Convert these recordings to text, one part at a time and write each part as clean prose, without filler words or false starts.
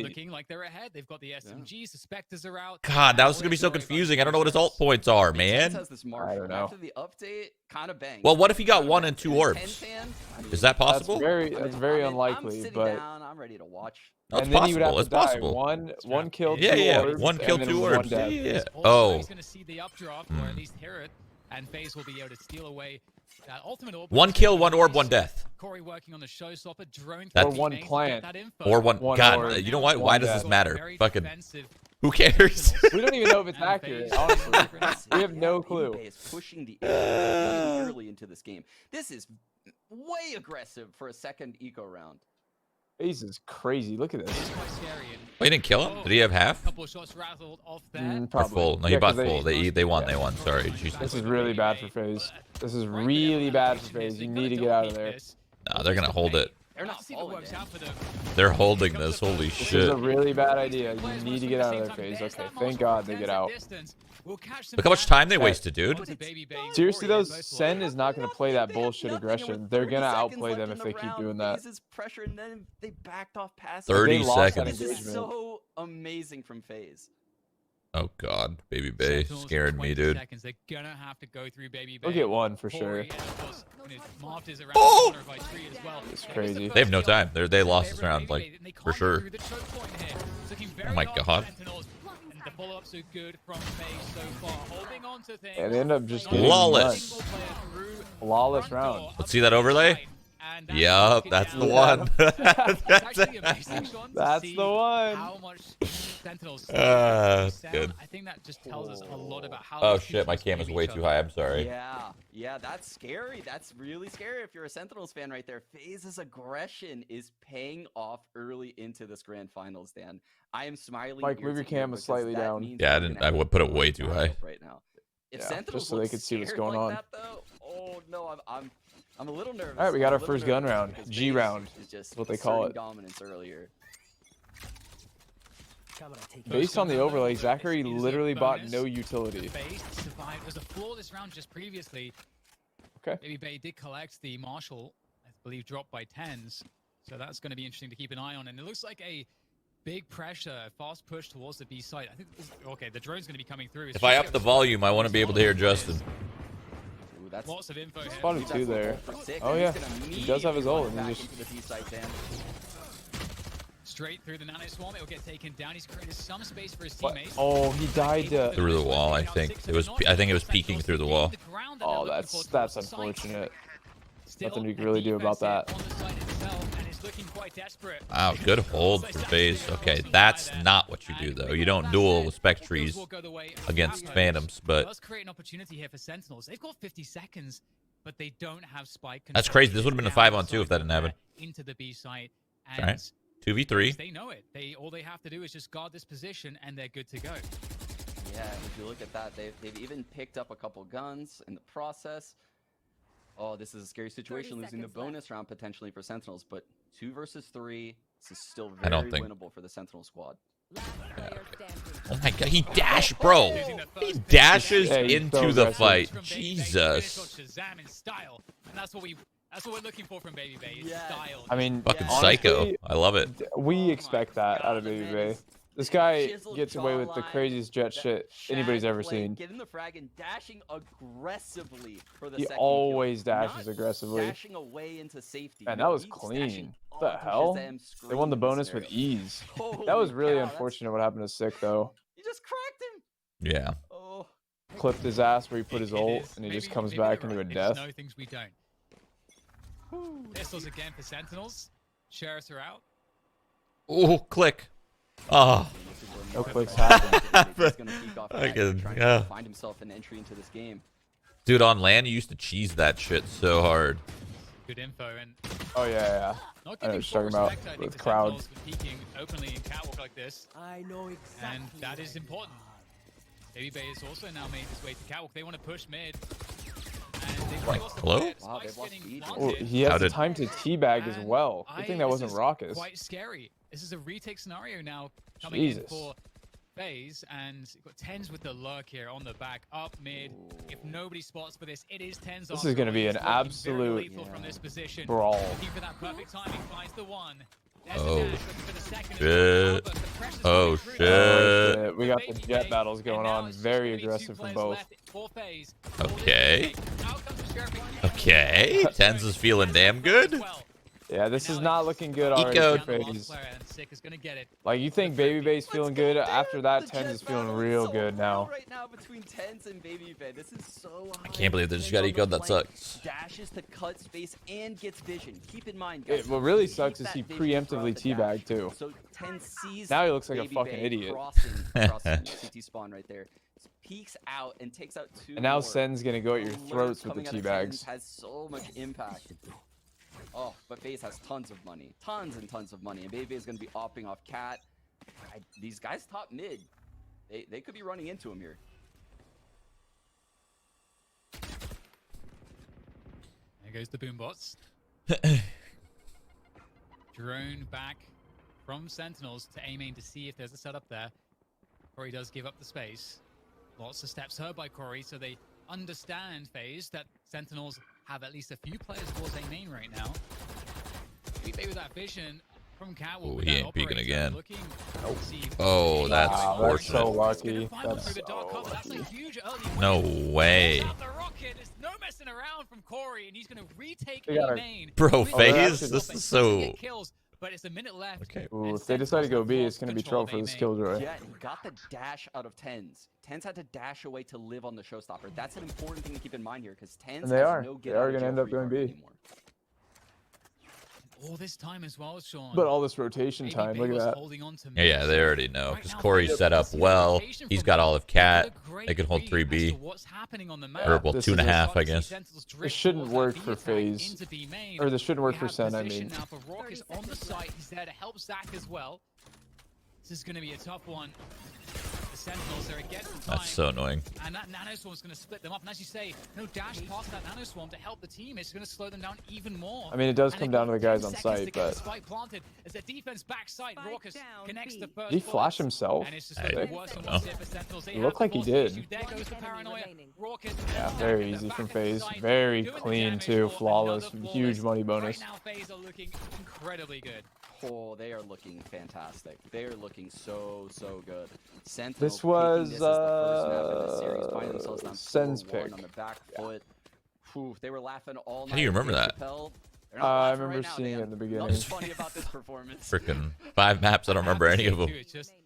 already. Looking like they're ahead. They've got the SMGs, the Spectres are out. God, that was going to be so confusing. I don't know what his ult points are, man. I don't know. After the update, kind of bang. Well, what if he got 1 and 2 orbs? Is that possible? That's very unlikely, I'm but down. I'm ready to watch. That's and then he would have possible. It's to die. possible. One kill, Yeah, 2 yeah. orbs, 1 kill, and then 2 one orbs. death. Yeah. Also, Oh. he's going to see the updraft, or at least hear it, and FaZe will be able to steal away that ultimate orb. 1 kill, 1 orb, 1 death. Corey working on the showstopper, drone. That's- Or 1 plant. Or 1. One God, orb, you know what? Why does this death. matter? Fucking. Who cares? We don't even know if it's accurate, honestly. We have no clue. babybay is pushing the early into this game. This is way aggressive for a second eco round. FaZe is crazy. Look at this. Oh, he didn't kill him? Did he have half? Couple of shots rattled off there. Or Probably. full? No, he Yeah, bought 'cause full. They won. They won. Sorry. Jesus. This is really bad for FaZe. This is really bad for FaZe. You need to get out of there. No, they're going to hold it. They're not falling in. They're holding this. Holy This is shit. a really bad idea. You need to get out of there, FaZe. Okay, thank God they get out. Look how much time they wasted, dude. Seriously though, SEN is not going to play that bullshit aggression. They're going to outplay them if they keep doing that. Pressure, and then they backed off past 30 They lost that seconds. This is engagement. so amazing from FaZe. Oh, God. babybay scared me, dude. They're gonna have to go through babybay. They'll get 1 for sure. Oh! It's crazy. They have no time. They lost this round, like, for sure. Oh, my God. The follow-ups are good from FaZe so far. Holding on to things. And they end up just getting Flawless. nuts. Flawless round. Let's see that overlay. Yup, that's the one. That's the one. How much Sentinels That's good. I think that just tells us a lot about how. Oh, shit. My cam is way too high. I'm sorry. Yeah, that's scary. That's really scary if you're a Sentinels fan right there. FaZe's aggression is paying off early into this grand finals, Dan. I am smiling. Mike, move your cam slightly down. Yeah, I would put it way too high. Right now. If Yeah, Sentinels just so they look could see what's scared going like on. That, though, oh no, I'm a little nervous. All right, we got I'm our a little first gun nervous round. because G FaZe round. is just That's what they call asserting it. Dominance earlier. Based on the overlay, Zacharee literally bought no utility. FaZe survived. It was a flawless round just previously. Okay. babybay did collect the Marshall, I believe, dropped by TenZ. So that's going to be interesting to keep an eye on. And it looks like a big pressure, fast push towards the B site. I think, okay, the drone's going to be coming through. If I up the volume, I want to be able to hear Justin. Ooh, that's Lots of info here. Spotted 2 there. Oh yeah, he does have his ult, and he just Straight through the nano swarm, it will get taken down. He's created some space for his teammates. Oh, he died Through the wall, I think. I think it was peeking through the wall. Oh, that's unfortunate. Nothing we can really do about that. Wow, good hold for FaZe. Okay, that's not what you do, though. You don't duel with spec trees against phantoms, but Let's create an opportunity here for Sentinels. They've got 50 seconds, but they don't have spike. That's crazy. This would have been a 5-on-2 if that didn't happen. Into the B site, All right. 2v3. They know it. All they have to do is just guard this position, and they're good to go. Yeah, if you look at that, they've even picked up a couple guns in the process. Oh, this is a scary situation, losing the bonus round potentially for Sentinels, but 2 versus 3, this is still very winnable for the Sentinel squad. Yeah, okay. Oh my God, he dashed, bro. He dashes into the fight. Jesus. ShahZaM in style, and that's what we're looking for from babybay. Style. I mean, Fucking honestly, psycho. I love it. we expect that out of babybay. This guy gets away with the craziest jet shit anybody's ever seen. Getting the frag and dashing aggressively for the He second always kill. dashes Not aggressively. Dashing away into safety. Man, that was He's clean. dashing What the all hell? ShahZaM They won the screens bonus there. with ease. Holy That was really cow, that's- unfortunate what happened to Sick, though. You just cracked him. Yeah. Oh. Clipped his ass where he put his ult, and he just comes back into a death. No things we don't. Pistols again for Sentinels. Sheriffs are out. Oh, click. Oh. No clicks happen. He's gonna peek off I that, can- trying yeah. to find himself an entry into this game. Dude, on land, you used to cheese that shit so hard. Good info and Oh yeah, not I know giving what you're full talking about, respect, I think, with to crowd. Sentinels for peeking openly in catwalk like this. I know exactly. And that is important. babybay has also now made his way to catwalk. They want to push mid. And they've Like, lost the hello? player. Wow, they've Spike's lost getting speed. yeah. planted. Oh, he has How the did- time to teabag as well. Good thing that this wasn't is Rawkus. Quite scary. This is a retake scenario now coming in Jesus. for FaZe, and you've got TenZ with the lurk here on the back, up mid. If nobody spots for this, it is TenZ. This is gonna be an He's looking very absolute lethal from this position. brawl. Looking for that perfect timing, finds the one. Oh, shit. Oh, shit. We got the jet battles going on. Very aggressive from both. Okay. Okay. TenZ is feeling damn good. Yeah, this is not looking good already for FaZe. Like, you think babybay's feeling good? After that, TenZ is feeling real good now. Right now between TenZ and babybay, this is so high. I can't believe they just got eco'd. That sucks. Dashes to cut space and gets vision. Keep in mind, guys. What really sucks is he preemptively teabagged too. So TenZ sees now he looks like a babybay fucking idiot. crossing CT spawn right there. Peeks out and takes out 2 And now more. SEN's gonna go at your Alerts throats with the coming out of teabags. TenZ has so much impact. Oh, but FaZe has tons of money. Tons and tons of money. And babybay is going to be opping off Cat. These guys top mid. They could be running into him here. There goes the boombots. Drone back from Sentinels to A main to see if there's a setup there. Corey does give up the space. Lots of steps heard by Corey, so they understand FaZe that Sentinels have at least a few players towards A main right now. Maybe with that vision from Cat. Oh, he ain't peeking again. Nope. Oh, that's Wow, that's fortunate. so lucky. That's so lucky. No way. No messing around from Corey, and he's going to retake We gotta- A main. Bro, FaZe, this is so... But it's a minute left. Okay. Ooh, if they decide to go B, it's gonna be trouble for this killjoy. Yeah, he got the dash out of TenZ. TenZ had to dash away to live on the showstopper. That's an important thing to keep in mind here, because TenZ And they has are. no They are gonna end up get-out-of-jail-free going B. card anymore. All this time as well, Sean. But all this rotation time, look at that. Yeah, they already know, because Corey's set up well. He's got all of Cat. They can hold 3B. Or, well, This 2.5, I guess. This shouldn't work for FaZe. Or this shouldn't work for SEN, I mean. Now for Rawkus on the site. He's there to help Zach as well. This is going to be a tough one. The Sentinels are again in time. That's so annoying. And that nanoswarm's going to split them up. And as you say, no dash past that nanoswarm to help the team. It's going to slow them down even more. I mean, it does come down to the guys on site, but Spike planted as the defense backside. Rawkus connects the first. did he flash himself? And it's just I getting worse and worse here for Sentinels. They It looked like he did. There goes the paranoia. Rawkus Yeah, very easy from FaZe. Very clean too, flawless, huge money bonus. Right now, FaZe are looking incredibly good. Oh, they are looking fantastic. They are looking so good. Sentinels This was taking this as the first map of the series, finding themselves down SEN's 4-1 pick. on the back foot. Whew, they were laughing all night. How do you remember that? I remember seeing it in the beginning. Nothing funny about this performance. Freaking 5 maps. I don't remember any of them.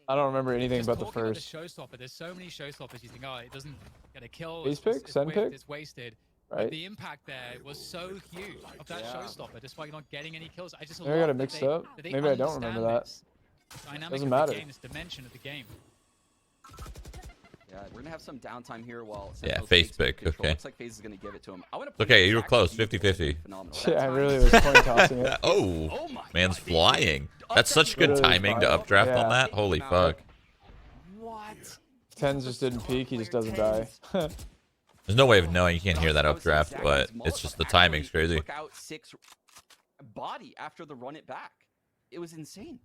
I don't remember anything Just but the talking about first. showstopper. There's so many showstoppers. You think, oh, it doesn't get a kill. FaZe it's- pick? it's SEN wa- pick? It's wasted. But Right? the impact there was so huge of that Yeah. showstopper, despite not getting any kills. I just Maybe I got love it that mixed they- up. that they Maybe I don't remember understand that. this dynamic Doesn't of the matter. game, this dimension of the game. Yeah, we're gonna have some downtime here while Yeah, Sentinels FaZe takes pick, control. okay. Looks like FaZe is gonna give it to him. I wanna Okay, you were Zach close, Zach 50-50. phenomenal. Yeah, That I really time- was coin tossing it. Oh, Oh my man's God, flying. That's such good Literally timing to flying. updraft Yeah. on that. Holy fuck. What? TenZ just didn't peek, he just doesn't die. There's no way of knowing. You can't hear that I would say updraft, Zach but Zach it's just the actually timing's crazy. took out 6 body after the run it back. It was insane.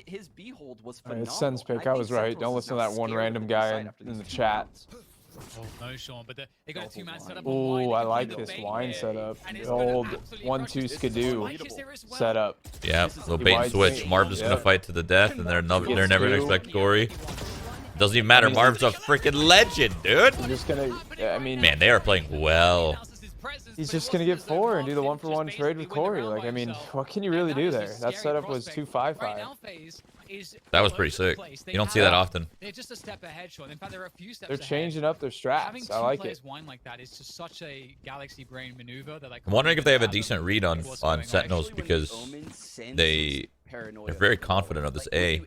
His B hold was Alright, phenomenal. it's SEN's pick. I I think was right. Sentinels Don't is listen to now that one scared random of guy side in after the these 2 chat. rounds. Oh no, Sean, but they got a Double 2-man wine. setup. Ooh, I like They this can wine bait setup. and The it's gonna old absolutely 1-2 crush this. skidoo Like is there as well. setup. Yeah, This is little the bait and wide switch. thing. Marv's just gonna Yeah. fight to the death, and they're never Gets gonna through. expect Corey. Doesn't even matter. Marv's a freaking legend, dude. He's just gonna, I mean, Man, they are playing well. he's just gonna get 4 and do the 1-for-1 trade with Corey. Like, I mean, what can you really do there? That setup was 2-5-5. That was pretty sick. You don't see that often. They're just a step ahead, Sean. In fact, they're a few steps They're ahead. changing up their Having strats. two I like players it. whine like that is just such a galaxy brain maneuver that I'm wondering if they have a fathom decent read on what's going Sentinels Actually, when because Omen sends they paranoia they're very forward, confident of this like, A.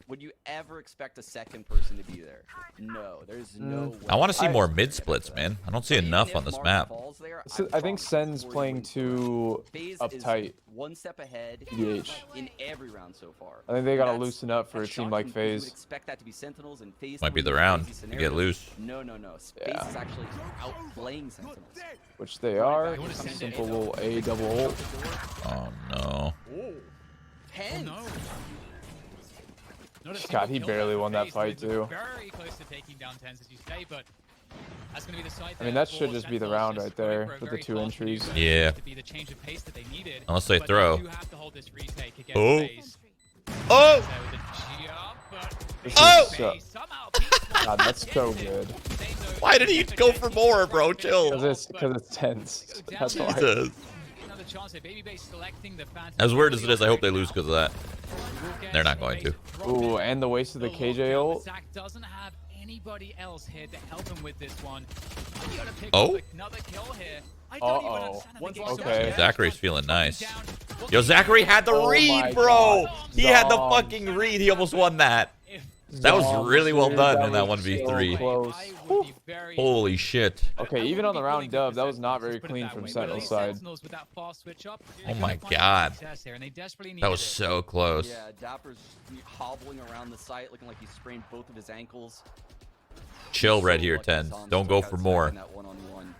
Would you ever expect a second person to be there? No, there's no way. I want to see I- more mid splits, man. I don't see enough on this map. I think SEN's playing too FaZe is uptight. one step ahead EDH. in every round so far. I think they gotta That's- loosen up for a that's team like shocking because you would FaZe. expect that to be Sentinels and FaZe Might to be win the these round crazy to get scenarios. loose. No. FaZe Yeah. is actually outplaying Sentinels. Which they are. wanna send Simple it. little A double ult. Oh no. Oh, 10. no. Not a God, single he kill barely there won for that FaZe. fight, They were too. Very close to taking down TenZ, as you say, but That's going to be the side I mean, that should just be the round right there with the 2 entries. Yeah. To be the change of pace that they needed. Unless they But throw. do have to hold this retake against Oh. FaZe. Oh! So the jump, but This Oh! is so, somehow beats God, that's so good. Why did he go for more, bro? Chill. Because it's tense. That's why. Jesus. Another chance here. babybay selecting the Phantom. As weird as it is, I hope they lose because of that. They're not going to. Ooh, and the waste of the KJ ult. Zach doesn't have anybody else here to help him with this one. Oh? Another kill here. Uh-oh. Okay. Zacharee's feeling nice. Yo, Zacharee had the Oh my read, bro. God. He had the Zombs. fucking read. He almost won that. That was Zombs, really well dude, done in that was 1v3. so close. Holy shit. Okay, even on the round dub, that was not very clean from Sentinel's side. Oh my God. That was so close. Yeah, dappr's hobbling around the site, looking like he sprained both of his ankles. Chill So red here, lucky TenZ. Zombs Don't took go out for Zach more. in that one-on-one.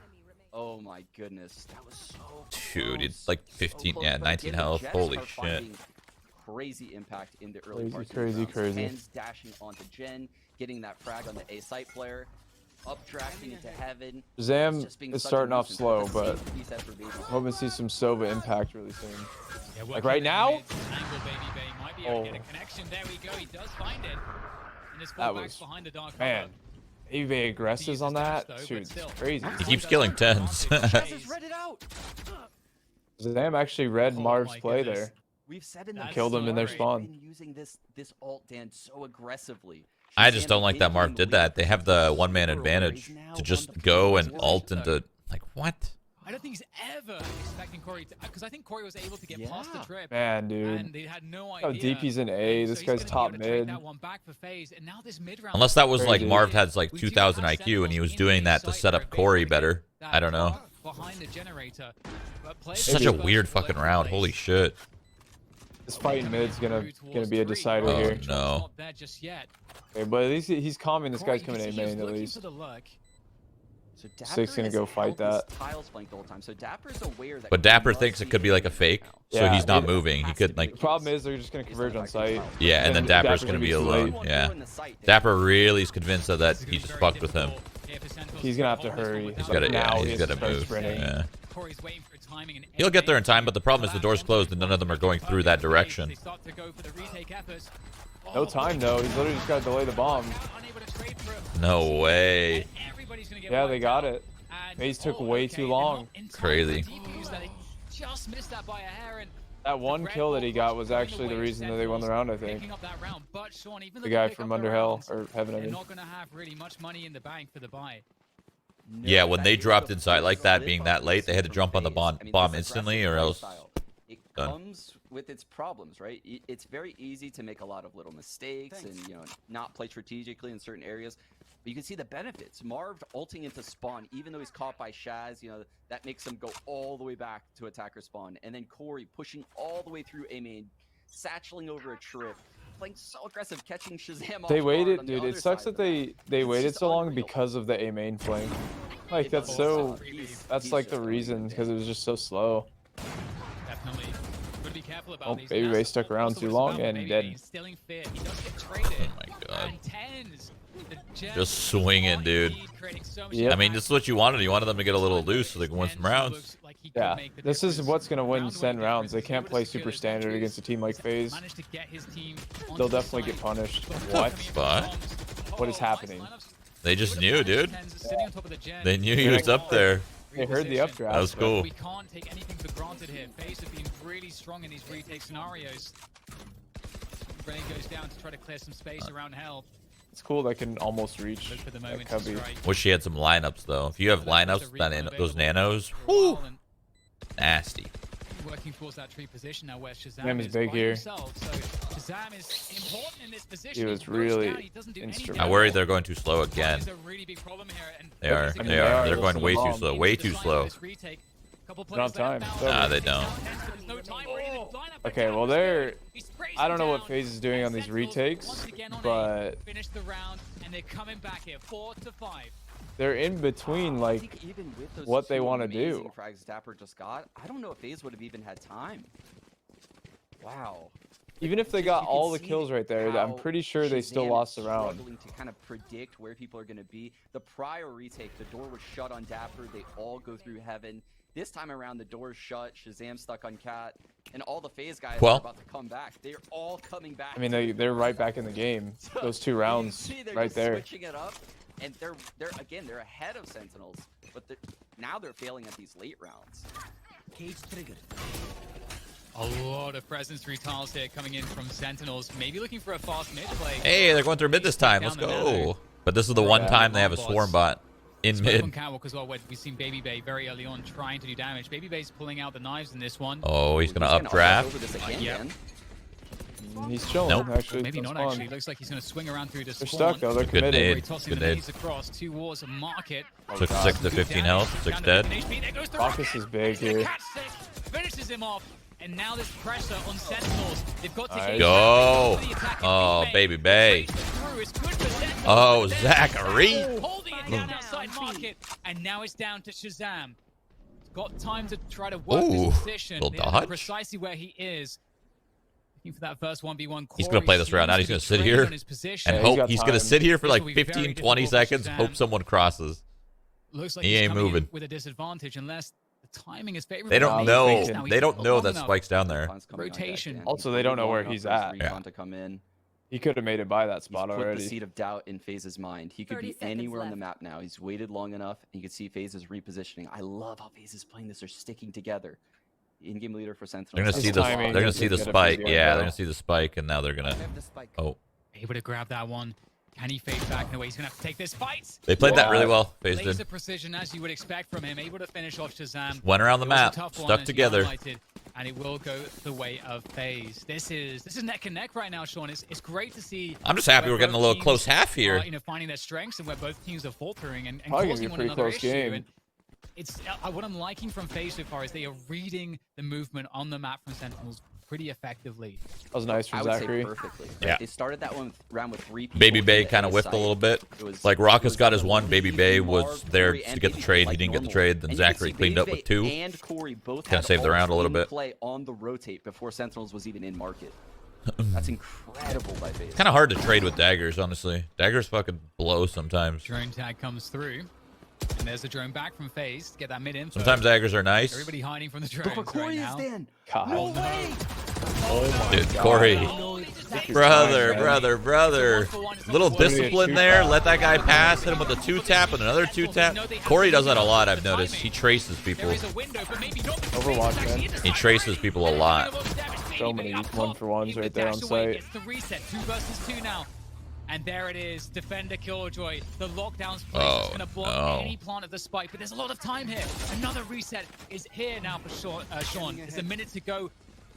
Oh my goodness, that was so Dude, close. it's like 15, So yeah, close, but 19 again, health. Jets Holy are shit. finding crazy impact in the early Crazy, parts of crazy, the rounds. crazy. TenZ dashing onto Jen, getting that frag on the A site player, updrafting into heaven. ShahZaM Just being is such a starting off nuisance. slow, It's a but safety reset for babybay. hoping to see some Sova impact really soon. Yeah, Like right now? angle, babybay might be able to get a Oh. connection. There we go. He does find it. And his That fallback's was- behind the dark Man, babybay aggressives on that. Though, but Dude, still. it's crazy. He keeps killing TenZ. Just read it out. ShahZaM actually read Oh Marv's my play goodness. there. We've said in the That's Killed them in their so spawn. been using this ult Dan so aggressively. I just don't like that Marv did that. They have the one-man advantage to just go and ult into... Like, what? I don't think he's ever expecting Corey to, because I think Corey was able to get past the Yeah. trip. Man, dude. And they had no How idea. deep he's in A. And This so he's guy's gonna be top able to trade mid. that one back for FaZe, and now this mid-round Unless that was like Crazy. Marv has like We do 2,000 have IQ and he was Sentinels in doing the that to site set where up they Corey can better. get that I don't know. block behind the generator. But players Such are a first weird to look fucking for round. place. Holy shit. This fight in mid's gonna be a decider Oh, here. no. Not there just yet. Okay, but at least he's calming this Corey, guy's you coming can A see he was main at looking least. for the look. So Six gonna has go fight held this that. Tiles flank the whole time. So dappr's aware that But Corey dapr must thinks it be could be like a in fake, so Yeah, he's not it moving. He has could to like... be The problem is they're just gonna converge on site. Yeah, and then Dapper's Dapper's gonna gonna be be too alone. late. Yeah. Dapper really is convinced that This is he gonna be just very fucked with him. difficult here for Sentinels He's to gonna have to hold this one hurry. without He's gotta, Now yeah, he he's has to gotta start move. sprinting. Yeah. Corey's waiting for timing and He'll get there in time, but the problem is the door's closed and none of them are going through that direction. They start to go for the retake efforts. No time though. He's literally just gotta delay the bomb. Unable to trade for it. No way. Everybody's gonna get Yeah, they wiped got out. it. And- FaZe took oh, way okay, too they're long. not in time Crazy. for DPs, that they just missed that by a hair, and That one Red kill that Bull he got Rush was going actually the away, reason that they won the round, I think. picking up that round. But Sean, even though The they guy pick from up the Under Hell, rounds, or Heaven, I they're mean. not gonna have really much money in the bank for the buy. Yeah, when they dropped inside like that, being that late, they had to jump on the bomb instantly or else... It done. comes with its problems, right? It's very easy to make a lot of little mistakes and not play strategically in certain areas. But you can see the benefits. Marved ulting into spawn, even though he's caught by Shaz, that makes him go all the way back to attacker spawn. And then Corey pushing all the way through A main, satcheling over a trip, playing so aggressive, catching ShahZaM off They guard waited, on the dude. other It sucks side that of the map. they It's waited just so long unreal. because of the A main flank. Like that's so. That's like the reason because it was just so slow. Definitely. Gotta be careful about Oh, these. babybay And that's stuck around also too what's long about and babybay. dead. He's instilling fear. He does get traded. Oh my god. And TenZ, the Jets Just swinging, are dude. indeed creating so much Yep. I mean, this is what you wanted. You wanted them to get a little loose so they can win some rounds. Looks like he could Yeah, make the this is difference. what's gonna win Round SEN one rounds. They difference. can't He play was super good. standard against a team like FaZe. Managed to get his team onto They'll the definitely get side. punished. But What? coming in What? with bombs. What is Oh, happening? nice lineups. They just Would've knew, managed dude. TenZ sitting on top of the gen. They knew he was up there. They heard the Reposition. updraft. That was but- cool. We can't take anything for granted here. FaZe have been really strong in these retake scenarios. Grenade goes down to try to clear some space around Hell. It's cool that can almost reach Look for the that moment to cubby. strike. Wish he had some lineups though. If you have lineups, then those nanos, For a whoo, while, and nasty. working towards that tree position now where ShahZaM Name is is big by here. himself. So ShahZaM is important in this position. He was goes really down, he doesn't do anything instrumental. I worry they're going too slow again. There's a really big problem here, and They are. FaZe I mean, They they are. are. They're going Listen way to too bomb. slow. Way too slow. Couple They don't have time. left It's now. over. Nah, they don't. There's no time. We're in the lineup. Okay, well they're. He sprays I don't know him what down, FaZe is doing on these Sentinels retakes, once again on A, but finish the round, and they're coming back here, 4-5. they're in between I like think even with those what they two wanna amazing do. frags dapr just got, I don't know if FaZe would have even had time. Wow. Even if they You got can all the see kills right there, I'm how pretty sure they still ShahZaM lost is the round. struggling to kind of predict where people are going to be. The prior retake, the door was shut on dapr. They all go through heaven. This time around, the door's shut. ShahZaM stuck on cat, and all the FaZe guys are about to come back. They're all coming back. I mean, they're right back in the game. Those 2 rounds right there. Switching it up, and they're ahead of Sentinels, but now they're failing at these late rounds. Cage triggered. A lot of presence through tiles here coming in from Sentinels. Maybe looking for a fast mid play. Hey, they're going through mid this time. Let's go. But this is the one time they have a swarm bot in mid. On catwalk as well, where we've seen babybay very early on trying to do damage. Babybay's pulling out the knives in this one. Oh, he's going to updraft. Yeah. He's chilling, Nope. actually. Maybe That's not, actually. fun. Looks like he's going to swing around through the They're spawn. stuck, though. They're Good committed. nade. Tossing Good the nade. nades across towards market. Took 6 to 15 health. 6 dead. Rawkus is big here. Finishes him off. And now there's pressure on Sentinels. They've got to Nice. get Go. the attack. Oh, babybay. Through is good for Sentinels. Oh, Zacharee. Holding it down outside market. And now it's down to ShahZaM. Got time to try to work Ooh, this position. little They know dodge. precisely where he is. Looking for that first 1v1. He's going to play this round. Now he's going to sit here and Yeah, he's hope got he's going to time. sit here for This like will be very 15, 20 difficult for seconds, ShahZaM. hope someone crosses. Looks like He he's ain't coming in moving. with a disadvantage unless the timing is favorable. They don't He's know. thinking. Now he's They don't not know long that enough. Spike's down there. Rotation. Also, they don't know where he's at. Yeah. To come in. He could have made it by that He's spot put the already. seed of doubt in FaZe's mind. He could 30 be seconds anywhere on the left. map now. He's waited long enough, and you can see FaZe is repositioning. I love how FaZe is playing this. They're sticking together. In-game leader for Sentinels. They're going to His see the. timing They're going is to see the gonna be spike. good, Yeah, though. they're going to see the spike, and now they're going to. Have the spike. Oh, Able to grab that one. Can he fade back in a way? He's going to have to take this fight. they played that really well. FaZe Laser did. precision, as you would expect from him. Able to finish off ShahZaM. Went around the It was a map, tough one, stuck as you together. highlighted, and it will go the way of FaZe. This is neck and neck right now, Sean. It's great to see. I'm just happy where we're getting a both little teams close half are, here. finding their strengths and where both teams are faltering and Probably gonna causing be a one pretty another close issue. game. And it's what I'm liking from FaZe so far is they are reading the movement on the map from Sentinels pretty effectively. That was nice I from would say Zacharee. perfectly. Yeah. They started that one round with 3 people. Babybay from kind of the whiffed a site. little bit. It was- Like it Rawkus was got his one. Marved, Babybay was there Corey, to and get the Babybay trade. like He didn't get the normal. trade. Then And you can Zacharee see cleaned up with Babybay 2. And Corey both Kinda had saved the round a ults little in bit. play on the rotate before Sentinels was even in market. That's incredible by FaZe. Kind of hard to trade with daggers, honestly. Daggers fucking blow sometimes. Drone tag comes through. And there's the drone back from FaZe to get that mid info. Sometimes daggers are nice. Everybody hiding from the Look drones what Corey right is now. then. God. No way. Oh my Dude, God. Corey. His Brother, timing. brother. Little discipline there. Let that guy pass. Hit him with a 2-tap and another 2-tap. Corey does that a lot, I've noticed. He traces people. There is a window, but maybe not because Overwatch, FaZe actually man. is He traces people a lot. So many one-for-ones right there on site. It's the reset, 2 versus 2 now. And there it is, Defender Killjoy. The lockdown's place Oh, is going to block no. any plant of the spike, but there's a lot of time here. Another reset is here now for Sean. There's a minute to go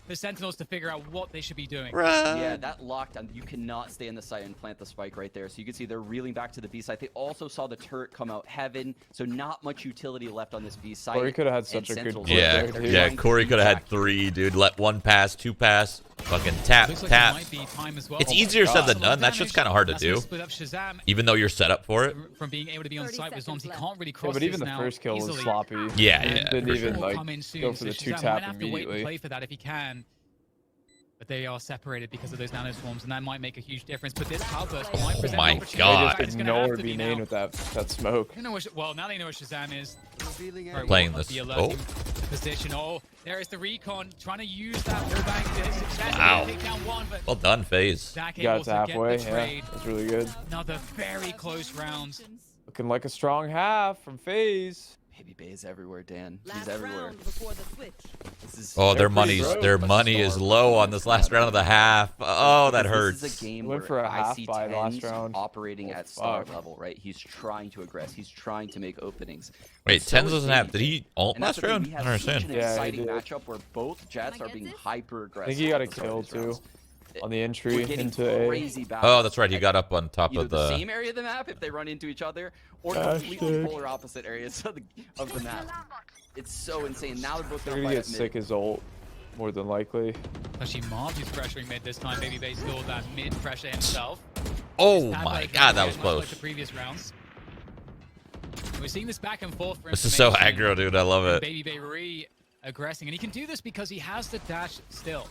for Sentinels to figure out what they should be doing. Yeah, that lockdown, you cannot stay in the site and plant the spike right there. So you can see they're reeling back to the B site. They also saw the turret come out heaven, so not much utility left on this B site. Corey could have had And such a good Sentinels play Yeah, there, they're dude. yeah. trying to Corey could have had retract. 3, dude. Let 1 pass, 2 pass. Fucking tap, Looks like tap. it might be time as well. It's Oh my easier said God. than done. That's just kind of hard to That's gonna do. split up ShahZaM Even though you're set up for it. from being able to be on 30 site with zombs. He seconds can't really Yeah, cross but even this the now first kill was easily. sloppy. Yeah, And yeah, didn't for even sure. like Come in soon, go for so the ShahZaM 2-tap might have to wait and immediately. play for that if he can. But they are separated because of those nano swarms, and that might make a huge difference. But this outburst might present my an opportunity. God. They It's just gonna didn't have know where to to be now. named with that smoke. You know what, well, now they know what ShahZaM is. Revealing Very Playing well, this. the Oh. alerting position. Oh, there is the recon trying to use that wallbang to successfully Wow. take down one, but Well done, FaZe. Zach Got able it to to halfway. get the Yeah, trade. that's really good. Another very close round. Looking like a strong half from FaZe. Babybay is everywhere, Dan. He's Last everywhere. round before the switch. This is Oh, They're their pretty money's broke. their money is low on this last round of the half. Oh, that This hurts. is a game Went where for a I half see buy last TenZ round. operating Oh, at star fuck. level, right? He's trying to aggress. He's trying to make openings. Wait, So TenZ is doesn't have. Babybay. Did he ult And that's last the thing, round? we I have don't such understand. an Yeah, he exciting did. matchup where both Jets Can I are get being this? hyper I aggressive. think he got a at the start kill of these rounds. too on the We're entry getting into A. crazy Oh, battles that's right. He at got up on top either of the the. same area of the map if they run into each other, or Gosh, completely dude. polar opposite areas of the map. It's so insane. Now they're both They're gonna gonna fight get at sick mid. as ult, more than likely. Actually, Marved is pressuring mid this time. Babybay still that mid pressure himself. Oh Bad my like God, that was much close. Like the previous rounds. We're seeing this back and forth. For This is so information. aggro, dude. I love it. Babybay re-aggressing, and he can do this because he has the dash still.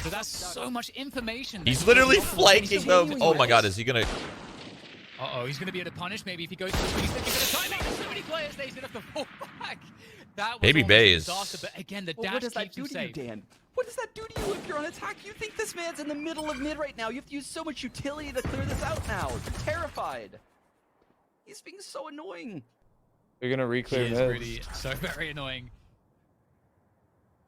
So that's so much information. He's literally flanking them. Oh my god, is he gonna... Uh-oh, he's gonna be able to punish. Maybe if he goes to the screen, he's gonna give it a timing. There's so many players there, he's gonna have to fall back. That was babybay a is... disaster, but again, the Well, dash what does that keeps do him to you, safe. Dan? What does that do to you if you're on attack? You think this man's in the middle of mid right now. You have to use so much utility to clear this out now. You're terrified. He's being so annoying. They're gonna He reclear is mid. really so very annoying.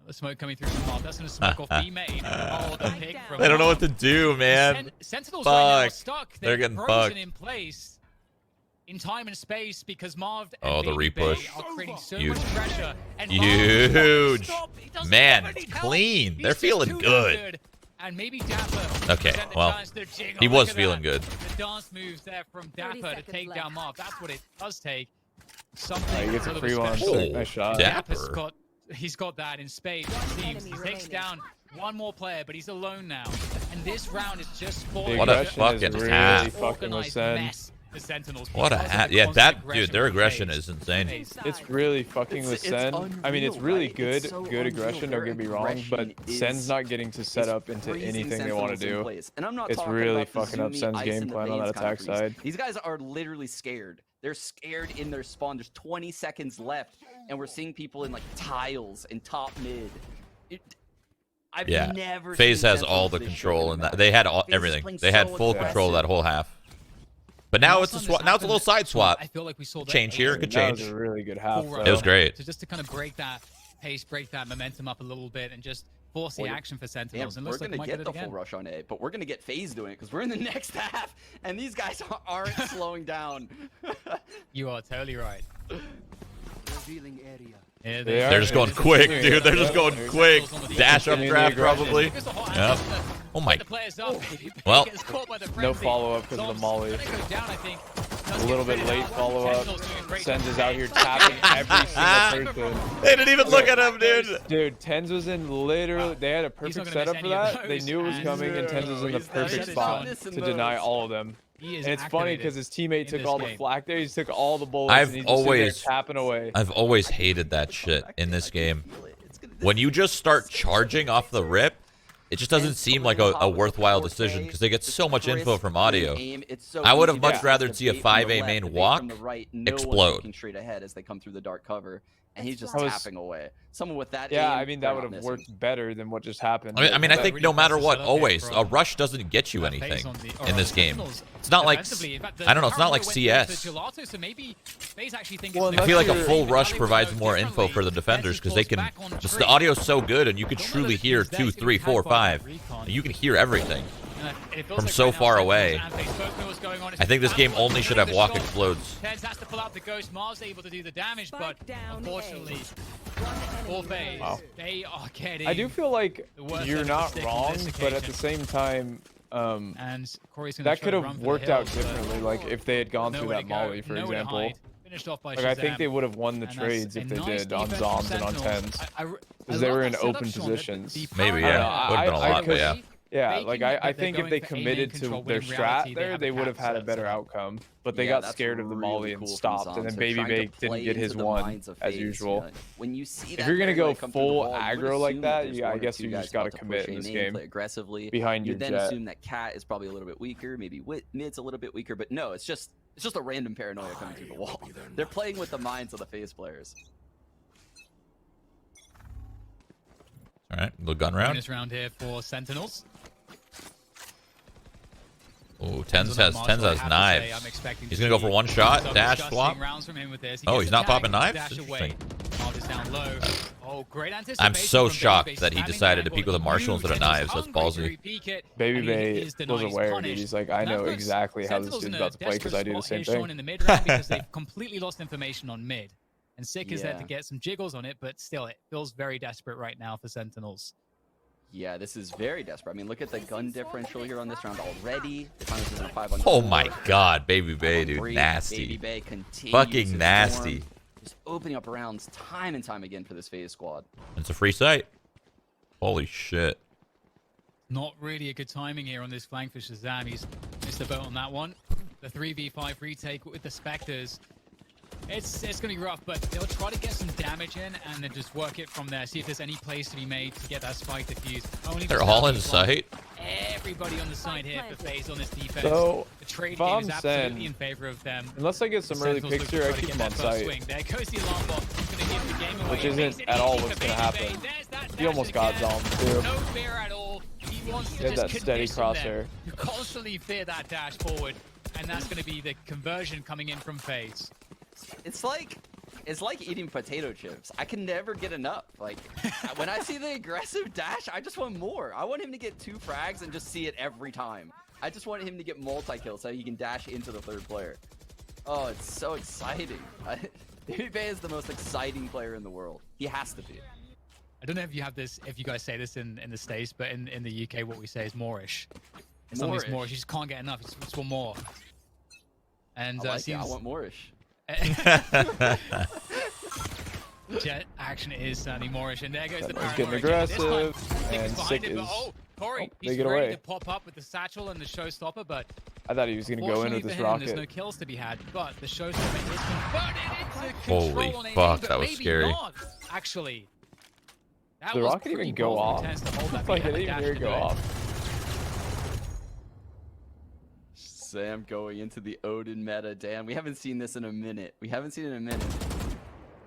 The smoke coming through from Marved. That's gonna smoke off B main. Oh, the pick from They don't know what to Marved. do, man. Sentinels right now are Fuck. stuck. They're getting frozen fucked. in place in time and space because Marved Oh, and the babybay repush. are creating so Huge. much pressure. And Huge. Marved doesn't stop. He doesn't Man, have any it's help. clean. He's They're just feeling too good. And maybe dapr. Okay, present the well, chance to jiggle. he was Look at feeling that. good. The dance moves there from 30 dapr to seconds take left. down Marved. That's what it does take. Something He gets a a little free bit one. special. Oh, Nice shot. dapr. He's got that in spades. It seems enemy he's remaining. down one more player, but he's alone now. And this round is just The falling. What a aggression fucking is really half. fucking with Organized SEN. mess the Sentinels. What a because of hat. the Yeah, constant that dude, their from aggression FaZe. is insane. It's really fucking with It's SEN. I mean, it's unreal, really right? good, It's so good unreal. aggression. Don't Their get me wrong, but aggression is- SEN's not getting to set It's up into freezing anything they want to Sentinels in do. place. And I'm not It's talking really about the fucking up zoomy SEN's ice in game the plan on veins that kind of attack freeze. side. These guys are literally scared. They're scared in their spawn. There's 20 seconds left, and we're seeing people in like tiles and top mid. I've Yeah, never FaZe seen has all Sentinels the this control, shook and in a they had match. all, FaZe is everything. playing They had so full control aggressive. that whole half. But now it's a Also, swap. Now it's a little side swap. I feel like we saw that Change here, could That was change. a really good half. full though. rush. It was great. So just to kind of break that pace, break that momentum up a little bit, and just force the Well, action for Damn, Sentinels. And we're looks like gonna they might get get the it again. full rush on A, but we're gonna get FaZe doing it because we're in the next half, and these guys aren't slowing down. You are totally right. Revealing area. Yeah, They are. They're just going It's quick, just- dude. They're just going quick. Dash up Continuing the draft, aggression. probably. Yep. Oh my. Well, No follow-up because of the molly. A little bit late follow-up. TenZ is out here tapping every single person. They didn't even look at him, dude. Dude, TenZ was in literally. They had a He's not perfect gonna miss setup for any of that. They those, knew it was and- coming, and TenZ was in the He's perfect there. spot Missing to deny those. all of them. He is And it's funny activated because his teammate in took this all the game. flak there. He took all the bullets. I've and he just sitting there always- tapping away. I've always hated that shit in this game. When you just start charging off the rip, it just doesn't seem like a worthwhile decision because they get so much info from audio. I would have much rather see a 5A main walk explode. Straight ahead as they come through the dark cover, and he's just That was- tapping away. Someone with that. Yeah, aim, I mean they're that would not have missing. worked better than what just happened. I mean, I think really no matter fast what, setup always here a from- rush doesn't get you FaZe anything on the- in or this game. Sentinels It's not like defensively. In fact, I don't know. It's not Arrow like went CS. to Gelato, so maybe FaZe actually think Well, it's I feel like a Unless full you're- rush provides more info for the defenders because they can. Just the audio's so good, and you can truly hear 2, 3, 4, 5. You can hear everything. From so far away. I think this game only should have walk explodes. TenZ has to pull out the ghost. Mars able to do the damage, but Spike down unfortunately, One for enemy FaZe, remaining. they are getting. I do feel like the worst you're end of the not stick on wrong, this but at the occasion. same time, And Corey's gonna that try could to run have for the worked out hills, but differently. Like if they had gone through nowhere that to go, molly, for nowhere to example. hide. Finished off by Like I think ShahZaM. they would have won the And that's trades a if they nice did on defense zombs from and on Sentinels. TenZ. Because they were in open positions. Maybe, I yeah. don't know, Would have been a lot, but yeah. Yeah, Faking like it, I but they're think if going they for A-main committed control, to when their in reality, strat they there, have they a would have cap had a set better set up. outcome. But they Yeah, got that's scared of the really molly and cool from stopped, Zombs. and then They're trying to babybay didn't play get his into the one minds of as FaZe, usual. yeah. When you see If that you're gonna player, go like, come through the full wall, you would aggro like assume that, there's yeah, I one or guess two you guys just gotta about to commit push in this A-main, game play aggressively. behind You your then jet. assume that Cat is probably a little bit weaker, maybe mid's a little bit weaker, but no, it's just a random paranoia coming through the wall. They're playing with the minds of the FaZe players. All right, little gun round. Bonus round here for Sentinels. Oh, TenZ has knives. He's gonna go for one shot, dash, swap. Oh, he's not popping knives? Interesting. Oh, great I'm anticipation so from shocked babybay, that he spamming decided to that peek with a ball. Marshall instead of Huge, knives. and That's he's ballsy. hungry to repeat it, and he Babybay is was denied, he's aware, dude. punished. He's like, I And that know puts exactly how this Sentinels dude's in a about to play because I do the desperate same spot here, thing. Sean, in the mid round because they've completely lost information on mid. And Sick is there to Yeah. get some jiggles on it, but still, it feels very desperate right now for Sentinels. Yeah, this is very desperate. I mean, look at the gun differential here on this round already. The final is in a 5-on-4. Oh my god, babybay, dude, 5-on-3. nasty. babybay continues Fucking to nasty. storm, just opening up rounds time and time again for this FaZe squad. It's a free site. Holy shit. Not really a good timing here on this flank for ShahZaM. He's missed the boat on that one. The 3v5 retake with the Spectres. It's going to be rough, but they'll try to get some damage in and then just work it from there. See if there's any place to be made to get that spike defused. They're all in sight. Everybody on the side here for FaZe on this defense. So, the trade if game I'm is absolutely in favor of them. Unless I get some early Sentinels picks here, I keep them on sight. Swing. There goes the alarm bot. Going to give the game away. Which isn't at all what's going to happen. He almost got zombs too. No fear at all. He wants to Get just that steady condition them. crosshair. You constantly fear that dash forward, and that's going to be the conversion coming in from FaZe. It's like eating potato chips. I can never get enough. Like when I see the aggressive dash, I just want more. I want him to get 2 frags and just see it every time. I just want him to get multi-kills so he can dash into the 3rd player. Oh, it's so exciting. babybay is the most exciting player in the world. He has to be. I don't know if you have this, if you guys say this in the States, but in the UK, what we say is moreish. It's something's moreish. You just can't get enough. It's want more. And I want moreish. Jet action is certainly moreish, and there goes the He's paranoia. getting aggressive, Sick and behind Sick it, is. but, Corey, they he's get ready away. to pop up with the satchel and the showstopper, but I thought he was gonna go in with fortunately this for him, rocket. there's no kills to be had, but the showstopper is converted into Holy control on fuck, but that was maybe scary. Not, actually. That The was rocket even pretty go bold off? from TenZ to hold that, It's but like he it had the didn't even dash hear to go do it. off. Sam going into the Odin meta. Damn, we haven't seen this in a minute.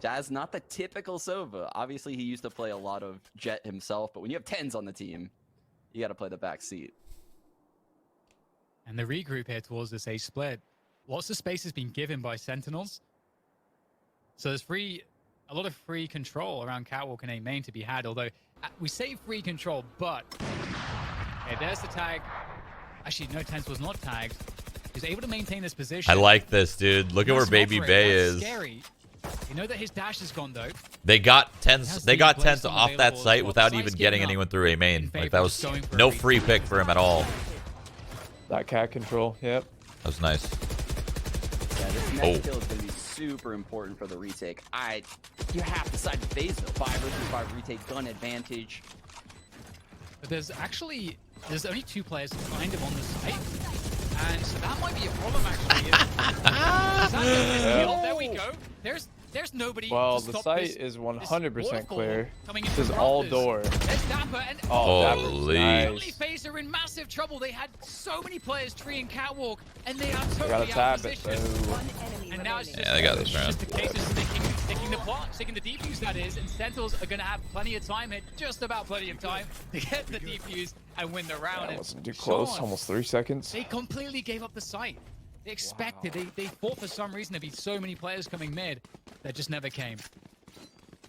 Jazz, not the typical Sova. Obviously, he used to play a lot of Jet himself, but when you have TenZ on the team, you got to play the back seat. And the regroup here towards this A split. Lots of space has been given by Sentinels. So there's a lot of free control around Catwalk and A main to be had, although we say free control, but okay, there's the tag. Actually, no, TenZ was not tagged. He was able to maintain this position. I like this, dude. Look at where babybay is. Scary. You know that his dash is gone though. They got TenZ off that site without even getting anyone through A main. Like that was no free pick for him at all. That cat control, yep. That was nice. Yeah, this next kill is going to be super important for the retake. You have to side FaZe though. 5 versus 5 retake, gun advantage. But there's only 2 players kind of on the site. And so that might be a problem actually. There we go. There's nobody. Well, to the stop site this is 100% clear. This This is all door. There's dapr and Holy. Only FaZe are in massive trouble. They had so many players treeing Catwalk, and they are totally out of position. And now it's just, they got this round. just the case of sticking the plot, sticking the defuse, that is. And Sentinels are going to have plenty of time here, just about plenty of time, to get the defuse and win the round. That wasn't too close, Sean, almost 3 seconds. they completely gave up the site. They expected, they thought for some reason there'd be so many players coming mid that just never came.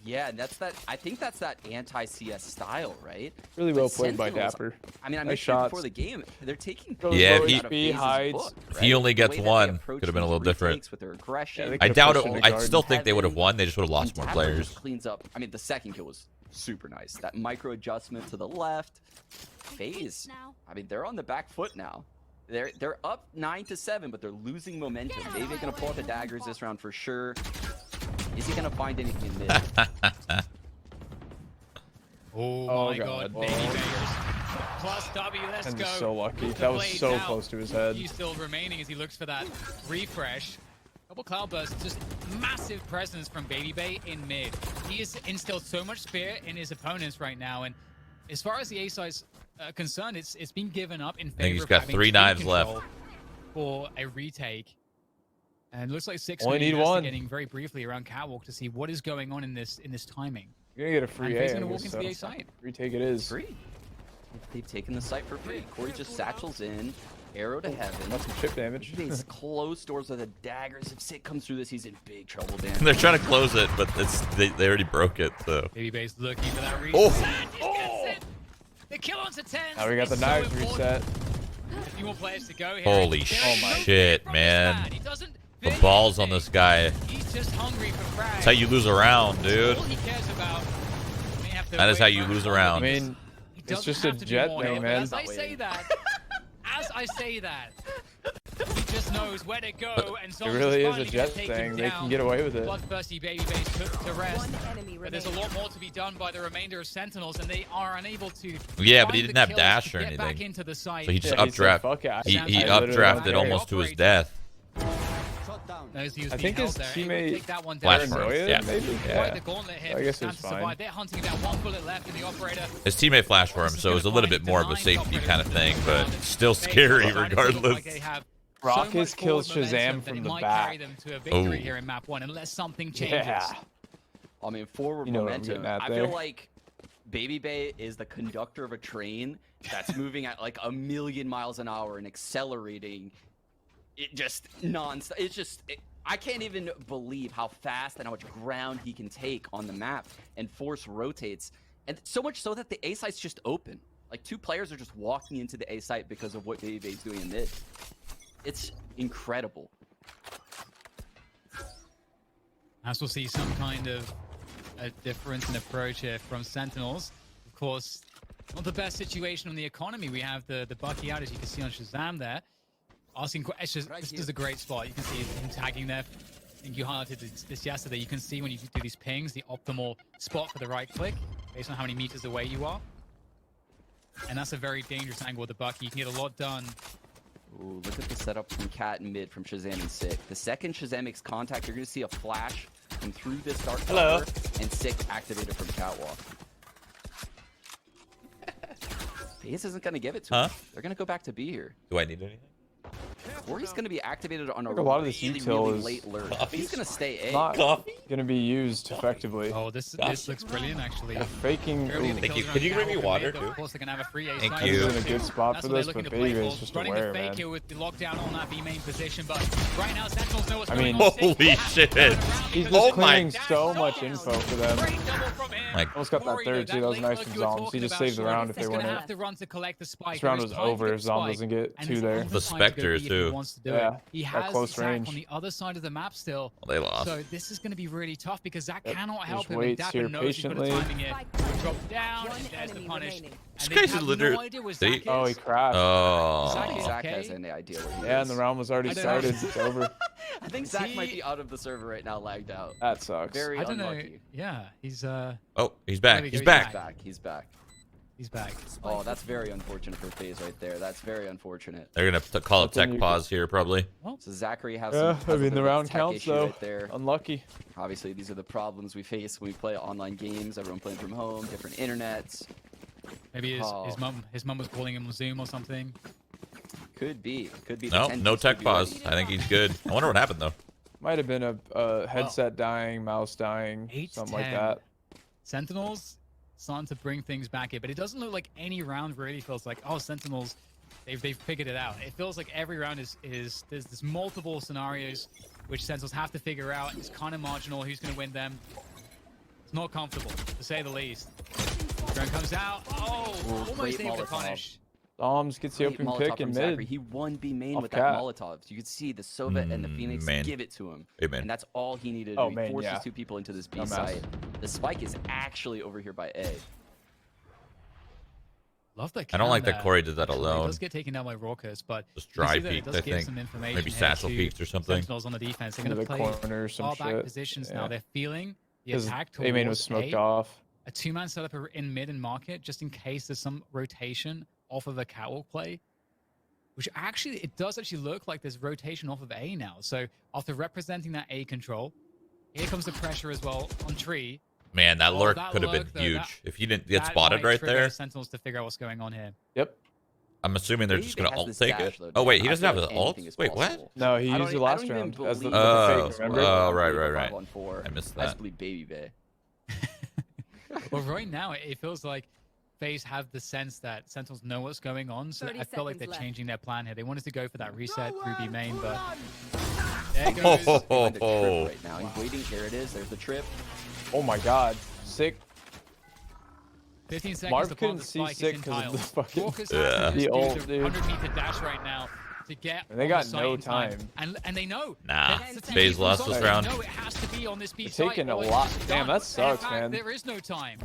Yeah, and I think that's that anti-CS style, right? Really But well played by Sentinels, dapr. I mean, I Nice mentioned shots. before the game, they're taking Yeah, if out he- of FaZe's hides. book, If right? he only The gets way that they one, approach could have been a these little different. retakes with their aggression. Yeah, they I could've doubt pushed it. in the I garden. still think they would have won. They just would have lost And more dapr players. just cleans up. I mean, the second kill was super nice. That micro adjustment to the left. FaZe, I mean, they're on the back foot now. They're up 9-7, but they're losing momentum. Maybe gonna pull out the daggers this round for sure. Is he gonna find anything in mid? Oh my God. god, babybay plus W, let's And go. just so lucky. With the That was blades so out. close to his head. He's still remaining as he looks for that refresh. Couple cloudbursts, just massive presence from babybay in mid. He has instilled so much spirit in his opponents right now, and as far as the A side's concerned, it's been given up in favor think he's of got having 3 tree knives control left. for a retake. And it looks like Six Only need one. investigating very briefly around Catwalk to see what is going on in this timing. You're gonna get a free And FaZe A. gonna I walk guess, into the so. A site. Retake it is. Free. They've taken the site for free. Corey just satchels in, arrow to heaven. That's some chip damage. These closed doors with the daggers. If Sit comes through this, he's in big trouble, Dan. They're trying to close it, but they already broke it. So Babybay's looking for that reset. Oh. He gets it. The kill onto TenZ. Now we got the is so knives important. reset. A few more players to go here. Holy There is shit, no fear from this man. He doesn't the fear balls on anything. this guy. He's just hungry for frags. That's how you lose a round, dude. All he cares about. May have to That is wait how you around lose a longer round. I because mean, he it's doesn't just a have to do Jet more thing, now, but man. As I say that, he just knows where to go, and it really is a Jet take thing. him They down. can get away with it. Bloodthirsty babybay put to rest. One enemy But there's a remaining. lot more to be done by the remainder of Sentinels, and they are unable to. Yeah, but he find didn't the have kills dash to or get back anything. into the site. So he just Yeah, he said, updraft. "Fuck it, He I literally updrafted don't almost to his care." death. Shut down. knows he was I being think held his there. Able to teammate take that one down. flashed for him. Paranoia, Yeah. maybe? Quite Yeah. the gauntlet here. I guess Stands it's to fine. survive. They're hunting about one bullet left in the operator. His teammate flashed for him, so it was a little bit more of a safety kind of thing, but still scary regardless. Rawkus kills ShahZaM from the back. Them to a victory Oh. here in map 1 unless something changes. Yeah. I mean, forward You know what I'm momentum. getting at I there. feel like babybay is the conductor of a train that's moving at like 1,000,000 miles an hour and accelerating. It just non-stop. It's just. I can't even believe how fast and how much ground he can take on the map and force rotates. And so much so that the A site's just open. Like 2 players are just walking into the A site because of what babybay's doing in mid. It's incredible. As we'll see some kind of a difference in approach here from Sentinels. Of course, not the best situation on the economy. We have the Bucky out, as you can see on ShahZaM there. Asking questions. This is a great spot. You can see him tagging there. I think you highlighted this yesterday. You can see when you do these pings, the optimal spot for the right click based on how many meters away you are. And that's a very dangerous angle with the Bucky. You can get a lot done. Ooh, look at the setup from Cat and mid from ShahZaM and Sick. The second ShahZaM makes contact, you're going to see a flash come through this dark cover and Sick activated from Catwalk. FaZe isn't going to give it to him. They're going to go back to B here. Do I need anything? Or he's going to be activated on a, A lot of this really, util really is late lurk. He's going to stay A. Not Coffee? gonna be used effectively. Oh, this looks brilliant, actually. Faking. Early in Ooh. the Thank you. kills Could you around bring me Cal water, mid, too? Of course, they're gonna have a free A Thank site. you. This is in a good spot That's for what they're this, looking but to play Baby for. is just Running aware, the fake man. here with the lockdown on that B main position, but right now Sentinels know what's I going mean- on. Sick Holy has to shit. turn around He's because just Oh my- clearing so much info for them. Great double from him. Like- Almost got that Warrior, third too. That was late nice look from you were Zombs. He talking just about, saved the Shroud. round if they He's win gonna it. have to run to collect the spike. This round There was is time to over get if the Zom spike, doesn't get and 2 it's there. only The time to go Spectre, B if too. He wants to do Yeah, it. He at has close Zach range. on the other side of the map still. Well, they lost. So this is going to be really tough because Zach Yep, cannot just help him. And waits dapr here knows he's got a patiently. timing it. Drop down, One and there's the enemy punish. remaining. This And they guy's have literally- no idea where they- Zach Oh, he is. crashed. Oh. Zach okay. has any idea where he Yeah, is. and the round was already I don't started. know. It's over. I think Zach might be out of the server right now, lagged out. That sucks. Very I don't know. unlucky. Yeah, he's Oh, he's back. There we He's go, back. He's back. He's back. he's back. Oh, that's very unfortunate for FaZe right there. That's very unfortunate. They're gonna call a But then tech you pause here probably. So Zacharee has Yeah, some, I has a mean bit the of a round tech counts issue though. right there. Unlucky. Obviously, these are the problems we face when we play online games. Everyone playing from home, different internets. Maybe his Oh. mum was calling him on Zoom or something. Could be. Could be. No, The no 10 tech could be pause. ready. I think he's good. I wonder what happened though. Might have been a headset dying, mouse dying, 8 to something like 10. that. Sentinels starting to bring things back here, but it doesn't look like any round really feels like, oh, Sentinels, they've figured it out. It feels like every round is there's multiple scenarios which Sentinels have to figure out. It's kind of marginal who's going to win them. It's not comfortable, to say the least. Drone comes out. Oh, almost great able to Molotov. punish. Zombs gets the Great open Molotov pick from in Zacharee. mid. He won B main Off with cat. that Molotov. You could see the Sova and the Phoenix man. give it to him. Amen. And that's all he needed. Oh, He man, forces yeah. 2 people into this B Dumbass. site. The spike is actually over here by A. Love that. I don't like cam that Corey did that It alone. does get taken down by Rawkus, but Just you can dry see that it peeked, does I give think. some information Maybe here satchel to peeked or something. Sentinels on the defense. They're Into going to the play corner or some far back shit. positions Yeah. now. They're feeling the Because attack A main was towards smoked A. off. A 2-man setup in mid and market, just in case there's some rotation off of a catwalk play. Which actually, it does actually look like there's rotation off of A now. So after representing that A control, here comes the pressure as well on tree. Man, that Oh, lurk that could have been lurk, though, huge. that- If he didn't get That spotted might right trigger there, Sentinels to figure out what's going on here. Yep. I'm assuming they're Maybe just they gonna has alt this take dash, it. though, Oh wait, Dan. he I doesn't feel have like the alt. anything is Wait, what? possible. No, he I used don't it even- last I don't even round as the believe Oh, fake, that remember? oh, right, Five right. on 4. I missed I just that. believe babybay. Well, right now, it feels like FaZe have the sense that Sentinels know what's going on, so 30 I feel like they're seconds left. changing their plan here. They wanted to go for that reset through B main, but there goes. Oh, Behind the trip right now. He's waiting. Here it is. There's the trip. Oh my god. Sick. 15 seconds Marv to couldn't plant the see spike. sick It's 'cause of the fucking- Rawkus Yeah. has to The do ult, the dude. 100-meter dash right now to get And they on got the site no in time. time. And they know. Nah, That's the FaZe technique lost from this Zombs. round. They know it has to be on this B They're site. taking a or it's lot- just damn, done. that In sucks, fact, man. There is no time.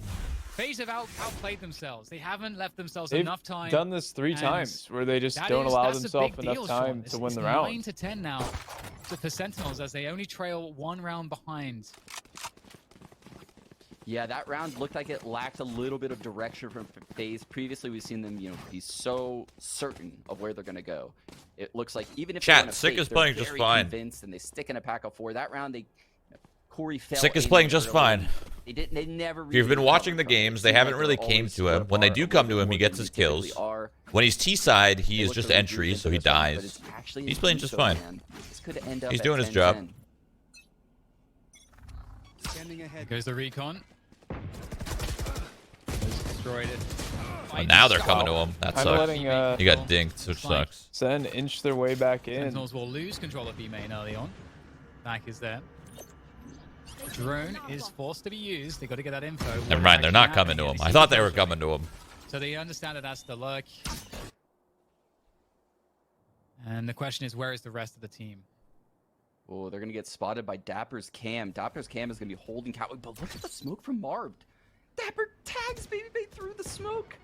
FaZe have outplayed themselves. They haven't left themselves They've enough time. done this 3 and times where they just That don't is- allow that's a themselves big enough deal, time Sean. to win It's the 9 round. to 10 now for Sentinels as they only trail 1 round behind. Yeah, that round looked like it lacked a little bit of direction from FaZe. Previously, we've seen them, be so certain of where they're going to go. It looks like even if Chat, Sick is playing just fine. Convinced and they stick in a pack of 4. That round, Corey fell. Sick is playing just fine. They never. If you've been watching the games, they haven't really came to him. When they do come to him, he gets his kills. When he's T-side, he is just entry, so he dies. He's playing just fine. He's doing his job. Here goes the recon. Destroyed it. And now they're coming to him. That sucks. He got dinked, which sucks. SEN inch their way back in. Sentinels will lose control of B main early on. Back is there. Drone is forced to be used. They got to get that info. Never mind, they're not coming to him. I thought they were coming to him. So they understand that that's the lurk. And the question is, where is the rest of the team? Oh, they're going to get spotted by dapr's cam. dapr's cam is going to be holding Catway, but look at the smoke from Marved. dapr tags babybay through the smoke.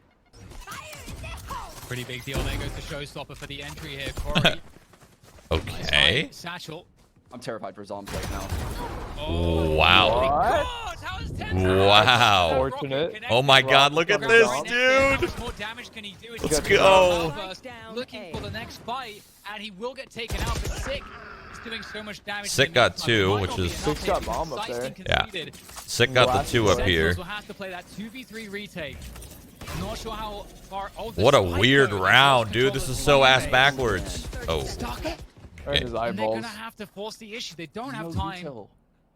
Pretty big deal. There goes the showstopper for the entry here. Corey. Okay. Satchel. I'm terrified for zombs right now. Oh, wow. Wow. Fortunate. Oh my god, look at this, dude. How much more damage can he do? Let's go. Looking for the next fight, and he will get taken out, but Sick is doing so much damage. Sick got 2, which is... Sick's got bomb up there. Yeah. Sick got the 2 up here. Will have to play that 2v3 retake. Not sure how far. What a weird round, dude. This is so ass backwards. Oh. Right in his And they're eyeballs. gonna have to force the issue. They don't have time.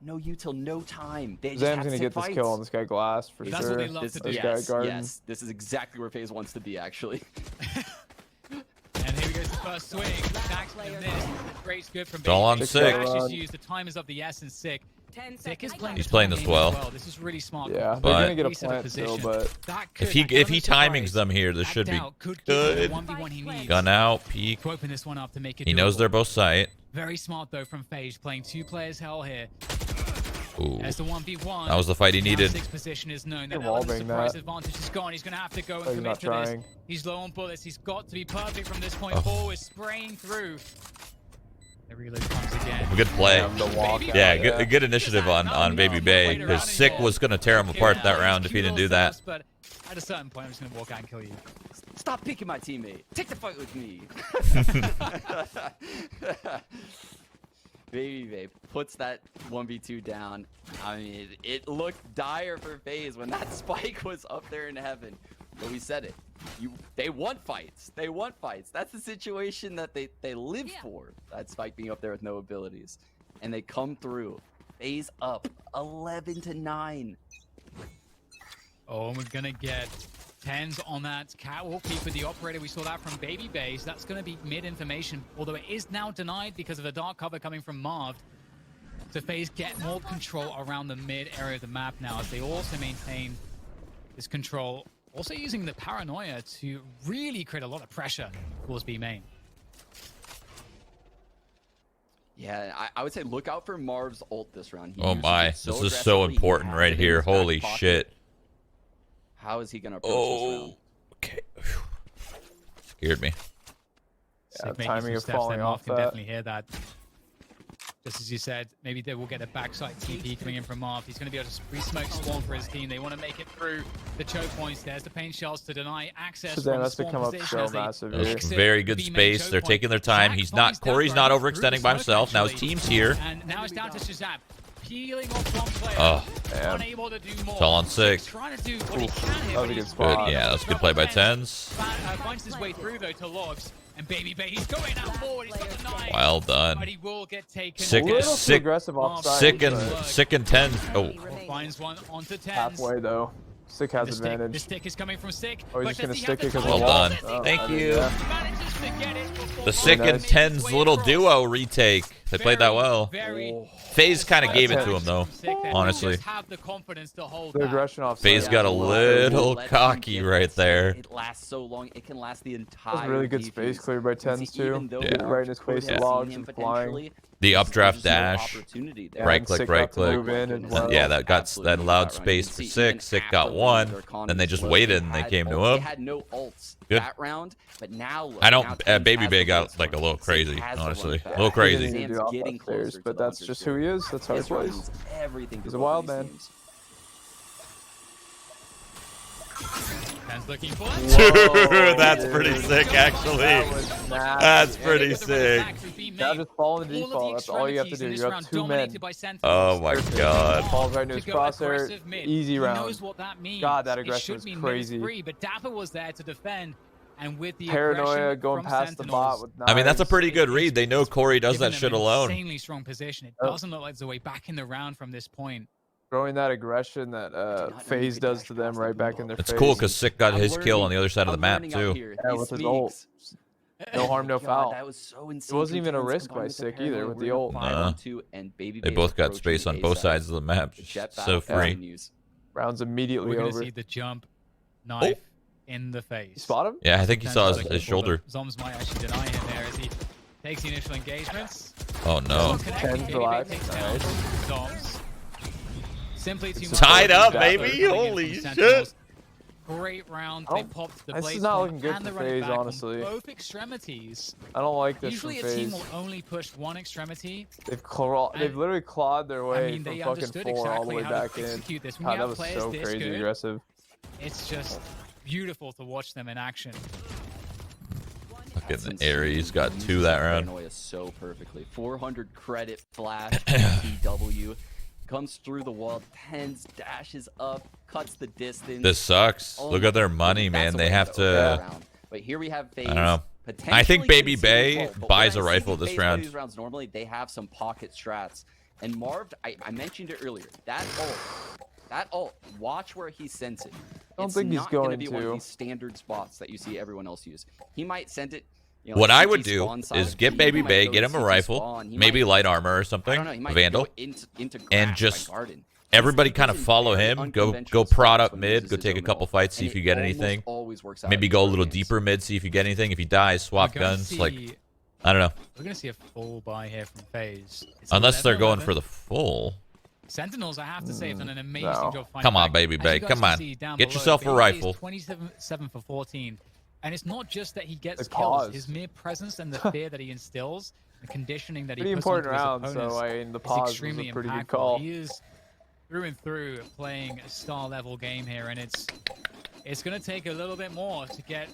No util, no time. They Zam's gonna get this kill on this guy Glass for That's sure. what they love to do. This guy Garden. Yes, this is exactly where FaZe wants to be, actually. And here goes the first swing. Dax in this. Great good from It's all on Baby. Sick. Dash is used. The time is of the essence. Sick. Sick is playing. He's playing this well. This is really smart. Yeah, But- they're gonna get a plant still, but If he timings them here, this should be good. Gun out, peek. To open this one up to make it. He knows doable. they're both sight. Very smart though from FaZe, playing 2 players hell here. Ooh. As the 1v1. That was the fight he needed. Six position is known. That They're wall element of bang surprise that. advantage is gone. He's going to have to go and Oh, he's commit not to trying. this. He's low on bullets. He's got to be perfect from this point Oh. forward. Spraying through. The reload comes again. Good play. Damn, the walk out, Yeah, good initiative on babybay. Because Sick was going to tear him apart that round if he didn't do that. But at a certain point, I'm just going to walk out and kill you. Stop picking my teammate. Take the fight with me. babybay puts that 1v2 down. I mean, it looked dire for FaZe when that spike was up there in heaven. But we said it. They want fights. They want fights. That's the situation that they live for. That spike being up there with no abilities. And they come through. FaZe up 11-9. Oh, and we're going to get TenZ on that catwalk peek with the operator. We saw that from babybay. So that's going to be mid information, although it is now denied because of a dark cover coming from Marved. So FaZe get more control around the mid area of the map now as they also maintain this control. Also using the paranoia to really create a lot of pressure towards B main. Yeah, I would say look out for Marv's ult this round. He Oh uses my, it so this is so aggressively. He important has right it in here. his back Holy pocket. shit. How is he going to approach this round? Okay. Scared me. Yeah, Making timing some of steps falling there. Marv off can that. definitely hear that. Just as you said, maybe they will get a backside TP coming in from Marv. He's going to be able to re-smoke Spawn for his team. They want to make it through the choke points. There's the paint shells to deny access ShahZaM from has to Spawn come up position so as they massive That was here. exit very good the B main space. choke They're point. taking their time. Zach He's finds not. Corey's dapr not through the overextending by smoke, himself. Now his actually. team's here. And now it's down to ShahZaM. Peeling off one player. Oh, damn. Unable to do more. It's all on Sick. Trying to do what he can here. That was a but good he's spot. Good. Yeah, that's a good play by TenZ. Finds his way through though to logs. And babybay, he's going out forward. He's got the 9. Well done. But he will get taken. Sick- A little too Sick- aggressive offside. Sick and but TenZ. Oh, Finds one onto TenZ. halfway though. Sick has The advantage. stick is coming from Sick. Oh, he's but just gonna does he stick have it because the Well time? done. Oh, Thank I didn't- you. yeah. Manages to get it before the Sick and nice. TenZ little duo retake. They played that well. Very FaZe kind of gave it That's to him though. Sick there. Honestly. Just have the confidence to hold The that. aggression offside. FaZe got a little Let him cocky get right that there. It lasts so long. It can last the entire. That was really good defense. space cleared by You can TenZ see too. even though Yeah. Marv Right in his could face, have logs seen him and flying. potentially, The there's updraft just no dash. opportunity there. Yeah, Right and click, Sick right got to click. move in as well. Yeah, that got Absolutely that allowed right. space You for can see Sick. even Sick after got losing one. their economy Then they just split, waited and they had came to ult- him. They had no ults Good. that round, but now look, I don't. now TenZ babybay has the got votes like for a it. little Sick crazy, has the honestly. run A back. little He crazy. didn't even do Sam's off getting upstairs, closer but to the that's just who 100. he is. That's how he This round plays. means everything to He's a both wild these man. teams. TenZ looking for Dude, that's pretty sick, actually. That was nasty. That's pretty sick. Now just fall in the default. That's all you have to do. You have 2 men. Oh my god. Falls right into his crosshair. Easy round. Knows what that means. God, that aggression was It should mean crazy. free, but dapr was there to defend, and with the Paranoia aggression going from past the bot Sentinels, with I mean, that's a knives. pretty good read. They know Corey does giving that shit them an alone. Insanely strong position. It Oh. doesn't look like there's a way back in the round from this point. Throwing that aggression that FaZe does to them right back in their It's face. cool because Sick got his kill on the other side of the map, too. Yeah, with his ult. No harm, no foul. That was so It wasn't even a risk by Sick either with the ult. Nah. They both got space on both sides of the map. So free. Round's immediately We're going to over. see the jump knife in the face. You spot him? Yeah, I think he saw his shoulder. Zombs might actually deny him there as he takes the initial engagements. Oh no. TenZ alive. Nice. Zombs. Simply too much. Tied up, Coming baby. in Holy from shit. Sentinels. Great round. They Oh, popped the this is blade not bomb looking good and the for running FaZe, back on honestly. both extremities. I don't like this Usually from a team FaZe. will only push one extremity. They've literally clawed their way I mean, from they fucking understood 4 all the exactly way how back to in. execute this. When God, you that have was players so this crazy good, aggressive. it's just beautiful to watch them in action. Fucking Aries got 2 that round. Paranoia so perfectly. 400 credit flash TW comes through the wall. TenZ dashes up, cuts the distance. This sucks. Look at their money, man. They have to. But here we have FaZe. I don't know. I think babybay buys a rifle this round. These rounds normally they have some pocket strats. And Marved, I mentioned it earlier. That ult, watch where he sends it. I don't think he's not gonna going be one of to. these standard spots that you see everyone else use. He might send it. What I would CT do spawn side is of get B, he might babybay, go get to him a CT rifle, spawn, he maybe might- light armor or I something, don't know, he might vandal, go into and grass by just garden. everybody He's kind of in follow very him. Go unconventional prod spots up when he mid, uses go his take a own couple ult, fights, see and if you it get almost anything. always works out Maybe in go a early little games. deeper mid, see if you get anything. If he dies, swap We're gonna guns. Like, see- I don't know. We're going to see a full buy here from FaZe. It's Unless they're going 11-11. for the full. Sentinels, I have to say, have done an amazing no. job finding Come on, back. babybay, As you guys come can on. see down Get below, yourself a babybay rifle. is 27 for 14. And it's not just that he gets They kills. paused. His mere presence and the fear that he instills, the conditioning that he Pretty puts important onto his round, opponents so I mean, the is pause was extremely a pretty impactful. good call. He is through and through playing a star level game here, and it's going to take a little bit more to get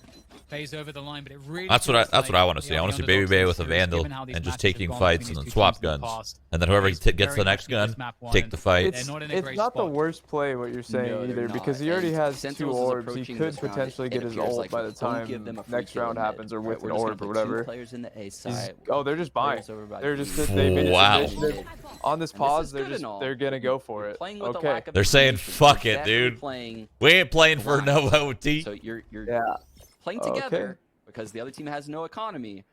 FaZe over the line, but it really That's what I feels want to they see. are I want the to see underdogs babybay in with a this series, vandal given how these and just matches have taking gone fights between and then these two swap teams in the guns. past. And then whoever FaZe gets very the next much need this gun, map won, take and the fight. they're not in a It's great not the spot. worst play what you're saying No, they're either, because not. he already And has Sentinels 2 is orbs. He approaching could this round. potentially It get his appears ult like by the don't give time them a free next kill round in mid. happens or Right, with we're an just gonna orb or put 2 whatever. players in the A He's, side. oh, they're just buying. Players over by They're B. just they made Wow. initiative. On this And pause, is they're good just and all, they're gonna go for you're it. playing with a Okay. lack of They're saying, information. "Fuck You're it, definitely dude. Playing We ain't playing for blind. no OT. So you're Yeah. playing Okay. together because the other team has no economy.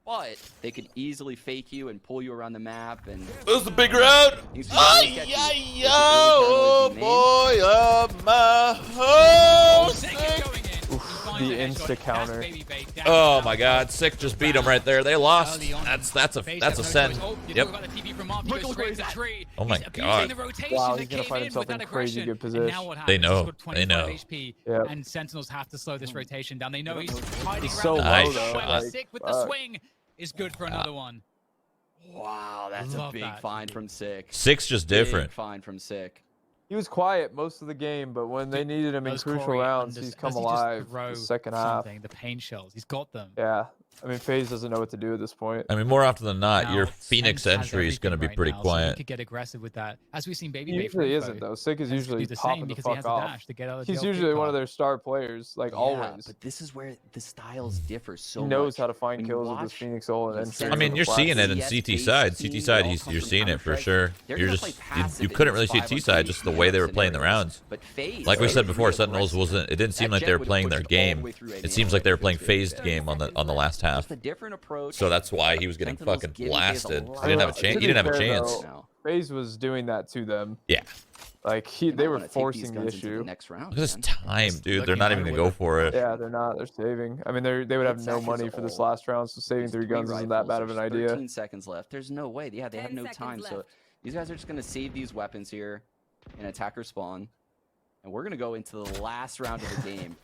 But they could easily fake you and pull you around the map and This is the big round. things can really get you. There's the early Oh paranoid you made. boy, my Oh, host. Sick is going in. He finds the a headshot. insta That's counter. babybay down. Oh my God, Sick just beat him right there. They lost. Early on. That's a FaZe that's a has no sen. choice. Oh, you Yep. talk about the TP from Marved, he goes straight to Zacharee. Oh my He's abusing God. the rotation Wow, that he's gonna came find in himself with that in crazy aggression. good And now position. what happens? They He's know. got They 24 know. HP, Yep. and Sentinels have to slow this rotation down. They know he's hiding He's around so the low, bush. though, However, like, Sick with the fuck. swing is good for another one. Wow, that's a Love big that. find from Sick. Sick's just different. Big find from Sick. He was quiet most of the game, but when they needed him in Does crucial Corey rounds, does he's come he just alive. throw The second half. something, the pain shells. He's got them. Yeah. I mean, FaZe doesn't know what to do at this point. I mean, more often than not, Now, your Phoenix Sense has entry is going to be everything pretty right now, so he quiet. could get aggressive with that. As we've seen babybay He usually for isn't, though. Sick is Sense could usually do the popping same the because he has fuck the off. dash to get out of He's the usually LP one of card. their star players, like Yeah, always. but this is where the styles differ so He knows much. how to find When you kills with his watch Phoenix ult and these entry. I mean, with you're the seeing it in Yes, CT FaZe side. team, CT they side, all come you're from seeing it for Counter-Strike. sure. They're You're gonna just play passive you in couldn't these really see 5-on-3 T side, just the way they were playing the scenarios. rounds. But FaZe, Like we they said were before, really Sentinels aggressive. wasn't. It didn't seem That like jet they were would've playing pushed their it all the game. way through A It main seems all like the they way were playing through phased A. game on the last half. Just a different approach. So that's why he was getting Sentinels fucking giving FaZe a blasted. lot He didn't have a of chance. To He be didn't have a fair, chance. though, No. FaZe was doing that to them. Yeah. Like They they might were wanna take these forcing the guns into issue. next round, Look at this man. time, dude. They're looking not like even gonna we're- go for it. Yeah, they're not. They're saving. I mean, they would have no Zach is money for this old. last round, so saving There's 3 guns isn't that rifles, bad of an there's idea. 13 seconds left. There's no way. Yeah, they have 10 no seconds time. So left. these guys are just gonna save these weapons here in attacker spawn, and we're gonna go into the last round of the game.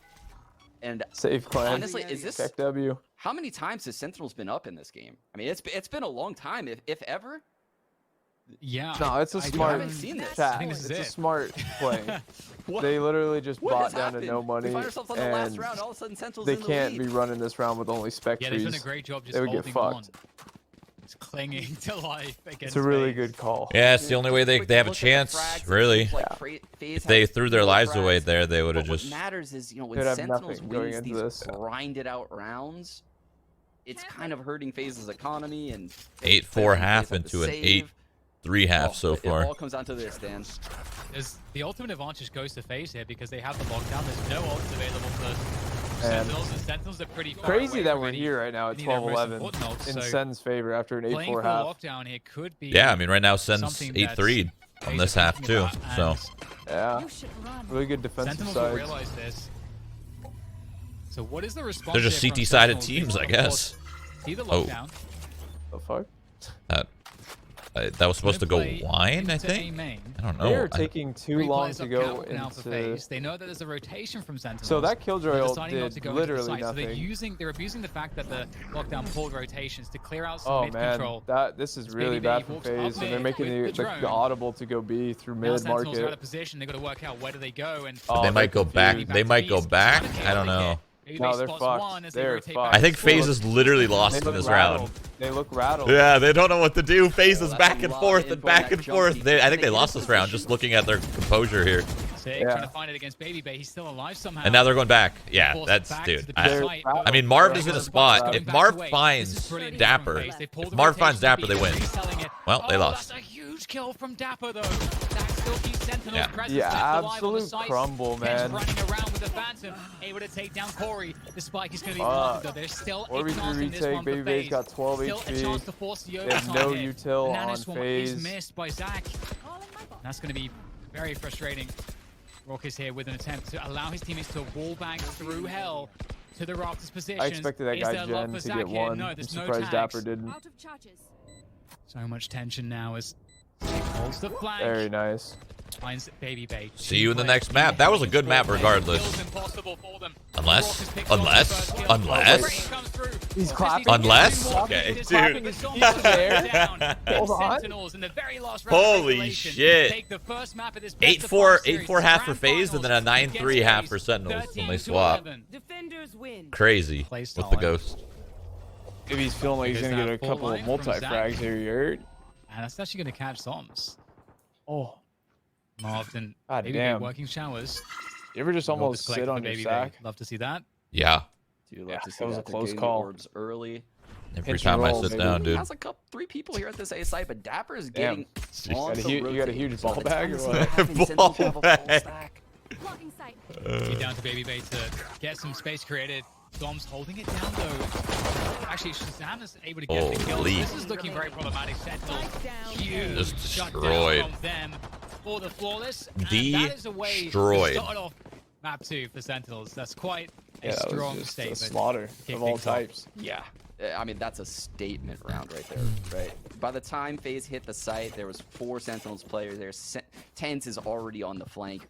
And Save clan. honestly, is this Check W. how many times has Sentinels been up in this game? I mean, it's been a long time, if ever. Yeah. No, it's a I smart haven't seen this. chat. I think this is It's a it. smart play. What? They literally just What bought has down to happened? no We money, find ourselves on the last and round. All of a sudden, Sentinels they in the can't lead. be running this round with only spec Yeah, they've done a trees. great job just They would holding get on. fucked. Just clinging to life against It's a really FaZe. good call. Yeah, it's the only way they Quick have a look at the chance, frags. It really. seems like Yeah. FaZe If they has threw their more lives frags, away there, they would have but just... What matters is, you know, when They'd have Sentinels nothing going wins into these this. grinded out rounds, it's kind of hurting FaZe's economy and 8-4 half FaZe have to into an save. 8-3 half so It far. all comes down to this, Dan. The ultimate advantage goes to FaZe here because they have the lockdown. There's no ults available for And Sentinels, and Sentinels are pretty far Crazy away that from we're any- here right now at any of their most 12-11 important ults, in so Sen's favor after an playing 8-4 for a half. lockdown here could be Yeah, I mean, right now, Sen's something 8-3 that on FaZe this are half, thinking too. about, So, and Yeah, You should run. really good defensive Sentinels will sides. realize this. So what is the response? they're just here from CT-sided Sentinels? teams, I Of guess. course, see the Oh. lockdown. The fuck? That was supposed to go Play wine, I into think? A main. I don't They know. are taking too Three long players to up go cap now for into... FaZe. They know that there's a rotation from Sentinels. So that Killjoy They're ult deciding not to did go into the literally site. So nothing. they're abusing the fact that the lockdown pulled rotations to clear out some Oh mid man, control. this is As really babybay bad for walks up FaZe, and they're mid making with the drone. audible to go B through Now mid Sentinels are out market. of position. They got to work out where do they go and. Oh, They might they're go back. confused. They might go back. I don't know. No, they're fucked. They're fucked. I think FaZe is literally lost They in look this rattled. round. They look rattled. Yeah, they don't know what to do. FaZe is that's back a and lot forth of and info on back that and jump forth. peek. I think they They lost get this round position. just looking at their composure here. Sick, Yeah. trying to find it against babybay. He's still alive somehow. And now they're going back. Yeah, Forced that's, back to dude. the They're site. rattled. I mean, Marved is in a Going spot. back If away. Marved This is finds brilliant from dapr, FaZe. They pulled if the Marved finds rotation dapr, they to win. B, reselling it. Well, they Oh, lost. That's a huge kill from dapr though. That still keeps Sentinels Yeah. presence Yeah, left alive on the absolute site. crumble, TenZ man. running around with the Phantom, able to take down Corey. The spike is going to be planted though. There's still a 4v3 chance in this retake, one for babybay's FaZe. got 12 Still a HP. chance to force the They overtime have no here. util Nanoswarm on is FaZe. missed by Zach. Calling my bot. That's going to be very frustrating. Rawkus here with an attempt to allow his teammates to wall bang through hell to the Rawkus position. I expected that guy Jen to get one. I'm surprised dapr didn't. Out of charges. So much tension now as Sick holds the flank. Very nice. Finds babybay. See you in the next map. That was a good map regardless. Unless. He's clapping. Unless? He's Okay, He's dude. clapping his feet there. Hold on. Holy shit. 8-4 half for FaZe and then a 9-3 half for Sentinels when they swap. Defenders win. Crazy Play with style. the Ghost. Maybe he's feeling like he's Because gonna get that a full couple of line from multi-frags Zach. here, you heard? And that's actually going to catch zombs. Oh, Marved and God babybay damn. working showers. you ever just almost Rawkus sit collecting on the your babybay. sack? Love to see that. Yeah. Dude, love Yeah, to see that was a They're close getting the call. Orbs early. Every Pinch time and I roll, sit baby. down, dude. Has three people here at this A site, but dapr is Damn. getting on the You got a huge rotate. ball So bag or it's what? having Ball Sentinels have a full bag. stack. Blocking sight. Get down to babybay to get some space created. Zombs holding it down though. Actually, ShahZaM is able to get the kill. Holy. This is looking very problematic. Sentinels, huge Just shutdown destroyed. from them for the flawless. And that is a way Destroyed. to start off map 2 for Sentinels. That's quite a Yeah, that strong was just statement. a slaughter Kick of all things off. types. Yeah. I mean, that's a statement round right there, right? By the time FaZe hit the site, there was 4 Sentinels players there. TenZ is already on the flank,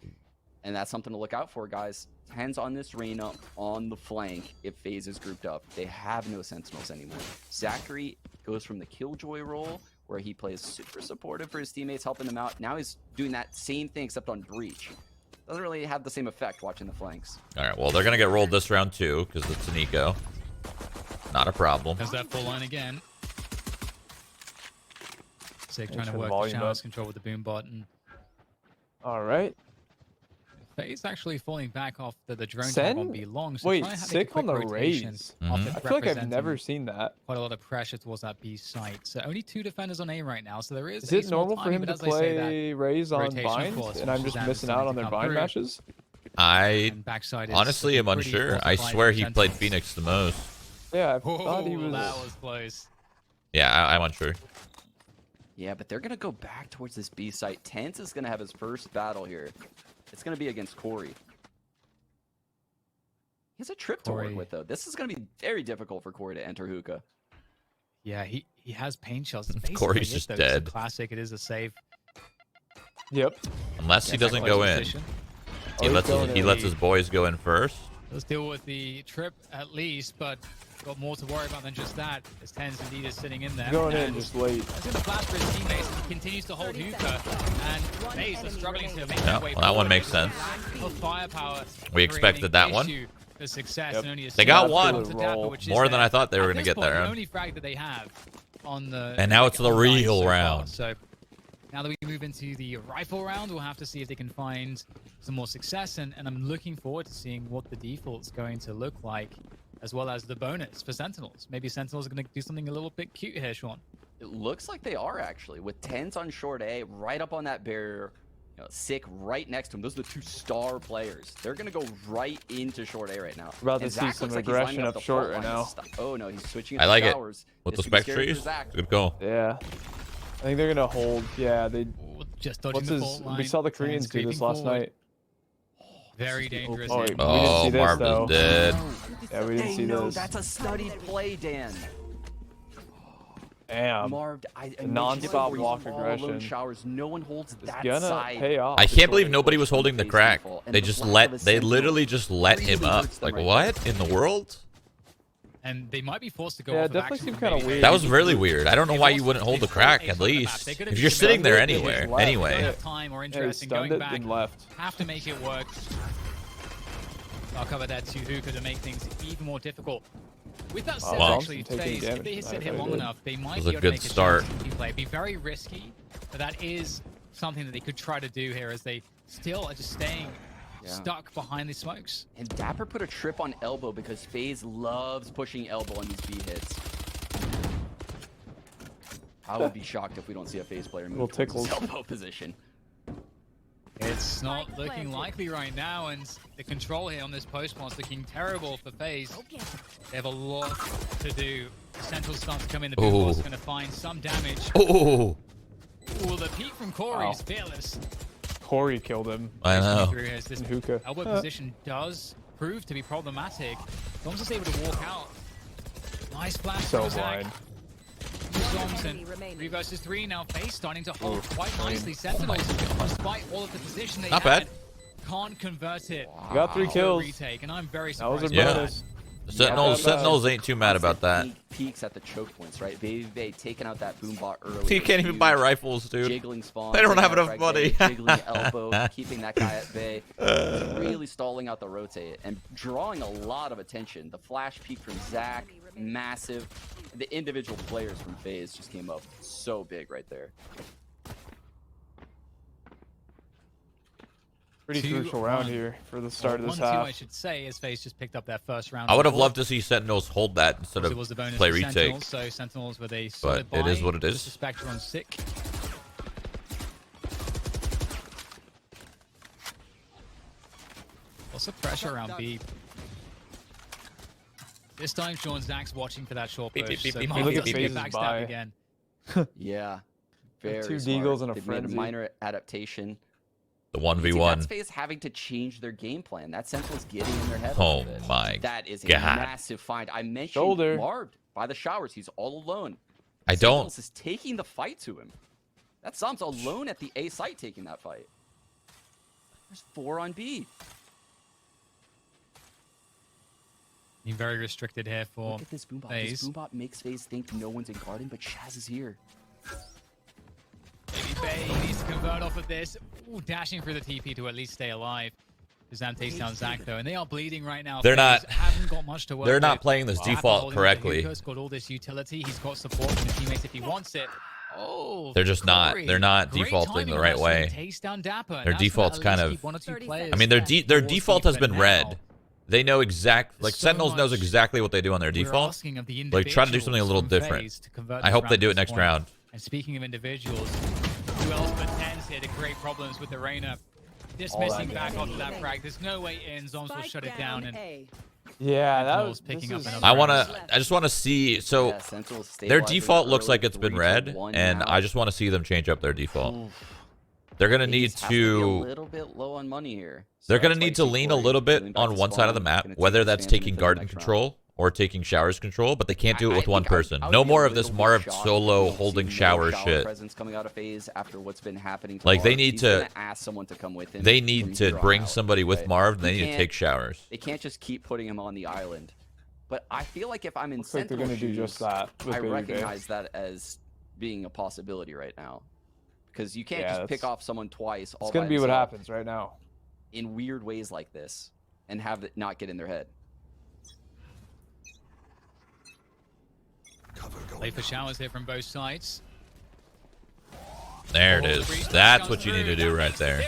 and that's something to look out for, guys. TenZ on this arena on the flank if FaZe is grouped up. They have no Sentinels anymore. Zacharee goes from the Killjoy role, where he plays super supportive for his teammates, helping them out. Now he's doing that same thing, except on Breach. Doesn't really have the same effect watching the flanks. All right, well, they're going to get rolled this round too because it's an eco. Not a problem. There's that full line again. Sick trying to for the work the volume showers up. control with the boom button. All right. FaZe actually falling back off the drone Sen? tag on B long. So Wait, trying to have a sick quick on the rotation raise. off Mhm. it, I feel like I've representing never seen that. quite a lot of pressure towards that B site. So only 2 defenders on A right now. So there is. Is a it small normal for timing, him but to as I say, that play Raze on rotation Bind, force and I'm just from missing ShahZaM out on to their come Bind through. matches? I and backside is honestly am pretty unsure. I fortified swear for he played Sentinels. Phoenix the most. Yeah, I Whoa, thought he was. that was close. Yeah, I'm unsure. Yeah, but they're going to go back towards this B site. TenZ is going to have his first battle here. It's going to be against Corey. He has a trip to Corey. work with, though. This is going to be very difficult for Corey to enter hookah. Yeah, he has pain shots. It's Corey's basically it, just though. It's a dead. classic. It is a save. Yep. Unless he Yeah, doesn't close go in. position. He Oh, lets he's going he in. lets his boys go in first. Let's deal with the trip at least, but got more to worry about than just that. As TenZ indeed is sitting in there. Going in just late. That's in the flash for his teammates. He continues to hold hookah, and FaZe are struggling to make their way well, that one makes sense. of firepower. We expected that one. For success, Yep. and only a They got single one. shot to dapr, which is More than their- I thought they were at going to this get point, that the round. only frag that they have on the And now it's the online real so far. round. So now that we move into the rifle round, we'll have to see if they can find some more success, and I'm looking forward to seeing what the default's going to look like, as well as the bonus for Sentinels. Maybe Sentinels are going to do something a little bit cute here, Sean. It looks like they are actually, with TenZ on short A, right up on that barrier. You know, Sick right next to him. Those are the two star players. They're gonna go right into short A right now. We're about to And see Zach some looks like he's lining aggression up up the short fault right line now. to stop. Oh no, he's switching. I like it. showers. With the This could be spec scary for trees. Zach. Good call. Yeah. I think they're gonna hold. Yeah, they. Ooh, just dodging What's the his? fault line. We saw the TenZ Koreans do creeping this last forward. night. Very dangerous. Oh, here. wait, we didn't Oh, see this, Marved though. is dead. Yeah, we didn't see No, this. that's a studied play, Dan. Damn. Marved, I mentioned it non-stop before, he's walk all aggression. alone showers. No one holds It's that gonna side. pay off. I It's can't short believe A nobody push was from holding the FaZe crack. default, and They the just lack let. of a They Sentinel literally just let really him up. hurts them Like right what in the world? And they might be forced to go Yeah, off it of definitely action seemed from kinda babybay. weird. That was really weird. I don't know They've why you lost- wouldn't hold the they've crack lost at ace on the map. least. They could've If you're just sitting there stunned it, they just anywhere, left. Don't anyway. have time or Yeah, interest he in stunned going it back. and left. Have to make it work. I'll cover that to hookah to make things even more difficult. With that said, Well, actually, taking FaZe, if damage they from sit that here if I long did. enough, they might Was be a able to good make a start. chance to play. It'd be very risky, but that is something that they could try to do here, as they still are just staying stuck behind the smokes. And dapr put a trip on elbow because FaZe loves pushing elbow on these B hits. I would be shocked if we don't see a FaZe player move Little towards this tickles. elbow position. It's not Spike looking planted. likely right now, and the control here on this post is looking terrible for FaZe. Okay. They have a lot to do. The Sentinels start to come in. The boom boss is going to find some damage. Oh, Ooh, the peek from Corey Wow. is fearless. Corey killed him. I know. Through here as this And hookah. elbow position does prove to be problematic. Zombs is able to walk out. Nice flash So from Zach. blind. Zombs enemy and remaining. 3 versus 3 now. FaZe starting to hold Ooh, quite clean. nicely. Sentinels, despite all of the position they Not had, bad. can't convert it. You got 3 to a kills. retake, and I'm very That was surprised. a Yeah. bonus. Sentinels. Yeah, Sentinels ain't too mad about that. Peaks at the choke points, right? babybay taking out that boom bot early. You can't even Huge. buy rifles, dude. Jiggling spawn. They don't taking have out enough frag money. bay, jiggling elbow, keeping that guy at bay. Really stalling out the rotate and drawing a lot of attention. The flash peek from Zach, massive. The individual players from FaZe just came up so big right there. Pretty 2-1. crucial round here for the start of this 1-2, I half. should say, as FaZe just picked up their first round. I would have on loved board. to see Sentinels hold that instead It of was the bonus play for retake. Sentinels, so Sentinels with a solid But it is buy. what it is. The Spectre on sick. Lots of pressure around B. This time, Sean Zach's watching for that short Beep, push. beep, So beep, beep, Marved beep, doesn't beep, get beep. backstabbed again. Yeah. Two Very Deagles smart. and a They've made frenzy. minor adaptation. The See, that's 1v1. FaZe having to change their game plan. That Sentinel's getting in their head. a Oh little bit. my That is a God. massive find. I mentioned Shoulder. Marved by the showers. He's all alone. I don't. Sentinels is taking the fight to him. That zomb's alone at the A site taking that fight. There's 4 on B. Being very restricted here for Look at this boombot. FaZe. This boombot makes FaZe think no one's in garden, but Shaz is here. babybay. Needs to convert off of this. Ooh, dashing through the TP to at least stay alive. ShahZaM takes down Zach though, and they are bleeding right now. They're FaZe not- haven't got much to work They're not with. playing this Dapr default holding correctly. He's got all this utility. He's got support from his teammates if he wants it. Oh, They're just not. Corey. They're not Great defaulting timing the on right that, so he way. takes down Dapr, and Their that's gonna default's at kind least of- keep 1 or 2 30 players I mean, their more default has deep, been but red. now They know exact. Like so Sentinels knows much exactly what they do on their we're default. asking of the Like, try to do something a little individuals from different. FaZe to convert I this hope they round do at it this next point. round. And speaking of individuals, who else but TenZ here? The great problems with the Reyna. Dismissing back onto that frag. There's no way in. Zombs will shut it down, and Yeah, that Sentinels was picking this up is- another I just want to see. So Yeah, Sentinels their stabilizing default looks early, like it's been 3 to red, 1 and now. I just want to see them change up their default. Oof. They're gonna FaZe need has be a to. little bit low on money here. They're So gonna that's why need you to see lean a Corey little bit going back on to one side of the spawn, map, gonna take whether that's expansion taking into the garden next round. control or taking showers control, but they can't do it I with one think I would- person. I would No be a more of this little bit Marved shocked solo if we holding see no shower shower shit. presence coming out of FaZe after what's been happening to Like, they Marved. need He's to- gonna ask someone to come with him. They from need to here on bring out, somebody with right? Marved, and they You need to can't- take showers. They can't just keep putting him on the island. But I feel like if I'm in Looks like they're Sentinel gonna do shoes, just that. With I babybay. recognize that as being a possibility right now. Because you can't Yeah, just pick off someone twice all It's gonna by be what himself happens right now. in weird ways like this and have it not get in their head. Play for showers here from both sides. There it is. That's what you need to do right there.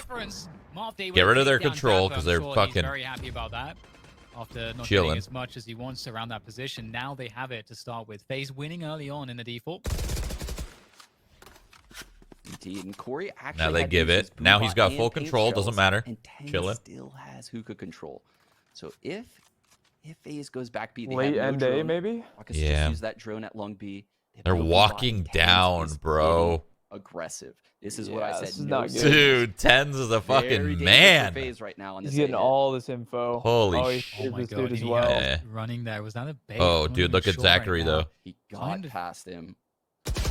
Get rid of their control because they're fucking very happy about that. After not chilling getting as much as he wants around that position, now they have it to start with. FaZe winning early on in the default. And Corey actually Now they had give to use it. his Now boom he's bot got and full paint control. shells, Doesn't matter. And TenZ Chilling. still has hookah control. So if FaZe goes back B, they Late have end no A, drone. maybe? Rawkus Yeah. just use that drone at long B. They have They're no boom bot, walking and TenZ down, is bro. getting aggressive. This is what I Yeah, said. this is No not good. signals. Dude, TenZ is a Very fucking dangerous for man. FaZe right now on He's this getting A-hit. all this info. Holy oh, he shit. Oh my this god, dude as he well. had Yeah. running there. Was that a bait? Oh, I'm not dude, even look at sure right Zacharee, now. though. He got Kind of- past him.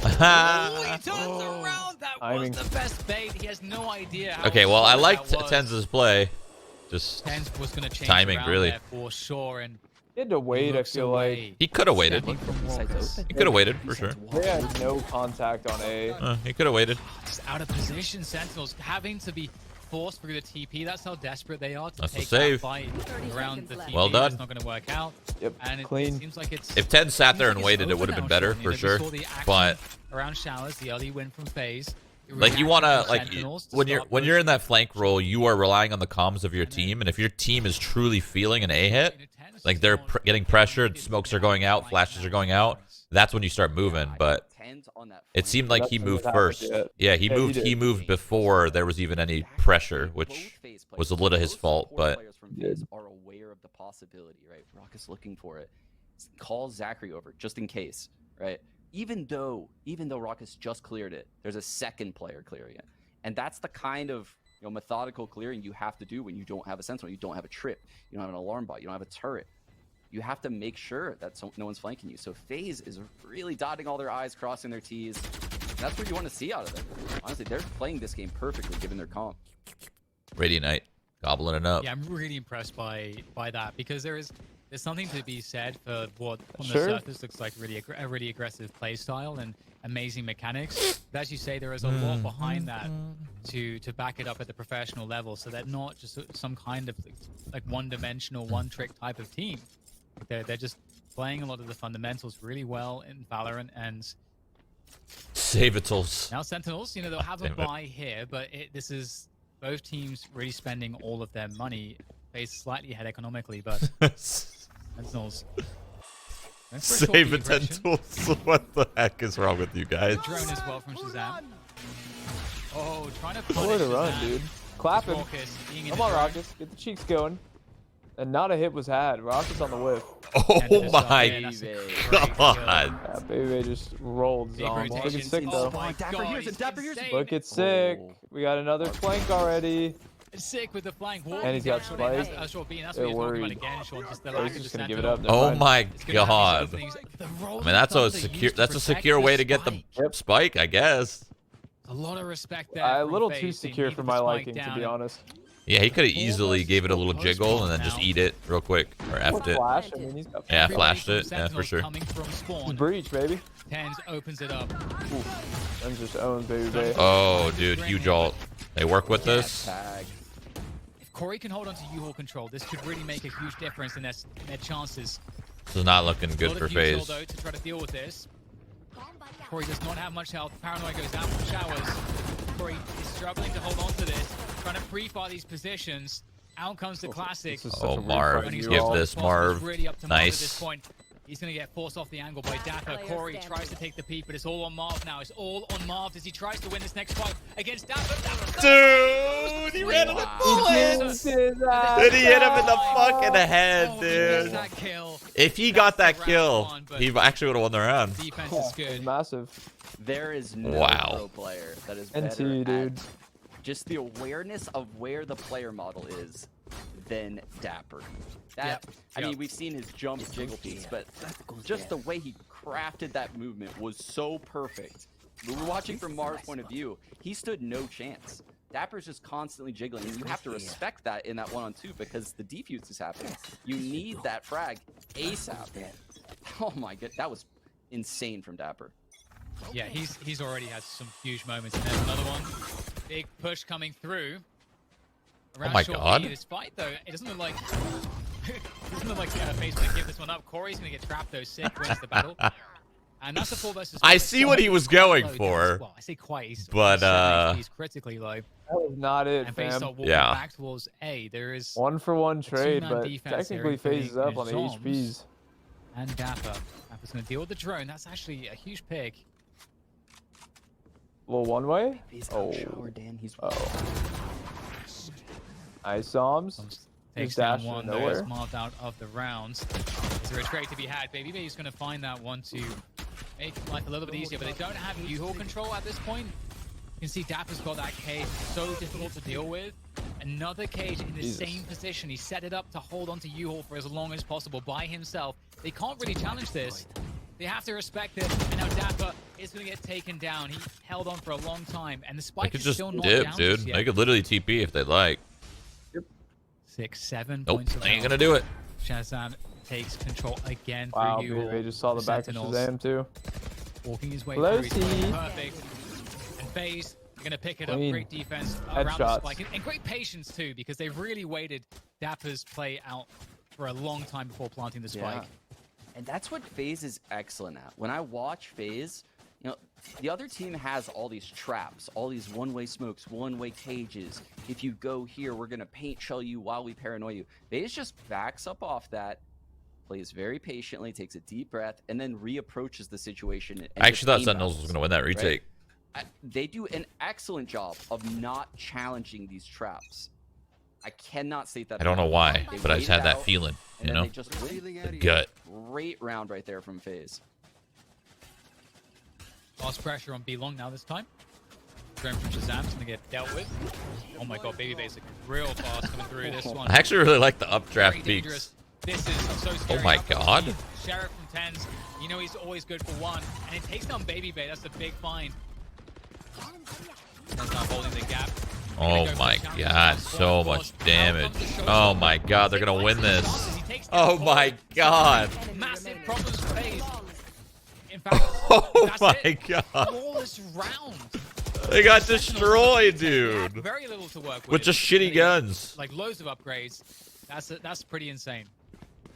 Oh, he turns around. That Timing. was the best bait. He has no idea. How Okay, well, I smart liked that was. TenZ's play. Just TenZ was going to change timing, around really. there for sure, and He had to wait, I looks feel away. like. he could have waited. Stepping from Side's Rawkus. open. He could have waited for sure. They had no contact on A. He could have waited. Just out of position, Sentinels having to be forced through the TP. That's how desperate they are to That's the take save. that fight 30 around seconds the left. TP. Well done. It's not going to work out. Yep, And it clean. seems like it's. If TenZ sat there seems and like waited, it's it would have over been now, better Sean. for We sure. saw the action But around showers, the early win from FaZe. like you want to when you're when in that flank role, you are relying on the comms of your team, and if your team is truly feeling an A hit, like they're getting pressured, smokes are going out, flashes are going out, that's when you start moving. But it seemed like he Nothing moved had happened first. yet. Yeah, he Yeah, he moved. did. He moved before there was even any pressure, which was a little of his fault. But players from FaZe are aware of the possibility, right? Rawkus looking for it. Call Zacharee over just in case, right? Even though Rawkus just cleared it, there's a second player clearing it, and that's the kind of methodical clearing you have to do when you don't have a sentinel, you don't have a trip, you don't have an alarm bot, you don't have a turret. You have to make sure that no one's flanking you. So FaZe is really dotting all their I's, crossing their T's. And that's what you want to see out of them. Honestly, they're playing this game perfectly given their comp. Radiant Knight gobbling it up. Yeah, I'm really impressed by that because there's something to be said for what on the Sure. surface looks like a really aggressive play style and amazing mechanics. But as you say, there is a lot behind that to back it up at the professional level, so they're not just some kind of like one-dimensional, one-trick type of team. They're just playing a lot of the fundamentals really well in Valorant, and Savitals. now Sentinels, they'll have a Damn it. buy here, but this is both teams really spending all of their money. FaZe slightly ahead economically, but Sentinels. Save Essentials. What the heck is wrong with you guys? Drone as well from ShahZaM. Oh, trying to Nowhere punish to run, ShahZaM. dude. Clap him. Rawkus being in Come the on, drone. Rawkus. Get the cheeks going. And not a hit was had. Rawkus on the whiff. Oh And this my yeah, that's a great god. Yeah, babybay just rolled Big zombs. Look at rotation. sick, Oh though. my Dapr god, here's it, he's Dapr here's it. insane. Look at sick. Oh. We got another flank already. Sick with the flank wall. And he's got That's spike. short B, and that's They're what you're talking worried. about again, Sean. Just the Oh, lack he's of just the gonna give it sentinel. up. Oh Never mind. my It's gonna have these god. openings. The roles I mean, that's that a they secure. use to That's a protect secure the way to get the spike. spike, I guess. A lot of respect there. A from little too FaZe. They secure needed for the my spike liking, to down be and honest. Yeah, he could have easily Almost gave it a little post jiggle and then now. just eat it real quick or effed it. Flash. I mean, he's got Yeah, everybody flashed from it. Yeah, for Sentinels sure. coming from spawn. breach, baby. TenZ opens it up. And just owns babybay. Oh, dude, huge ult. They work with this. Tag. If Corey can hold on to U-Haul control, this could really make a huge difference in their chances. This is not looking good Lot for of util, FaZe. though, to try to deal with this. Corey does not have much health. Paranoia goes down from showers. Corey is struggling to hold on to this, trying to pre-fire these positions. Out comes the classic. This is such Oh, a weird Marv, fight. And he's give got this Boss Marv. is really up to Marv at this Nice. point. He's going to get forced off the angle by dapr. Corey tries to take the peep, but it's all on Marv now. It's all on Marv as he tries to win this next fight against dapr. Dude, he ran into bullets. Then he hit him in the fucking head, Oh, he missed dude. that kill. If he got that That's the kill, round one, but he actually would have won the round. Defense is good. Massive. There is no Wow. pro player that is NT, better dude. at just the awareness of where the player model is than dapr. That I mean, we've seen his jump jiggle piece, but just the way he crafted that movement was so perfect. We were watching from Marv's point of view. He stood no chance. Dapper's just constantly jiggling, and you have to respect that in that 1-on-2 because the defuse is happening. You need that frag. ASAP, man. Oh my god, that was insane from dapr. Yeah, he's already had some huge moments. And there's another one. Big push coming through. Around my short God. B. This fight, though, it doesn't look like FaZe gonna give this one up. Corey's gonna get trapped, though. Sick wins the battle. And that's a 4 versus 4. I see what he was going Low for, well, I say quite. but he's critically low. That was not it, And FaZe fam. start walking Yeah. back towards A. There is 1-for-1 trade, two-man but defense technically here, FaZe is up on the including HPs. and dapr. Dapper's gonna deal with the drone. That's actually a huge pick. Little one way. He's Oh. shower, Dan. He's Nice zombs. Takes Just down dash one, to though, is nowhere. marked out of the rounds. Is there a trade to be had? Babybay's going to find that one to make life a little bit easier, but they don't have U-Haul control at this point. You can see dappr's got that cage, so difficult to deal with. Another cage in the same position. He set it up to hold on to U-Haul for as long as possible by himself. They can't really challenge this. They have to respect it, and now dapr is going to get taken down. He held on for a long time, and the they spike could is just still not dip, down dude. just yet. They could literally TP if they'd like. 6, 7 Nope, points of they ain't health. gonna do it. ShahZaM takes control again Wow, through you. they just saw the back of Sentinels. ShahZaM too. Walking his way Hello, through. He's T. perfect. And FaZe are going to pick it up. Clean. Great defense around the Headshots. spike. And great patience, too, because they've really waited dappr's play out for a long time before planting the spike. And that's what FaZe is excellent at. When I watch FaZe, you know, the other team has all these traps, all these one-way smokes, one-way cages. If you go here, we're going to paint shell you while we paranoia you. FaZe just backs up off that, plays very patiently, takes a deep breath, and then reapproaches the situation. And I actually thought just Sentinels was aim gonna win that retake. They do an excellent job of not challenging these traps. I cannot state that. I don't know why, They but I just wait had that out, feeling, and you then know? they just win. The gut. Great round right there from FaZe. Lost pressure on B-Long now this time. Drone from ShahZaM's going to get dealt with. Oh my god, Babybay's real fast coming through this one. I actually really like the updraft Very peaks. dangerous. This is so scary. Oh my Up goes god. Steve, Sheriff from TenZ. You know he's always good for one. And it takes down Babybay. That's a big find. TenZ not holding the gap. Oh my god, so much damage. Oh my god, they're gonna win this. Oh my god. Massive problems for FaZe. In fact, Oh that's my it. god. Flawless round. They got destroyed, dude. Very little to work with. With just shitty guns. Like loads of upgrades. That's pretty insane.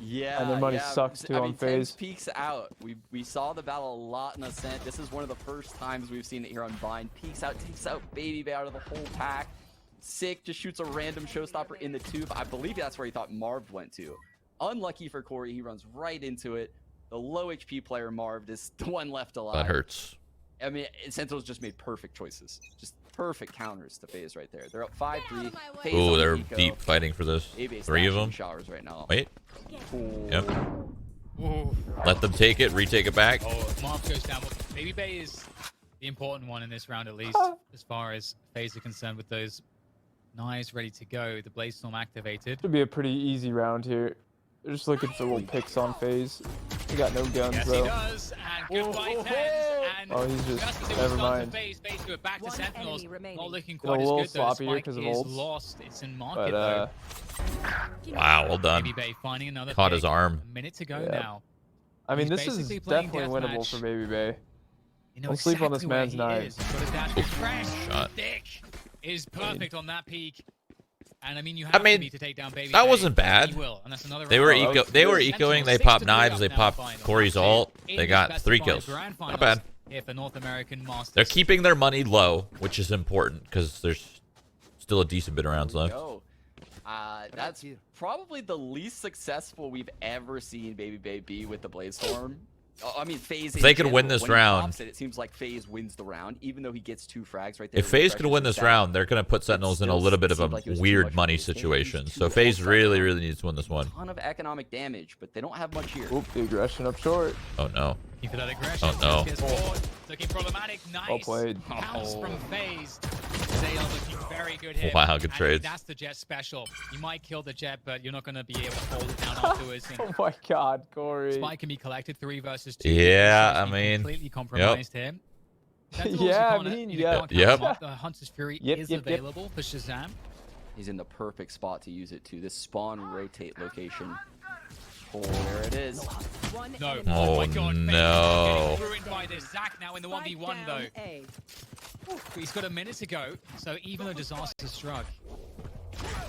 Yeah, And their money yeah. sucks too I on mean, FaZe. TenZ peeks out. We saw the battle a lot in Ascent. This is one of the first times we've seen it here on Vine. Peeks out, takes out Babybay out of the whole pack. Sick, just shoots a random showstopper in the tube. I believe that's where he thought Marved went to. Unlucky for Corey, he runs right into it. The low HP player Marved is the one left alive. That hurts. I mean, Sentinels just made perfect choices. Just perfect counters to FaZe right there. They're up 5-3. FaZe Ooh, on they're Eco. deep fighting for this. Baby's 3 of smashing them. showers right now. Wait. Ooh. Yep. Ooh. Let them take it, retake it back. Oh, Marv goes down. Babybay is the important one in this round, at least, as far as FaZe are concerned, with those knives ready to go. The Blaze Storm activated. Should be a pretty easy round here. They're just looking for little picks on FaZe. He got no guns Yes, he though. does. And goodbye, TenZ. And Oh, he's just as it was never done to mind. FaZe do it back to One Sentinels. enemy remaining. Not looking Been a quite as little good though. The sloppier spike 'cause of is ults. lost. It's in market But though. Wow, well done. Babybay finding another Caught pick. his arm. A minute to go Yeah. now. I mean, He's this is basically playing definitely winnable deathmatch. for Babybay. You know Don't sleep on this exactly where man's he knives. is. Got a dash with fresh. Shot. Thick is perfect on that peak. And I mean, you I have mean, to be to take down Babybay. that wasn't bad. He will, and that's another They were round. Oh, that was they were good. ecoing, they Sentinels popped 6-3 knives, up they now popped final. Corey's Actually, ult. in They this got best 3 of 5 kills. grand Not finals bad. Here for North American Masters. They're keeping their money low, which is important because there's still a decent bit of rounds left. Go. That's probably the least successful we've ever seen Babybay be with the Blaze Storm. I mean, FaZe. If they can win general, this when he round- pops it seems like FaZe wins the round, even though he gets 2 frags right there. If FaZe can refreshes win his this stat. round, they're going to put Sentinels in a still little bit of a seemed like it was too weird much money for FaZe. situation. He's So too FaZe ultra really, now. really needs to win this one. Ton of economic damage, but they don't have much here. Oop, the aggression up short. Oh no. Looking for that aggression. Oh, no. Gets caught. Looking problematic. Nice. Well played. Pounce from FaZe. They are looking very good here. Wow, good And trades. That's the Jet special. You might kill the Jet, but you're not going to be able to hold it down afterwards. And Oh my God, Corey. Spike can be collected 3 versus 2. Yeah, So I he mean, completely compromised him. Sentinels, you Yeah, I can't- mean, you yeah. can't count Yep. them up. The Hunter's Fury Yep, is yep, yep. available for ShahZaM. He's in the perfect spot to use it too. This spawn rotate location. There it is. One No. enemy. Oh, my God, no. getting ruined by this. Zach now in the 1v1 Spike though. down A. He's got a minute to go, so even though Disaster struck,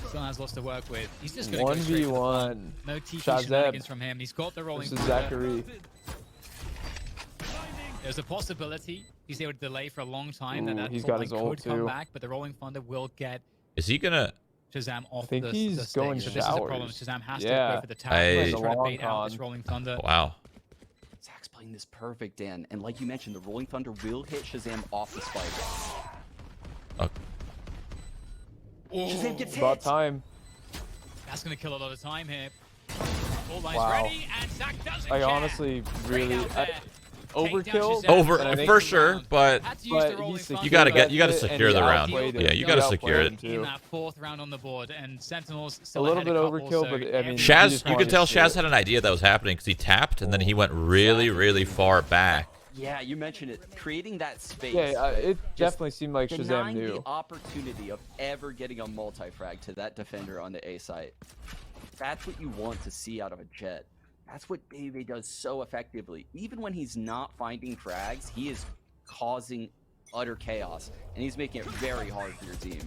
still has lots to work with. He's just going to go straight for the front. 1v1. No TP ShahZaM shenanigans from him. He's got the rolling This is thunder. Zacharee. There's a possibility he's able to delay for a long time Ooh, that he's full got line his ult could come too. back, but the rolling thunder will get Is he gonna? ShahZaM off I think the he's stage. going So this is the problem. showers. ShahZaM has to Yeah. go for the tower. I- He's trying to Long bait out this con. rolling thunder. Wow. Zach's playing this perfect, Dan. And like you mentioned, the Rolling Thunder will hit ShahZaM off the spike. ShahZaM gets It's hit! about time. That's going to kill a lot of time here. All lines Wow. ready, and Zach doesn't Like care. honestly, really Right out there. overkill. ShahZaM. Over And I think- for sure, but Had to use the But rolling he thunder. you gotta secured get it, secure and the he round. outplayed Yeah, it. you He gotta outplayed secure it. him, too. in that 4th round on the board, and Sentinels A still little ahead bit couple, overkill, so but I mean, every- he Shaz, just you wanted could tell to see Shaz it. had an idea that was happening because he tapped and then he went really, really far back. Yeah, you mentioned it. Creating that space. Yeah, it Just definitely seemed like ShahZaM denying knew. the opportunity of ever getting a multi-frag to that defender on the A site. That's what you want to see out of a Jet. That's what babybay does so effectively. Even when he's not finding frags, he is causing utter chaos, and he's making it very hard for your team.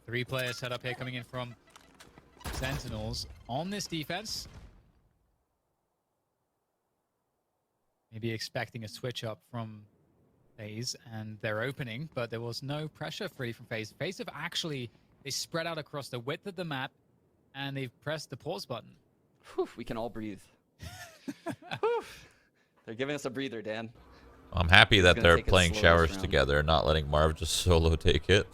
3 players set up here coming in from Sentinels on this defense. Maybe expecting a switch up from FaZe and their opening, but there was no pressure free from FaZe. FaZe have actually, they spread out across the width of the map and they've pressed the pause button. Whew, we can all breathe. Whew. They're giving us a breather, Dan. I'm happy that gonna they're take it playing slow this showers round. together and not letting Marv just solo take it.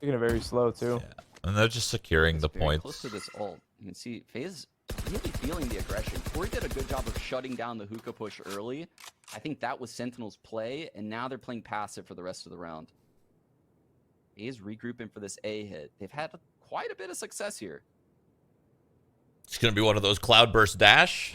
Taking it very slow too. Yeah. And they're just securing the Very points. close to this ult. You can see FaZe really feeling the aggression. Corey did a good job of shutting down the hookah push early. I think that was Sentinel's play, and now they're playing passive for the rest of the round. FaZe regrouping for this A hit. They've had quite a bit of success here. It's gonna be one of those cloudburst dash.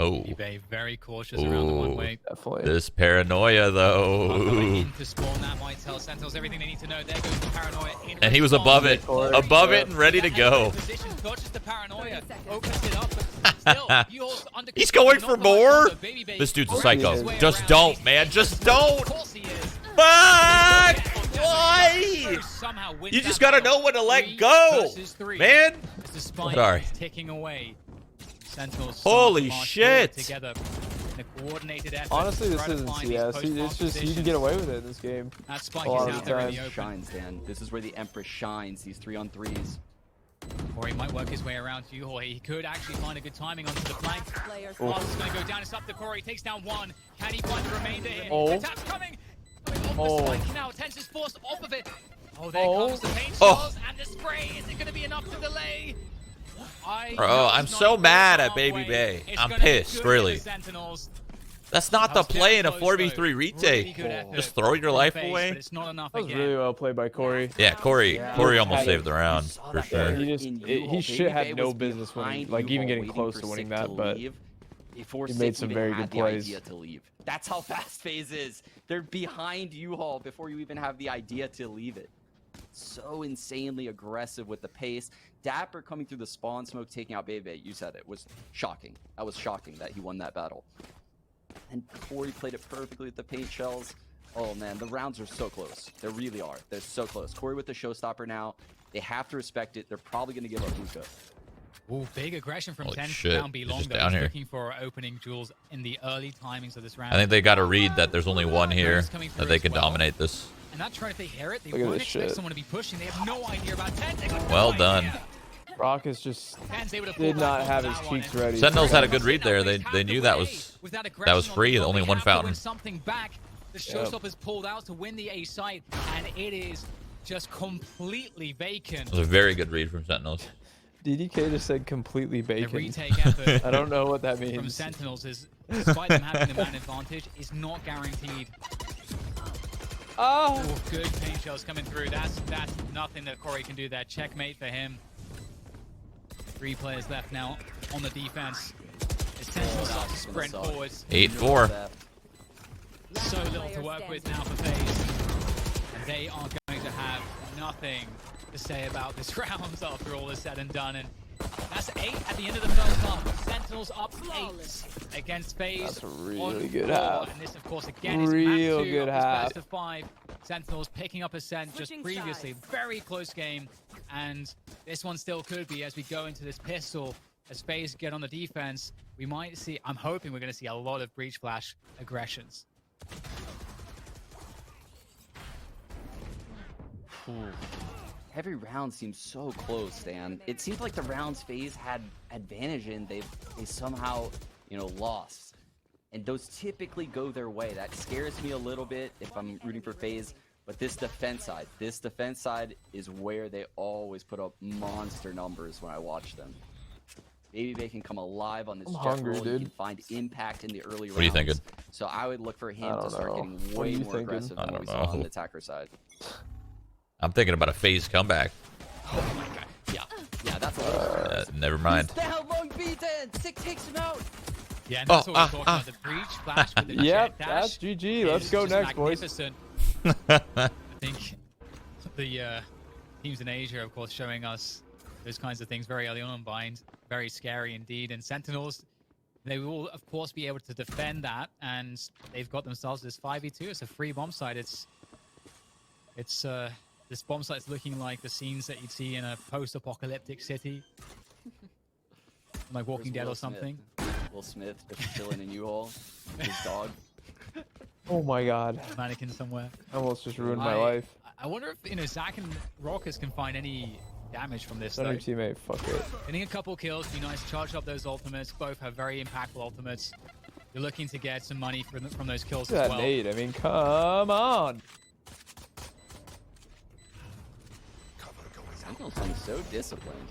Oh, eBay very cautious around the Ooh. one way. Definitely. this paranoia Going though. into spawn, that might tell Sentinels everything they need to know. There goes the paranoia in And he was response. above it, Corey. above it and ready to go. Position, dodges the paranoia, opens it up, but still, you under He's going control, for not more? much longer. Babybay This dude's a cracks his psycho. way Just around. don't, He's man. Just Of don't. course he is. Fuck! Why? Somehow wins You that just gotta battle. know when to let 3 go, versus 3. man. As the spike Sorry. is ticking away. Sentinels Holy start to march shit. forward together in a coordinated effort Honestly, to this try to isn't find CS. these It's just you can positions. get away with it in this game. That spike a lot is of out the there in time. the open. Shines, Dan. This is where the Empress shines. These 3-on-3s. Or he might work his way around to you, or he could actually find a good timing onto the flank. Players Oh, it's going to go down. It's up to Corey. Takes down 1. Can he find the remainder here? Oh. The tap's coming. Coming off Oh. the spike now. TenZ is forced off of it. Oh, there Oh. comes the paint Oh. shells and the spray. Is it going to be enough to delay? Bro, I'm so mad at babybay. I'm pissed, really. That's not the play in a 4v3 retake. Just throw your life away. But it's not enough That was again. really well played by Corey. Yeah, Corey almost Yeah. saved the round Saw for that sure. there He just- in he U-Haul. should have babybay no was business winning, behind like, even U-Haul, getting waiting close for to winning Sick that, to but leave before he Sick made some even very had good the plays. idea to leave. That's how fast FaZe is. They're behind U-Haul before you even have the idea to leave it. So insanely aggressive with the pace. dapr coming through the spawn smoke, taking out babybay. You said it was shocking. That was shocking that he won that battle. And Corey played it perfectly with the paint shells. Oh man, the rounds are so close. They really are. They're so close. Corey with the showstopper now. They have to respect it. They're probably going to give up hookah. Ooh, big aggression from Holy TenZ shit, down he's B long. just though. down He's here. looking for opening jewels in the early timings of this round. I think they got to read that there's only one here, Coming through that they as can well. dominate this. And that try, if they hear it, they Look at won't this expect shit. someone to be pushing. They have no idea about TenZ. They got no Well done. idea. Rawkus just TenZ able to pull did back not onto have that his one, cheeks and ready. Sentinels had a good Sentinels read there. have They the knew that way. was With that was aggression free. on the Only board, one they have to fountain. win something back. The showstopper's pulled out to win the A site, and it is just completely vacant. It was a very good read from Sentinels. DDK just said completely The bacon. retake effort I don't know what that from means. Sentinels is, despite them having the man advantage, is not guaranteed. Oh! Ooh, good paint shells coming through. That's nothing that Corey can do there. Checkmate for him. 3 players left now on the defense. As Sentinels start to sprint forwards. 8-4. So little to work with now for FaZe. And they are going to have nothing to say about this round after all is said and done. And that's 8 at the end of the first half. Sentinels up 8 against FaZe. That's a really on good 4. half. And this, of course, again is Real map 2 good of this half. best of 5. Sentinels picking up a scent just previously. Very close game. And this one still could be as we go into this pistol. As FaZe get on the defense, we might see, I'm hoping we're going to see a lot of breach flash aggressions. Every round seems so close, Dan. It seems like the rounds FaZe had advantage in, they somehow, you know, lost. And those typically go their way. That scares me a little bit if I'm rooting for FaZe. But this defense side is where they always put up monster numbers when I watch them. babybay can come alive on this jet roll. He can find impact in the early rounds. What are you thinking? So I would look for him to start getting way more aggressive than what we saw on the attacker side. I'm thinking about a FaZe comeback. Oh my god. Yeah, that's a little never mind. He's down long beaten. Sick takes him out. Yeah, and that's what we're talking about. The breach flash with the Yep, jet dash. that's GG. Let's go next, boys. I think the teams in Asia, of course, showing us those kinds of things very early on bind. Very scary indeed. And Sentinels, they will, of course, be able to defend that. And they've got themselves this 5v2. It's a free bomb site. It's this bomb site's looking like the scenes that you'd see in a post-apocalyptic city. Like Walking Dead or something. Will Smith just chilling in U-Haul. His dog. Oh my god. Mannequin somewhere. Almost just ruined my life. I wonder if, you know, Zach and Rawkus can find any damage from this, Send though. your teammate, fuck it. Getting a couple kills, be nice. Charge up those ultimates. Both have very impactful ultimates. You're looking to get some money from those kills as well. That nade, I mean, come on. Sentinels seem so disciplined.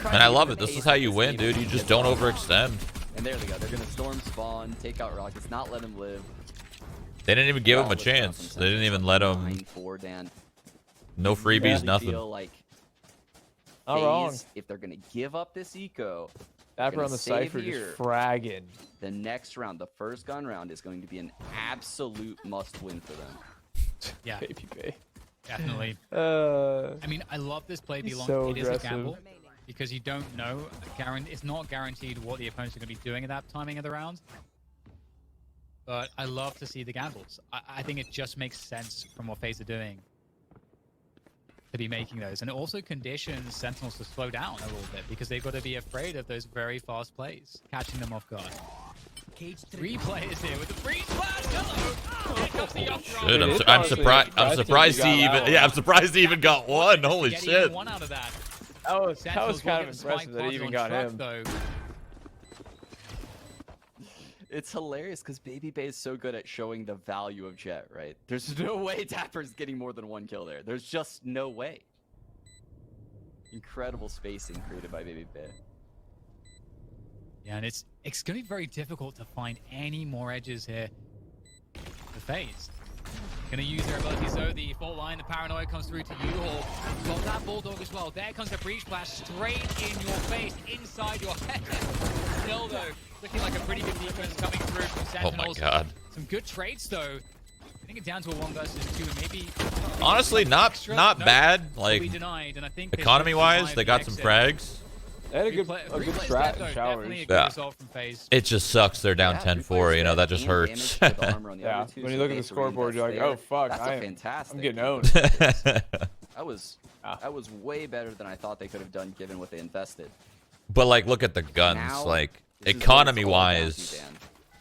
And I love it. This is how you win, dude. You just don't overextend. And there they go. They're going to storm spawn, take out Rawkus, not let him live. They didn't even give him a chance. They didn't even let him. 9-4, Dan. No freebies, I nothing. feel like Not wrong. FaZe, if they're going to give up this eco, dapr on the Cypher just fragging. The next round, the first gun round, is going to be an absolute must-win for them. Yeah, babybay. definitely. I mean, I love this play belong. So it is aggressive. a gamble because you don't know. It's not guaranteed what the opponents are going to be doing at that timing of the round. But I love to see the gambles. I think it just makes sense from what FaZe are doing to be making those. And it also conditions Sentinels to slow down a little bit because they've got to be afraid of those very fast plays, catching them off guard. 3 players here with the breach flash. Hello. Here comes the up Shit, I'm surprised. I'm surprised he even. Yeah, I'm surprised he even got one. Holy shit. One out of that. That was Sentinels kind of will get the impressive spike that he even pods got on him. Shroud, though. It's hilarious because babybay is so good at showing the value of Jet, right? There's no way dapr's getting more than 1 kill there. There's just no way. Incredible spacing created by babybay. Yeah, and it's going to be very difficult to find any more edges here to FaZe. Going to use their abilities though. The fault line, the paranoia comes through to you all. Got that bulldog as well. There comes the breach flash straight in your face, inside your head. Still though, looking like a pretty good defense coming through from Sentinels. Oh my god. Some good trades though. I think it's down to a 1 versus 2, maybe. Honestly, not bad. Like denied, and I think economy-wise, they got some frags. They had a good strat in showers. Yeah. It just sucks they're down 10-4, you know, that just hurts. Yeah, when you look at the scoreboard, you're like, oh fuck, I'm getting owned. That was way better than I thought they could have done given what they invested. But like, look at the guns. Now, like, economy-wise,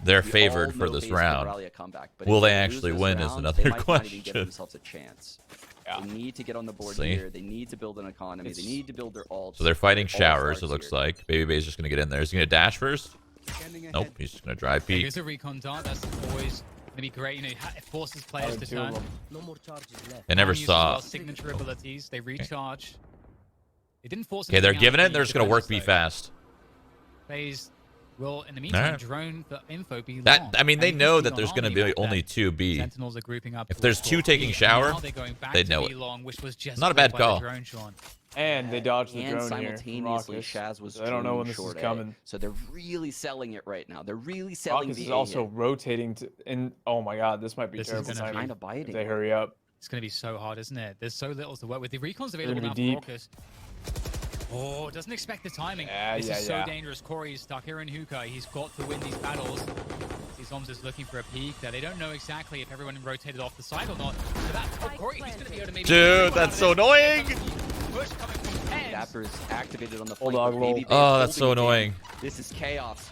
they're favored for this round. Will they actually win is another question. Give themselves a chance. They need to get on the board here. They need to build an economy. They need to build their ult. So they're fighting showers, it looks like. babybay's just going to get in there. Is he going to dash first? Nope, he's just going to drive peek. Here's a recon dart. That's always going to be great. You know, it forces players to turn. No more charges left. I never saw. Signature abilities. They recharge. It didn't force. Okay, they're giving it. They're just going to work B fast. FaZe will, in the meantime, drone the info be that. I mean, they know that there's going to be only 2 B. Sentinels are grouping up. If there's 2 taking shower, they know it. Not a bad call. And they dodged the and drone simultaneously, here. Shaz was So I don't know when this is coming. So they're really selling it right now. They're really selling Rawkus the is also rotating to. And oh my god, this might be terrible timing. Kind of biting. If they hurry up. It's going to be so hard, isn't it? There's so little to work with. The recon's They're available gonna now be for Rawkus. Oh, doesn't expect the timing. Yeah, this is so yeah. dangerous. Corey is stuck here in hookah. He's got to win these battles. These zombs is looking for a peek there. They don't know exactly if everyone rotated off the side or not. So that's Corey. He's going to be able to maybe... Dude, that's so annoying. Push coming from TenZ. Dapr's activated on the Hold flank. on, Baby Bay Oh, that's holding so it. annoying. This is chaos.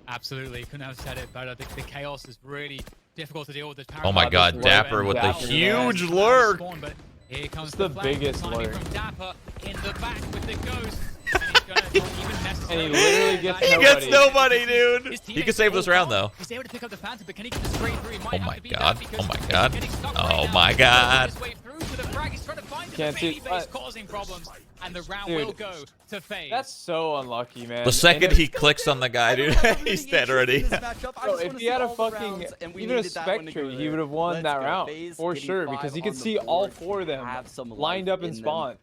Absolutely. Couldn't have said it better. The chaos is really difficult to deal with. Oh my god, dapr with the huge lurk. But here comes It's the flank. biggest Timing lurk. from dapr in the back with the ghost. And he's gonna not even necessarily And he literally gets He nobody. gets nobody, dude. His He can teammates save this all round, gone. though. He's able to pick up the Phantom, but can he get the straight through? He might Oh have my to beat god. that because Oh my he's god. getting stuck Oh right my now. god. His way through to the frag. He's trying to find Can't the see- baby base causing problems, and the round Dude. will go to FaZe. That's so unlucky, man. The second he clicks on the guy, dude, he's dead already. Bro, if he had a fucking, even a Spectre, he would have won that round for sure because he could see all 4 of them lined up in spawn.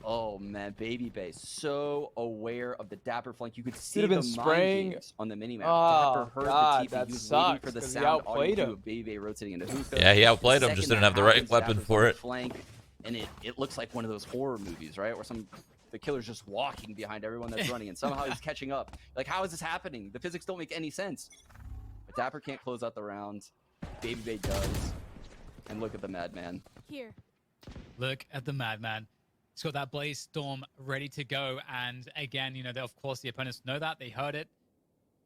Oh man, Baby Bay so aware of the dapr flank. You could see Could've been the spraying- mind games on the minimap. Oh, Dapr heard God, the TP. that He was waiting for sucks, the 'cause he sound outplayed audio him. of Baby Bay rotating into hookah. Yeah, he outplayed The him, just second didn't have that the right happens, weapon Dapr's for on the it. Flank, and it looks like one of those horror movies, right? Where the killer's just walking behind everyone that's running, and somehow he's catching up. Like, how is this happening? The physics don't make any sense. But dapr can't close out the round. Baby Bay does. And look at the madman. Here. Look at the madman. He's got that Blaze Storm ready to go. And again, you know, of course, the opponents know that. They heard it.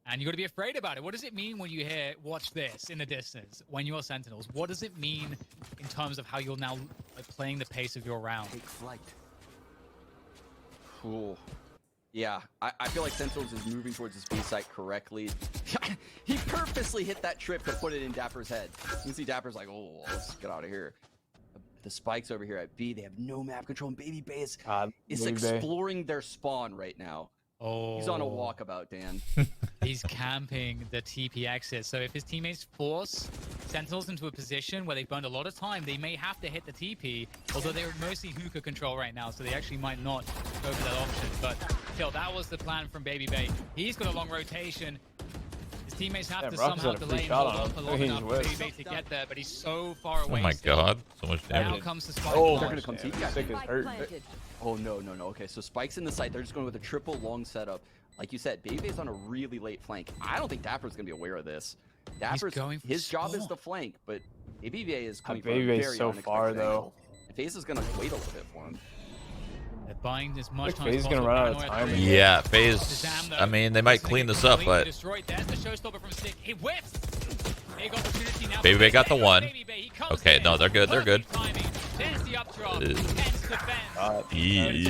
And you got to be afraid about it. What does it mean when you hear, watch this in the distance, when you're Sentinels? What does it mean in terms of how you're now playing the pace of your round? Take flight. Cool. Yeah, I feel like Sentinels is moving towards his B site correctly. He purposely hit that trip to put it in Dapr's head. You can see Dapr's like, oh, let's get out of here. The spikes over here at B, they have no map control, and Baby Bay is exploring their spawn right now. Oh, He's on a walkabout, Dan. He's camping the TP exit. So if his teammates force Sentinels into a position where they've burned a lot of time, they may have to hit the TP, although they're mostly hookah control right now, so they actually might not go for that option. But still, that was the plan from Baby Bay. He's got a long rotation. His teammates have to Rawkus somehow had a free delay and shot hold on on him. for I long think enough he's for whiffed. Baby Bay to get there, but he's so far Oh away. my still. god, so much Now damage. comes the spike. Oh, They're gonna come TP. Sick is hurt. Planted. Oh, no. Okay, so Spike's in the site. They're just going with a triple long setup. Like you said, Baby Bay's on a really late flank. I don't think Dapr's going to be aware of this. Dapr's, going for his job is spawn. the flank, but Baby Bay is coming from Baby a Bay's very so far, unexpected though. angle. And FaZe is going to wait a little bit for him. They're buying as much Like, time FaZe as is gonna possible. run out of Paranoia time. three. Yeah, FaZe, ShahZaM, though, I mean, they might clean this up, but destroyed. There's the showstopper from Stick. He whips. Big opportunity now. Baby Bay got the one. Baby Bay, he comes Okay, in. no, they're good, they're good. Perfect timing. There's the updraw. TenZ defense.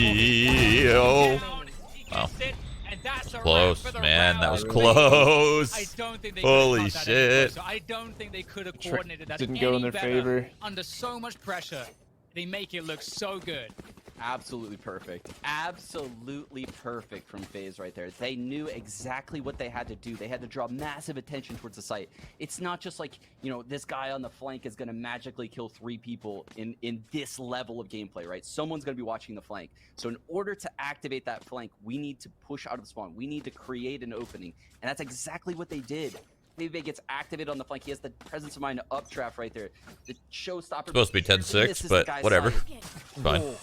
Yo. Down, he Wow. gets it, and that's a wrap Close, for the man. That round. was I close. don't think they Holy could have got that any shit. closer. I don't think they could have coordinated that didn't go in any their better. favor. Under so much pressure, they make it look so good. Absolutely perfect. Absolutely perfect from FaZe right there. They knew exactly what they had to do. They had to draw massive attention towards the site. It's not just like, you know, this guy on the flank is going to magically kill 3 people in this level of gameplay, right? Someone's going to be watching the flank. So in order to activate that flank, we need to push out of the spawn. We need to create an opening. And that's exactly what they did. Baby Bay gets activated on the flank. He has the presence of mind to updraft right there. The showstopper. Supposed to be 10-6, but whatever. Fine. Whoa.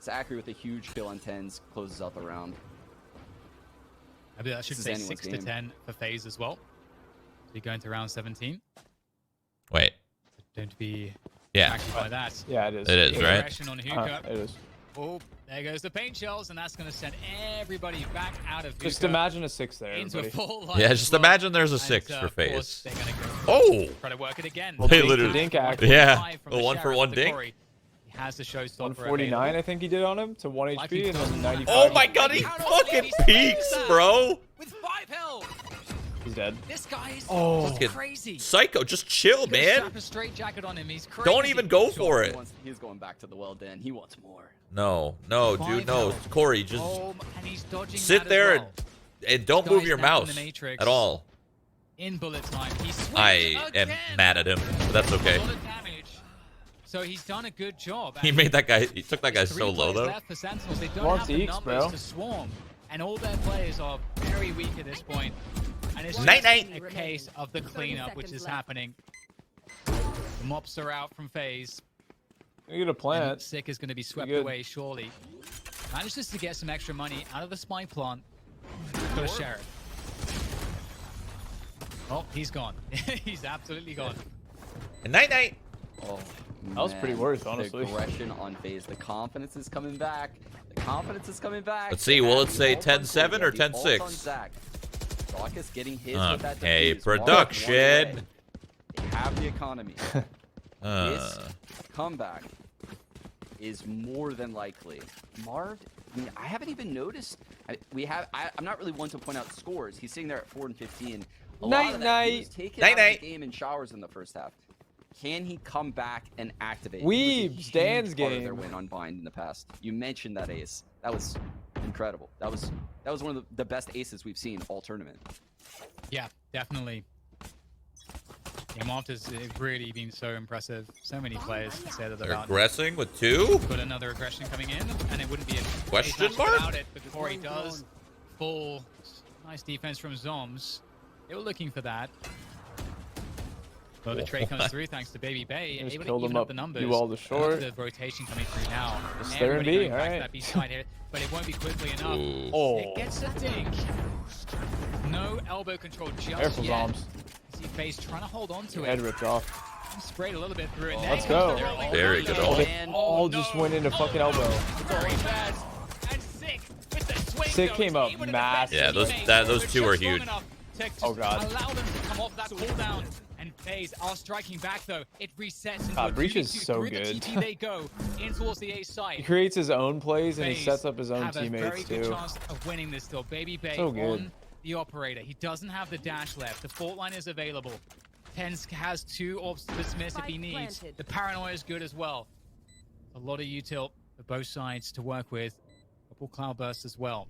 Zacharee with a huge kill on TenZ closes out the round. I believe that should This is say anyone's 6 to game. 10 for FaZe as well. Be going to round 17. Wait. Don't be Yeah. distracted by that. Yeah, it is. It is, right? Aggression on hookah. It is. Oh, there goes the paint shells, and that's going to send everybody back out of hookah Just imagine a 6 there, into a everybody. full line Yeah, as just well. imagine there's a And, 6 for of course, FaZe. they're gonna go Oh! try to work it again. Well, They Dink- literally- Dink act. Yeah, From a the 1 for Sheriff 1 to dink. Corey. He has the showstopper 149, available. I think he did on him to 1 Likely HP and then doesn't 95. Oh my god, he fucking peeks, bro! With 5 health. He's dead. This guy is Oh. Fucking crazy. Psycho, just chill, Could've man. strapped a straight jacket on him. He's crazy. Don't even go for it. He's going back to the well den. He wants more. No, no, dude, no. Corey, just And he's dodging sit that there as well. and don't This move guy's your now in mouse the Matrix. at all. In bullet time. He swings I am again. mad at him, but that's okay. A lot of damage. So he's done a good job. He And made that guy, he took that guy there's so 3 low, players though. left for Sentinels. They don't Wants have the Eeks, numbers bro. to swarm. And all their players are very weak at this point. And it's Night, just night. a case of the cleanup which is left. happening. Mops are out from FaZe. You get a plant. Sick is going to be swept good. away, surely. Manages to get some extra money out of the spy plant. Go to Sheriff. Oh, he's gone. He's absolutely gone. Night-night. Oh, That was pretty worth, honestly. The aggression on FaZe. The confidence is coming back. The confidence is coming back. Let's see. Will it say The ult on 10-7 or Corey, the ult on 10-6? Zach. Rawkus getting his with that Okay, defuse. production. They have the economy. This comeback is more than likely. Marved, I mean, I haven't even noticed. I'm not really one to point out scores. He's sitting there at 4 and 15. A lot of that, he was taken out of the game in showers in the first half. Can he come back and activate? Weebs, Dan's Their game. win on Bind in the past. You mentioned that ace. That was incredible. That was one of the best aces we've seen all tournament. Yeah, definitely. Yeah, Marved has really been so impressive. So many players said that They're about. aggressing with 2. But another aggression coming in, and it wouldn't be a Question match mark? without it. But Corey does fall. Nice defense from Zombs. They were looking for that. But the trade comes through thanks to babybay. Just Able to killed even him up up, the numbers. do all the short. The rotation coming through now. Just there and B, Everybody going back to alright. that B side here, but it won't be quickly enough. Ooh. Oh, It gets a dink. No elbow control just careful, yet. Zombs. See FaZe trying to hold on to Head it. ripped off. Sprayed a little bit through it. Let's go. Very good Oh, ult. they all just went into fucking elbow. Very bad. And Sick with the swing, Sick though, came is up able to massive. defend his Yeah, teammates those for two are just long huge. enough to just Oh, God. allow them to come off that cooldown. And FaZe are striking back though. It resets into a Breach is 2v2. so Through good. The TT they go in towards the A side. He creates his own plays and he FaZe sets up his own have a very teammates good too. chance of winning this still. babybay So good. on the operator. He doesn't have the dash left. The fault line is available. TenZ has 2 orbs to dismiss if he Spike needs. planted. The paranoia is good as well. A lot of util for both sides to work with. Couple cloud bursts as well.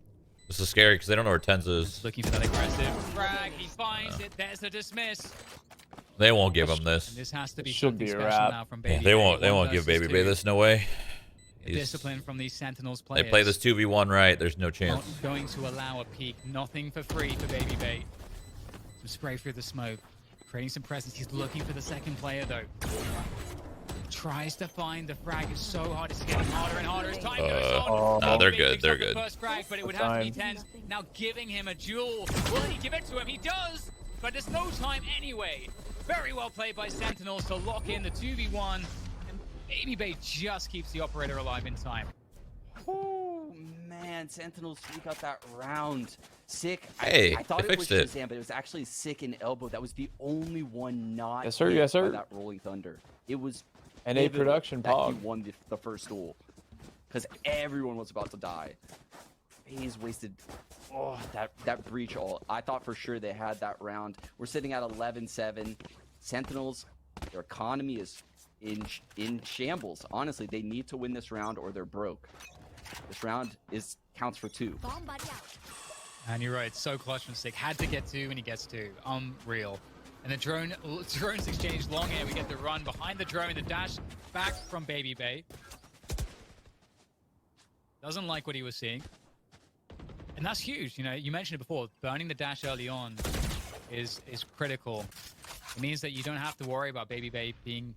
This is scary because they don't know where TenZ is. Looking for that aggressive frag. He finds it. There's a dismiss. They won't give him this. And this has to be Should be something a special wrap. now from Yeah, babybay. they won't 1 give versus babybay 2. this. No way. The discipline from these Sentinels They players. play this 2v1 right. There's no chance. Not going to allow a peek. Nothing for free for babybay. Some spray through the smoke. Creating some presence. He's looking for the second player though. Tries to find the frag. It's so hard. It's getting harder and harder as time goes on. No, they're Big good. picks They're up the good. First frag, but it would Good have to be time. TenZ. Now giving him a duel. Will he give it to him? He does, but there's no time anyway. Very well played by Sentinels to lock in the 2v1. And babybay just keeps the operator alive in time. Oh man, Sentinels sneak out that round. Sick. Hey, I thought they it was fixed it. ShahZaM, but it was actually Sick in elbow. That was the only one not Yes, sir, hit yes, sir. by that rolling thunder. It was And a pivotal production that he pog. won the first duel because everyone was about to die. FaZe wasted that breach ult. I thought for sure they had that round. We're sitting at 11-7. Sentinels, their economy is in shambles. Honestly, they need to win this round or they're broke. This round counts for 2. Bomb buddy out. And you're right, so clutch from Sick. Had to get 2 and he gets 2. Unreal. And the drones exchange long air. We get the run behind the drone, the dash back from babybay. Doesn't like what he was seeing. And that's huge. You know, you mentioned it before, burning the dash early on is critical. It means that you don't have to worry about babybay being,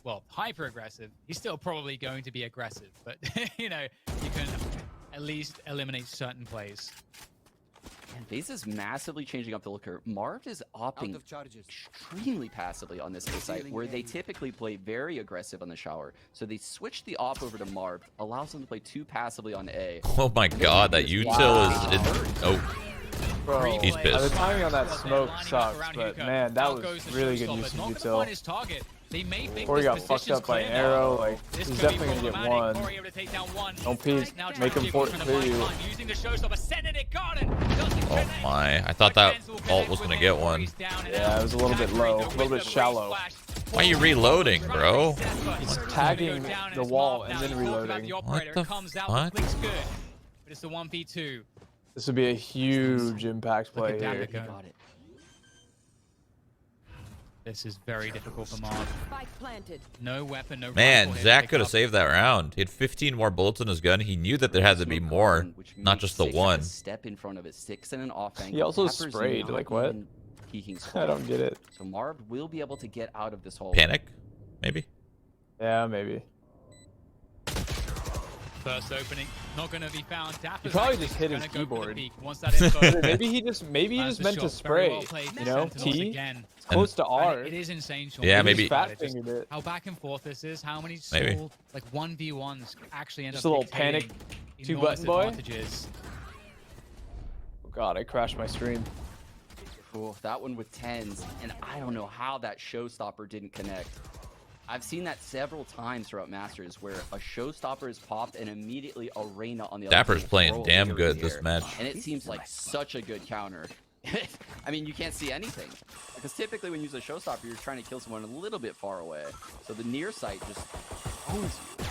well, hyper aggressive. He's still probably going to be aggressive, but you know, you can at least eliminate certain plays. And FaZe is massively changing up the looker. Marved is opting extremely passively on this A site, where they typically play very aggressive on the shower. So they switch the op over to Marved, allows them to play too passively on A. Oh my god, that util is... Oh, Bro, He's pissed. the timing on that Well, smoke they're lining up sucks, around but Hugo. man, that Out was goes the really good showstopper. use of Not gonna util. find his target. They may think Or he this got fucked position's up by clear an now. arrow, like, This he's could be definitely gonna get problematic. one. Corey able to take down one. Don't peek, Now make him Jiggy port trying to clear find you. time, using the showstopper, sending it, got it. Doesn't oh connect. my. I thought that TenZ will ult connect was with going to him. get one. Corey's down and Yeah, out. it was a little bit Zacharee, low, though, a little with bit the shallow. flash. Why are you reloading, bro? He's tagging the wall and then reloading. What the comes out, fuck? looks good. But it's the 1v2. This would be a huge impact Look play at that here. go. Got it. This is very difficult for Marv. Spike planted. No weapon, no Man, rifle here to Zach pick could have up. saved that round. He had 15 more bullets in his gun. He knew that there had to be more, Which not makes just the Six one. a step in front of it. Six and an off angle. He also Dapr's sprayed, not like, what? even peeking I squad. don't get it. So Marv will be able to get out of this hole. Panic? Maybe. Yeah, maybe. First opening, not going to be found. He probably just hit his keyboard. Once that info, maybe he just meant to spray. You know, T again. close to R. It is insane, Sean. Yeah, Maybe maybe. fat fingered it. How back and forth this is. How many Maybe. small, like 1v1s actually end Just up a little panic. dictating 2-button boy. advantages. Oh God, I crashed my stream. Cool. That one with TenZ, and I don't know how that showstopper didn't connect. I've seen that several times throughout Masters where a showstopper is popped and immediately a Reyna on the other Dapper's team playing throw damn it good in the this air. match. And it seems like such a good counter. I mean, you can't see anything. Because typically when you use a showstopper, you're trying to kill someone a little bit far away. So the near sight just owns you.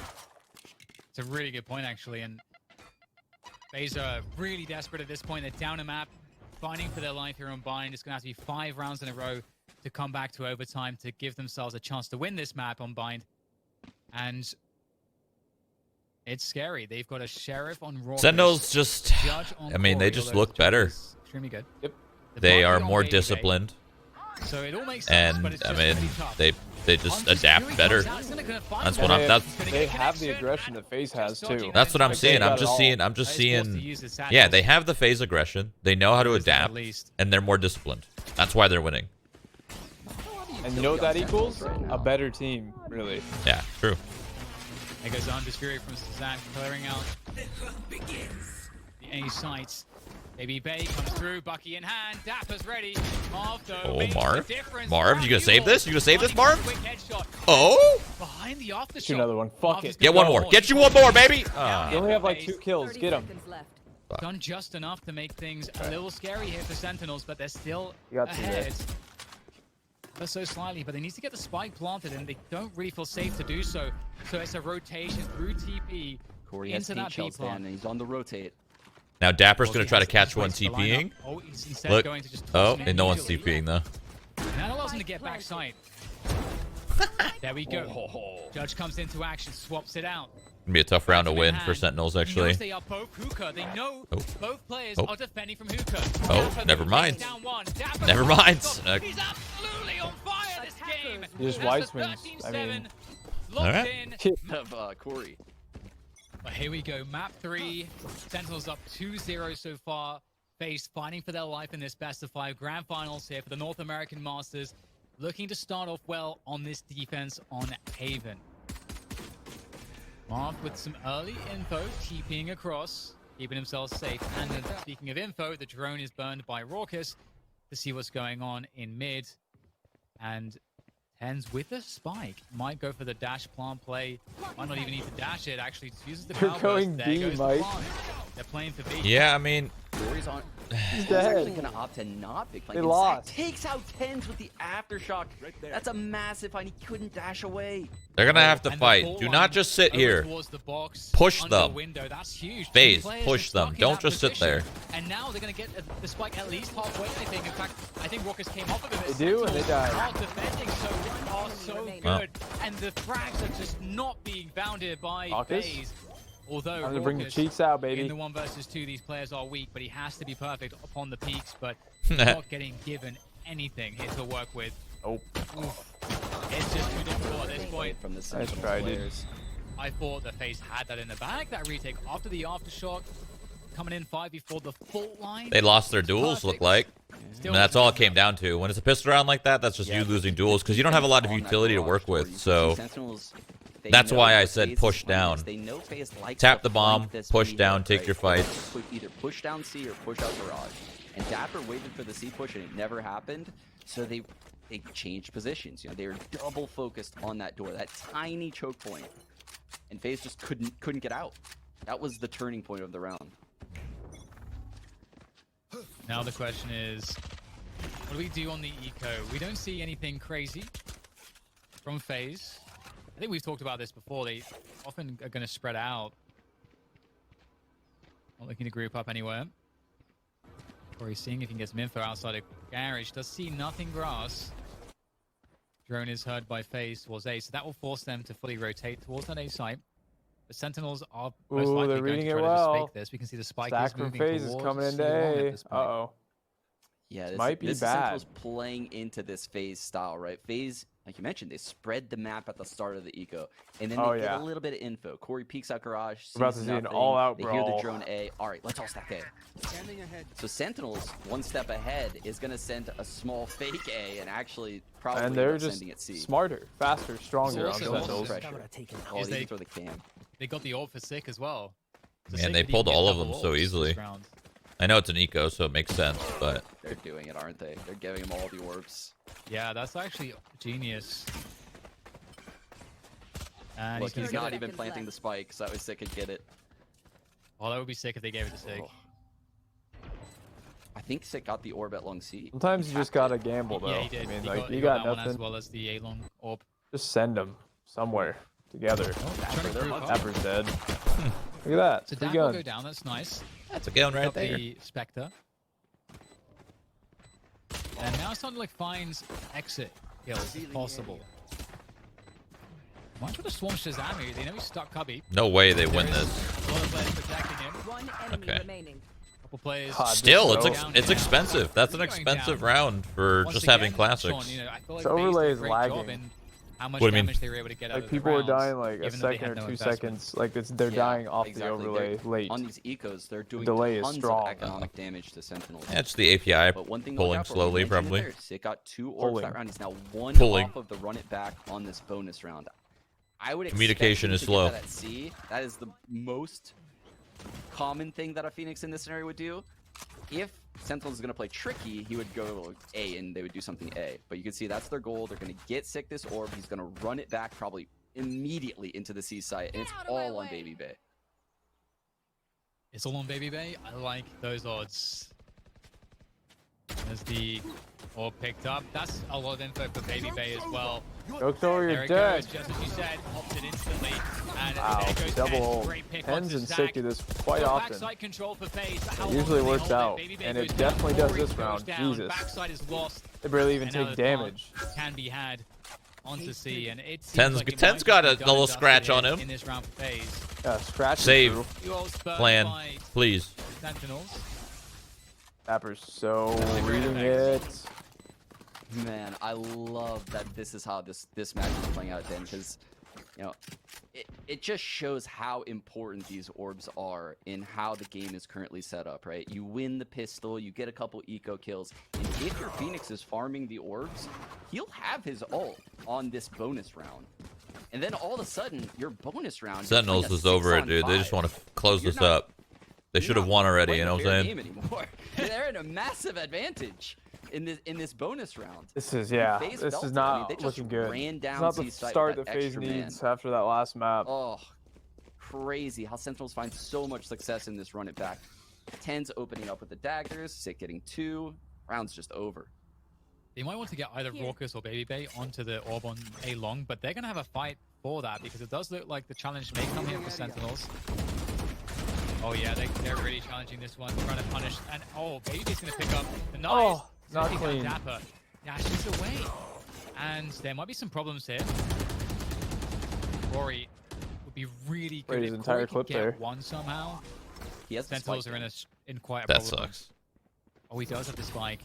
It's a really good point, actually. And FaZe are really desperate at this point. They're down a map, fighting for their life here on Bind. It's going to have to be 5 rounds in a row to come back to overtime to give themselves a chance to win this map on Bind. And it's scary. They've got a Sheriff on Rawkus. Sentinels just, I mean, they just look better. Extremely good. Yep. They are more disciplined. So it all makes sense, but And it's I just mean, really tough. they just adapt better. That's what I'm. They have the aggression that FaZe has too. That's what I'm Like, seeing. they I'm got just it all. seeing. I'm just seeing. Yeah, they have the FaZe aggression. They know how to adapt, and they're more disciplined. That's why they're winning. And you know what that equals? A better team, really. Yeah, true. There goes Undisputed from ShahZaM, clearing out the A sites. babybay comes through, Bucky in hand, Dapper's ready. Marved, though, Oh, makes the Marv. difference. Marv, you gonna save this? You gonna save this, Marv? Quick headshot. Oh! Behind the aftershock. Shoot another one. Fuck it. Get one more. Get you one more, baby. You only have like 2 kills. 30 Get him. seconds left. Done just enough to make things a little scary here for Sentinels, but they're still You got two ahead. But so slightly, but they need to get the spike planted, and they don't really feel safe to do so. So it's a rotation through TP Corey has into that Pete B shells down, plant. and he's on the rotate. Now Dapper's Well, gonna he try to has to catch one switch the TPing. lineup. Oh, he's instead Look. going to just Oh, toss him and no one's individually. TPing though. And that allows him to get back sight. There we go. Judge comes into action, swaps it out. Gonna be a tough round to win for Sentinels, He actually. knows they are both hookah. They know Oh. both players Oh. are defending from hookah. Oh, Dapper never takes mind. down one. Dapper Never goes mind. up. He's absolutely on fire this game. He just That's wise the wins. I 13-7. mean, Locked Alright. in. Of Corey. But here we go. Map 3. Sentinels up 2-0 so far. FaZe fighting for their life in this best of 5 grand finals here for the North American Masters. Looking to start off well on this defense on Haven. Marved with some early info, TPing across, keeping himself safe. And then, speaking of info, the drone is burned by Rawkus to see what's going on in mid. And TenZ with a spike. Might go for the dash plant play. Might not even need to dash it. Actually, just uses the You're power going burst. There B, goes the Mike. plant. They're playing for B. Yeah, I mean, Corey's on. He's He's actually dead. gonna opt to not pick. They lost. Takes out TenZ with the aftershock. That's a massive find. He couldn't dash away. they're gonna have to And the fight. ball Do line not just sit over here. towards the box, Push under the them. window. That's huge. Two FaZe, players push are them. stuck in Don't that just sit there. position. And now they're going to get the spike at least halfway, I think. In fact, I think Rawkus came off of it. They do, and they die. Are defending so good. Well. And the frags are just not being bounded by Rawkus? FaZe. Although Time to bring the Rawkus, cheeks out, in baby. the 1 versus 2, these players are weak, but he has to be perfect upon the peaks, but he's not getting given anything here to work with. Nope. It's just too difficult at this point. From the Nice Sentinels try, dude. players. I thought that FaZe had that in the bag. That retake after the aftershock, coming in 5 before the full line. They lost their duels, look like. Still And that's all it came down to. When it's a pistol round like that, that's just you losing duels because you don't have a lot of On that utility to barrage, work Corey, with. you So see Sentinels, they that's know why I what said FaZe's push plan down. is. They know FaZe likes Tap to the bomb, flank this push B down, hit, take right? your fights. Either push down C or push out barrage. And dapr waited for the C push and it never happened. So they changed positions. You know, they were double focused on that door, that tiny choke point. And FaZe just couldn't get out. That was the turning point of the round. Now the question is, what do we do on the eco? We don't see anything crazy from FaZe. I think we've talked about this before. They often are going to spread out. Not looking to group up anywhere. Or he's seeing if he can get some info outside of garage. Does see nothing grass. Drone is heard by FaZe towards A, so that will force them to fully rotate towards that A site. The Sentinels are most Ooh, likely they're going reading to it try to just well. fake this. We can see the spike Stack is from moving FaZe is towards coming into C1 at A. this point. Uh-oh. Yeah, this might be this bad. is Sentinels playing into this FaZe style, right? FaZe, like you mentioned, they spread the map at the start of the eco, and then Oh, they get yeah. a little bit of info. Corey peeks out garage, sees We're about to see an nothing. all-out They hear the brawl. drone A. All right, let's all stack A. So Sentinels, one step ahead, is going to send a small fake A and actually probably And they're end up just sending it C. smarter, faster, stronger on Also, Sentinels. Pressure. Oh, Is they they- can throw the cam. They got the orb for Sick as well. So Man, Sick they could pulled even get all of double them so orbs this easily. round. I know it's an eco, so it makes sense, but They're doing it, aren't they? They're giving him all the orbs. Yeah, that's actually genius. And Look, he's gonna he's get not it. even planting the spike, so that way Sick could get it. Oh, that would be sick if they gave it to Sick. Oh. I think Sick got the orb at long C. Sometimes you just gotta gamble, though. Yeah, he did. I mean, he like, he you got that one as nothing. well as the A-long orb. Just send them somewhere together. Trying to they're group much- up. Dapper's dead. Look at that. So Free dapr will gun. go down. That's nice. that's a gun right Got there. the Spectre. And now it's starting to like find exit kills if possible. Why don't you swarm ShahZaM here? They know he's stuck cubby. No way they win There is this. a lot of players protecting him. One enemy Okay. remaining. Couple players. God, Still, this it's is it's expensive. That's an Going expensive down. round for Once just having again, classics. Sean, you know, I feel like This FaZe overlay did a is great job lagging. in how much What do you mean? damage they were able to get out Like of the people are rounds, dying like a even though they second had or no 2 investment. seconds. Like they're Yeah, dying off exactly. the overlay late. On these ecos, they're doing delay is tons strong. of economic damage to Sentinels. Yeah, it's the API But one thing to look pulling out for, we slowly, mentioned it probably. there, Sick got 2 orbs Pulling. that round. He's now 1 Pulling. off of the run it back on this bonus round. I would expect Communication him is to slow. Get that at C. That is the most common thing that a Phoenix in this scenario would do. If Sentinels is going to play tricky, he would go A and they would do something A. But you can see that's their goal. They're going to get Sick this orb. He's going to run it back probably immediately into the C site, and it's Get out of my all on way. babybay. It's all on babybay. I like those odds. As the orb picked up, that's a lot of info for babybay as well. Joke's over, There you're it dead. goes, just as you said, opted instantly. And Wow, there goes double TenZ. ult. Great pick TenZ onto and Zac. Sick do this quite Good often. backside control for FaZe, but how It long usually can they works hold it? out, babybay and goes it down, definitely does Corey this goes round. down, Jesus. Backside is lost. They barely even And now take the damage. plant can be had onto C, and it seems TenZ like it TenZ might got just a be little done and scratch dusted on here him. in this round for FaZe. Yeah, scratch and Save. through. You all spurned Plan, by please. Sentinels. Dapper's so Great reading effects. it. Man, I love that this is how this match is playing out, Dan, because you know it just shows how important these orbs are in how the game is currently set up, right? You win the pistol, you get a couple eco kills, and if your Phoenix is farming the orbs, he'll have his ult on this bonus round. And then all of a sudden, your bonus round Sentinels is over it, dude. They just want to close You're this not- up. They should have won already, you know what I'm saying? Anymore. They're in a massive advantage in this bonus round. This is, yeah, FaZe this felt is it. not they just looking good. ran It's down not the C site start with that that FaZe extra needs man. after that last map. Oh, crazy how Sentinels find so much success in this run it back. TenZ opening up with the daggers, Sick getting 2. Round's just over. They might want to get either Here. Rawkus or babybay onto the orb on A long, but they're going to have a fight for that because it does look like the challenge may come here for Sentinels. Oh yeah, they're really challenging this one, trying to punish. And oh, babybay's going to pick up the knife. Oh, not Taking down clean. dapr. Dashes away. And there might be some problems here. Rory would be really good Wait, his if entire Corey could clip get there. one somehow. He has the Sentinels spike are down. in quite a That problem. sucks. Oh, he does have the spike.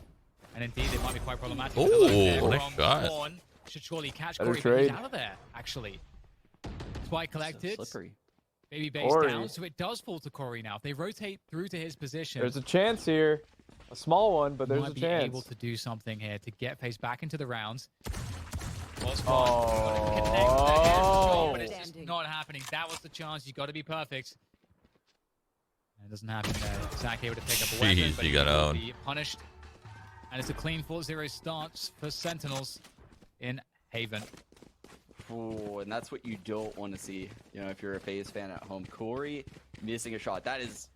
And indeed, it might be quite problematic. Ooh, The look there nice from shot. Swan should surely catch Better Corey, but he's trade. out of there, actually. Spike collected. So slippery. Babybay Corey. down, so it does fall to Corey now. If they rotate through to his position, There's a chance here. A small one, but he there's might a be chance. able to do something here to get FaZe back into the rounds. Oh. But it's just not happening. That was the chance. You got to be perfect. And it doesn't happen there. Zac able to pick up a weapon, Jeez, but you he got will owned. be punished. And it's a clean 4-0 start for Sentinels in Haven. Ooh, and that's what you don't want to see, you know, if you're a FaZe fan at home. Corey missing a shot. That is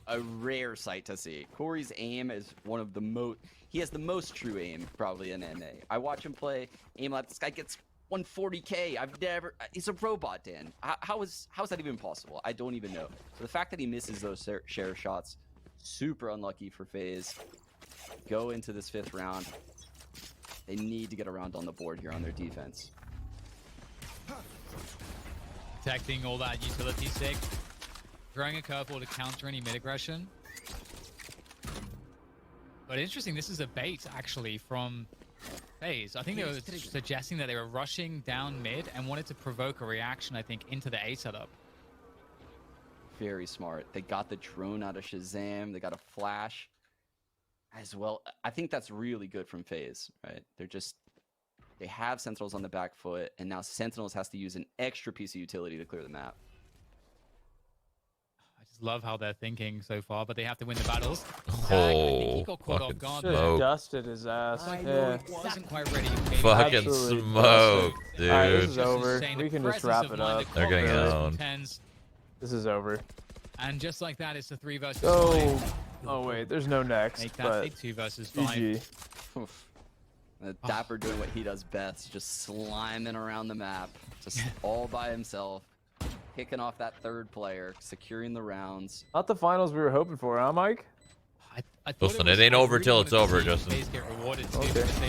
a rare sight to see. Corey's aim is one of the most... He has the most true aim, probably, in NA. I watch him play, aim lap. This guy gets 140K. I've never... He's a robot, Dan. How is that even possible? I don't even know. So the fact that he misses those share shots, super unlucky for FaZe. Go into this 5th round. They need to get a round on the board here on their defense. Protecting all that utility stick. Throwing a curveball to counter any mid-aggression. But interesting, this is a bait, actually, from FaZe. I think they were suggesting that they were rushing down mid and wanted to provoke a reaction, I think, into the A setup. Very smart. They got the drone out of ShahZaM. They got a flash as well. I think that's really good from FaZe, right? They have Sentinels on the back foot, and now Sentinels has to use an extra piece of utility to clear the map. I just love how they're thinking so far, but they have to win the battles. Oh, fucking Just dusted his ass. Yeah. Wasn't quite ready. Fucking Absolutely smoke, dude. All right, this is Just over. insane. We The can just presence wrap of it mind, up. the They're getting confidence owned. from TenZ. This is over. And just like that, it's a 3 versus 5. Oh, oh wait, there's no next. Make that a But 2 versus 5. GG. Oof. dapr doing what he does best, just sliming around the map, just all by himself, picking off that third player, securing the rounds. Not the finals we were hoping for, huh, Mike? I thought Listen, was, it ain't I over really till it's wanted to over, see Justin. FaZe get rewarded too, Okay. because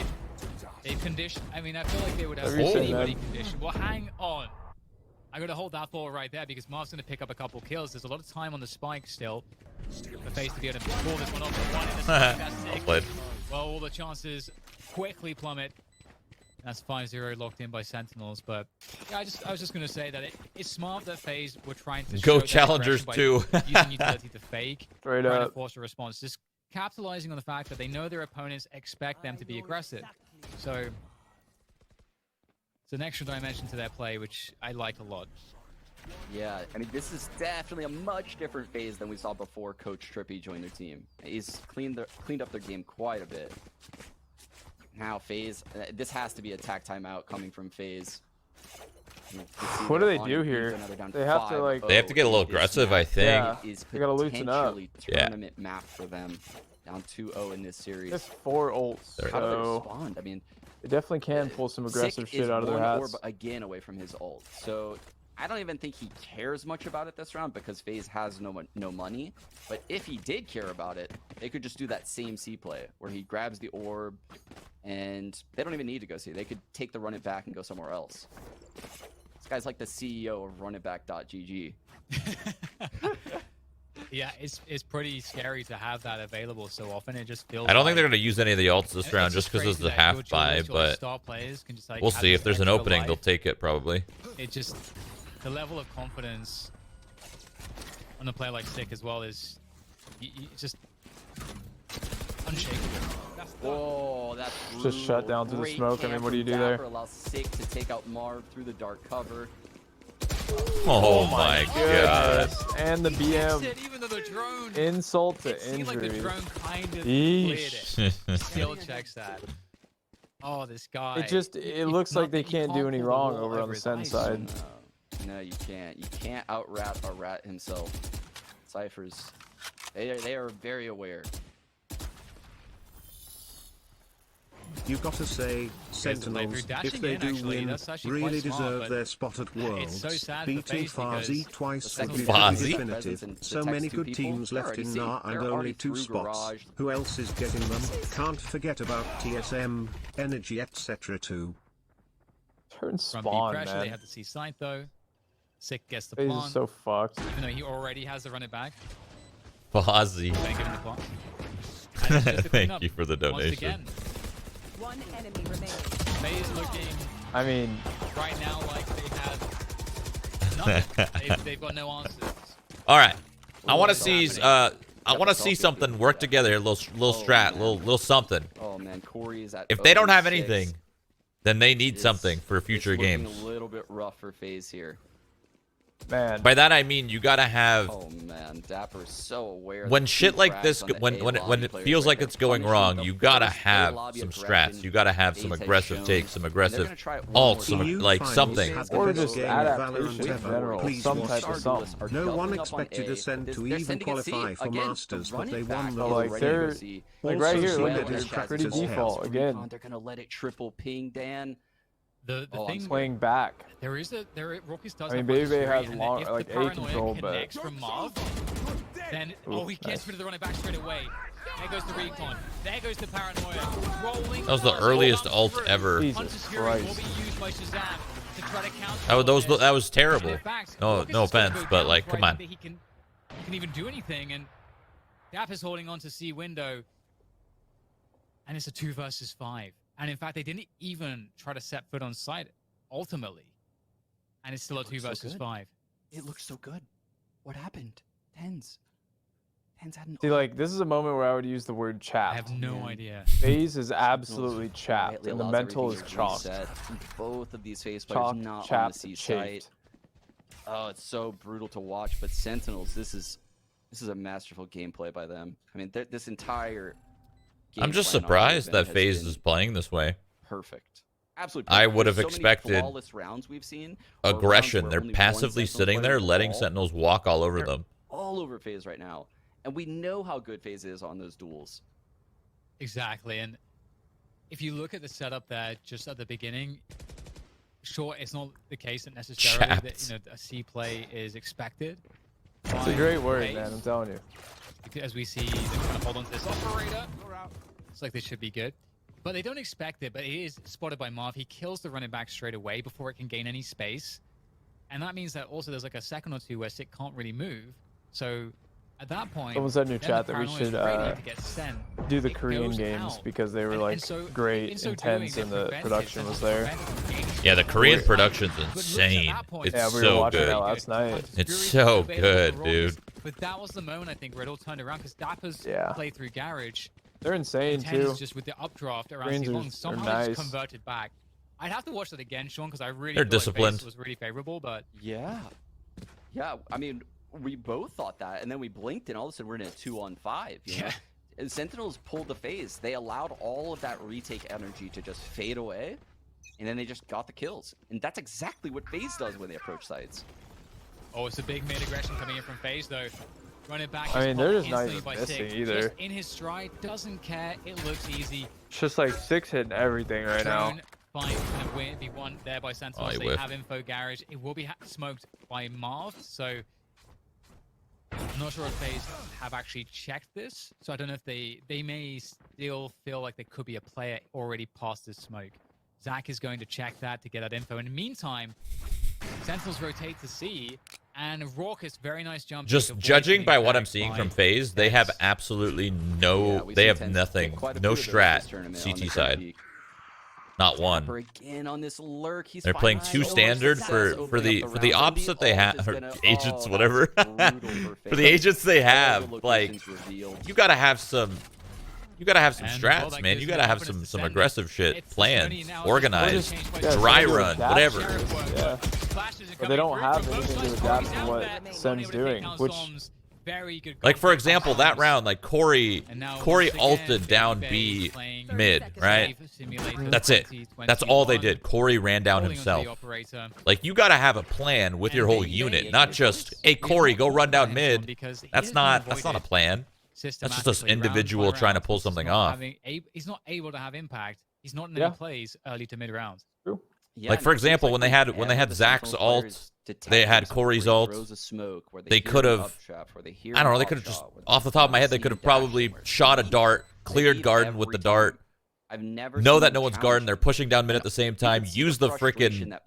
they've conditioned. I mean, I feel like they would have Whatever you say, anybody man. conditioned. Well, hang on. I gotta hold that thought right there because Marv's gonna pick up a couple kills. There's a lot of time on the spike still for FaZe to be able to pull this one off. The one in the spike, that's Well sick. played. Well, all the chances quickly plummet. That's 5-0 locked in by Sentinels, but yeah, I was just gonna say that it's smart that FaZe were trying to Go show their Challengers aggression by 2. using utility to fake, Straight trying to up. force a response, just capitalizing on the fact that they know their opponents expect them to be aggressive. So it's an extra dimension to their play, which I like a lot. Yeah, I mean, this is definitely a much different phase than we saw before Coach Trippy joined their team. He's cleaned up their game quite a bit. Now FaZe, this has to be a tack timeout coming from FaZe. What do they do here? They have to, like- They have to get a little aggressive, I think. Yeah. Is They gotta loosen up. potentially Yeah. tournament map for them. Down 2-0 in this series. It's 4 ults, How do they so respond? I mean, they definitely can pull some aggressive Sick shit out of their is one hats. orb again away from his ult. So I don't even think he cares much about it this round because FaZe has no money. But if he did care about it, they could just do that same C play where he grabs the orb and they don't even need to go C. They could take the run it back and go somewhere else. This guy's like the CEO of runitback.gg. Yeah, it's pretty scary to have that available so often. It just feels. I don't think like, they're going to use any of the ults this round just because it's the half buy, but we'll see. If there's an opening, they'll take it probably. It just, the level of confidence on a player like Sick as well is just unshakable. Whoa, that's Just shut down through the Great smoke. I mean, camp what do you from do there? dapr allows Sick to take out Marv through the dark cover. Oh my god. Goodness. And the He gets BM. it, even though the drone. Insult to It seemed like the injury. drone kind of cleared Yeesh. it. Still checks that. Oh, this guy. It looks like they nothing- you can't do any pull the wrong wall over on the his Sen eyes. side. No, you can't. You can't out-rat a rat himself. Cyphers, they are very aware. You gotta say, Sentinels, if they do win, really deserve their spot at Worlds. so sad for Beating FaZe FAZE twice would be FAZE? pretty definitive. So many good teams left in NA and only 2 spots. Who else is getting them? Can't forget about TSM, Energy, etc. too. Turn From deep spawn, pressure, they man. had to see Sight though. Sick gets the FaZe plant, is so fucked. even though he already has the run it back. Fozzie. They give him the plant. And it's just a Thank cleanup you for the once donation. again. One enemy remaining. FaZe looking I mean, right now like they have nothing. They've got no answers. All right. I want to What's see happening? I want to see something work together here, little strat, man. little something. Oh man, Corey is at. If they don't have 0-6. anything, then they need It's- something for future it's looking games. A little bit rough for FaZe here. man. By that I mean you got to have Oh man, dapr is so aware. when that shit two like frags this on the when A when lobby it players feels right like there, it's going punishing wrong, the you got to first A have lobby some aggression strats. You got to have some FaZe has aggressive shown, takes, some and they're aggressive gonna try it one ults, more some time. EU like finals something. had Or the just best game of adaptation Valorant in ever. general, Please some watch type of them. something. Are No doubling one up on expected A. Ascent to They're even sending a C. qualify for Again, Masters, the but they running won back the is like, whole they're- thing. C. Like right here, Also, look, Swindon it's is pretty practice default hell. again. They're gonna let it triple ping, Dan. The Oh, I'm thing Playing back. Rawkus does I mean, have one babybay history, has and long- if like, the A paranoia control, but- connects from Marv, then he gets rid of the running back straight away. There goes the recon. There goes the paranoia. Rolling. That was the Marv earliest comes ult through. ever. Jesus Unsecuring will Christ. be used by ShahZaM to try to counter. That was terrible. In fact, No Rawkus is gonna offense, go but down like before come I on. think that he can even do anything, and dapr is holding on to C window, and it's a 2 versus 5. And in fact, they didn't even try to set foot on site ultimately. And it's still a 2 versus 5. It looks so good. What happened? TenZ had an See, like, this is a moment where I would use the word chapped. I have no idea. FaZe is absolutely chapped, and the mental is chalked. Both of these FaZe players not on the C site. Oh, it's so brutal to watch. But Sentinels, this is a masterful gameplay by them. I mean, this entire I'm just surprised that FaZe is playing this way. Perfect. Absolutely perfect. I would have So many expected flawless rounds we've seen, aggression. or rounds They're where only passively one Sentinel sitting player there, is letting all- Sentinels walk all over they're them. all over FaZe right now. And we know how good FaZe is on those duels. Exactly. And if you look at the setup there just at the beginning, sure, it's not the case that necessarily that, a C play is expected. It's a great word, man. I'm telling you. As we see them kind of hold on to this operator, it's like they should be good. But they don't expect it, but it is spotted by Marv. He kills the running back straight away before it can gain any space. And that means that also there's like a second or two where Sick can't really move. So at that point, Someone said in your chat that we should do the It Korean goes games out. because they were And like so great, in so intense, doing, and they the prevented production was Sentinels there. from gaining Yeah, the Korean space. production's But look at insane. that point. It's Yeah, we were so watching that good. last night. It's Fury's so available good, for Rawkus, dude. But that was the moment I think where it all turned around because dapr's played through Garage. They're insane And too. TenZ just with the updraft around Koreans C long are somehow nice. just converted back. I'd have to watch that again, Sean, because I really They're feel disciplined. Like FaZe was really favorable, but Yeah. Yeah, I mean, we both thought that, and then we blinked, and all of a sudden we're in a 2-on-5. You know? And Sentinels pulled the FaZe. They allowed all of that retake energy to just fade away, and then they just got the kills. And that's exactly what FaZe does when they approach sites. oh, it's a big mid aggression coming in from FaZe though. Running back. I mean, they're just not instantly even by missing Sick. either. Just in his stride, doesn't care. It looks easy. It's just like Six hitting everything right now. Drone fight kind of win, be won there by Sentinels. he They whiffed. have info Garage. It will be smoked by Marved, so I'm not sure if FaZe have actually checked this. So I don't know if they may still feel like there could be a player already past this smoke. Zach is going to check that to get that info. In the meantime, Sentinels rotate to C, and Rawkus, very nice jump. Just judging by what I'm seeing from FaZe, they have absolutely no, they have nothing, no strat CT side. Not one. Again on this lurk. He's They're playing too standard for the ops that they have, or agents, whatever. For the agents they have, like, you gotta have some strats, man. You gotta have some aggressive shit planned, organized, dry run, whatever. Yeah. But they don't have anything to adapt to what Sen's doing, which, like, for example, that round, like Corey ulted down B mid, right? That's it. That's all they did. Corey ran down himself. Like, you gotta have a plan with your whole unit, not just, hey Corey, go run down mid. That's not a plan. That's just this individual trying to pull something off. He's not able to have impact. He's not in any plays early to mid rounds. true. Yeah, like, for example, when they had Zach's ult, they had Corey's ult. They could have, I don't know, they could have just, off the top of my head, they could have probably shot a dart, cleared garden with the dart. I've never know that no one's guarding. They're pushing down mid at the same time. Use the freaking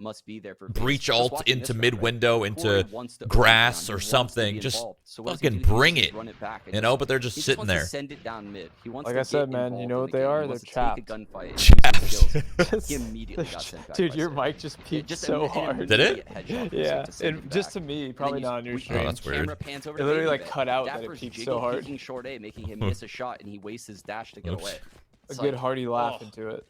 breach ult into mid window, into grass or something. Just fucking bring it. You know, but they're just sitting there. Like I said, man, you know what they are? They're chapped. Dude, your mic just peaked so hard. Did it? Yeah, and just to me, probably not on your stream. Oh, that's weird. It literally like cut out that it peaked so hard. Short A, making him miss a shot, and he wastes his dash to get away. A good hearty laugh into it.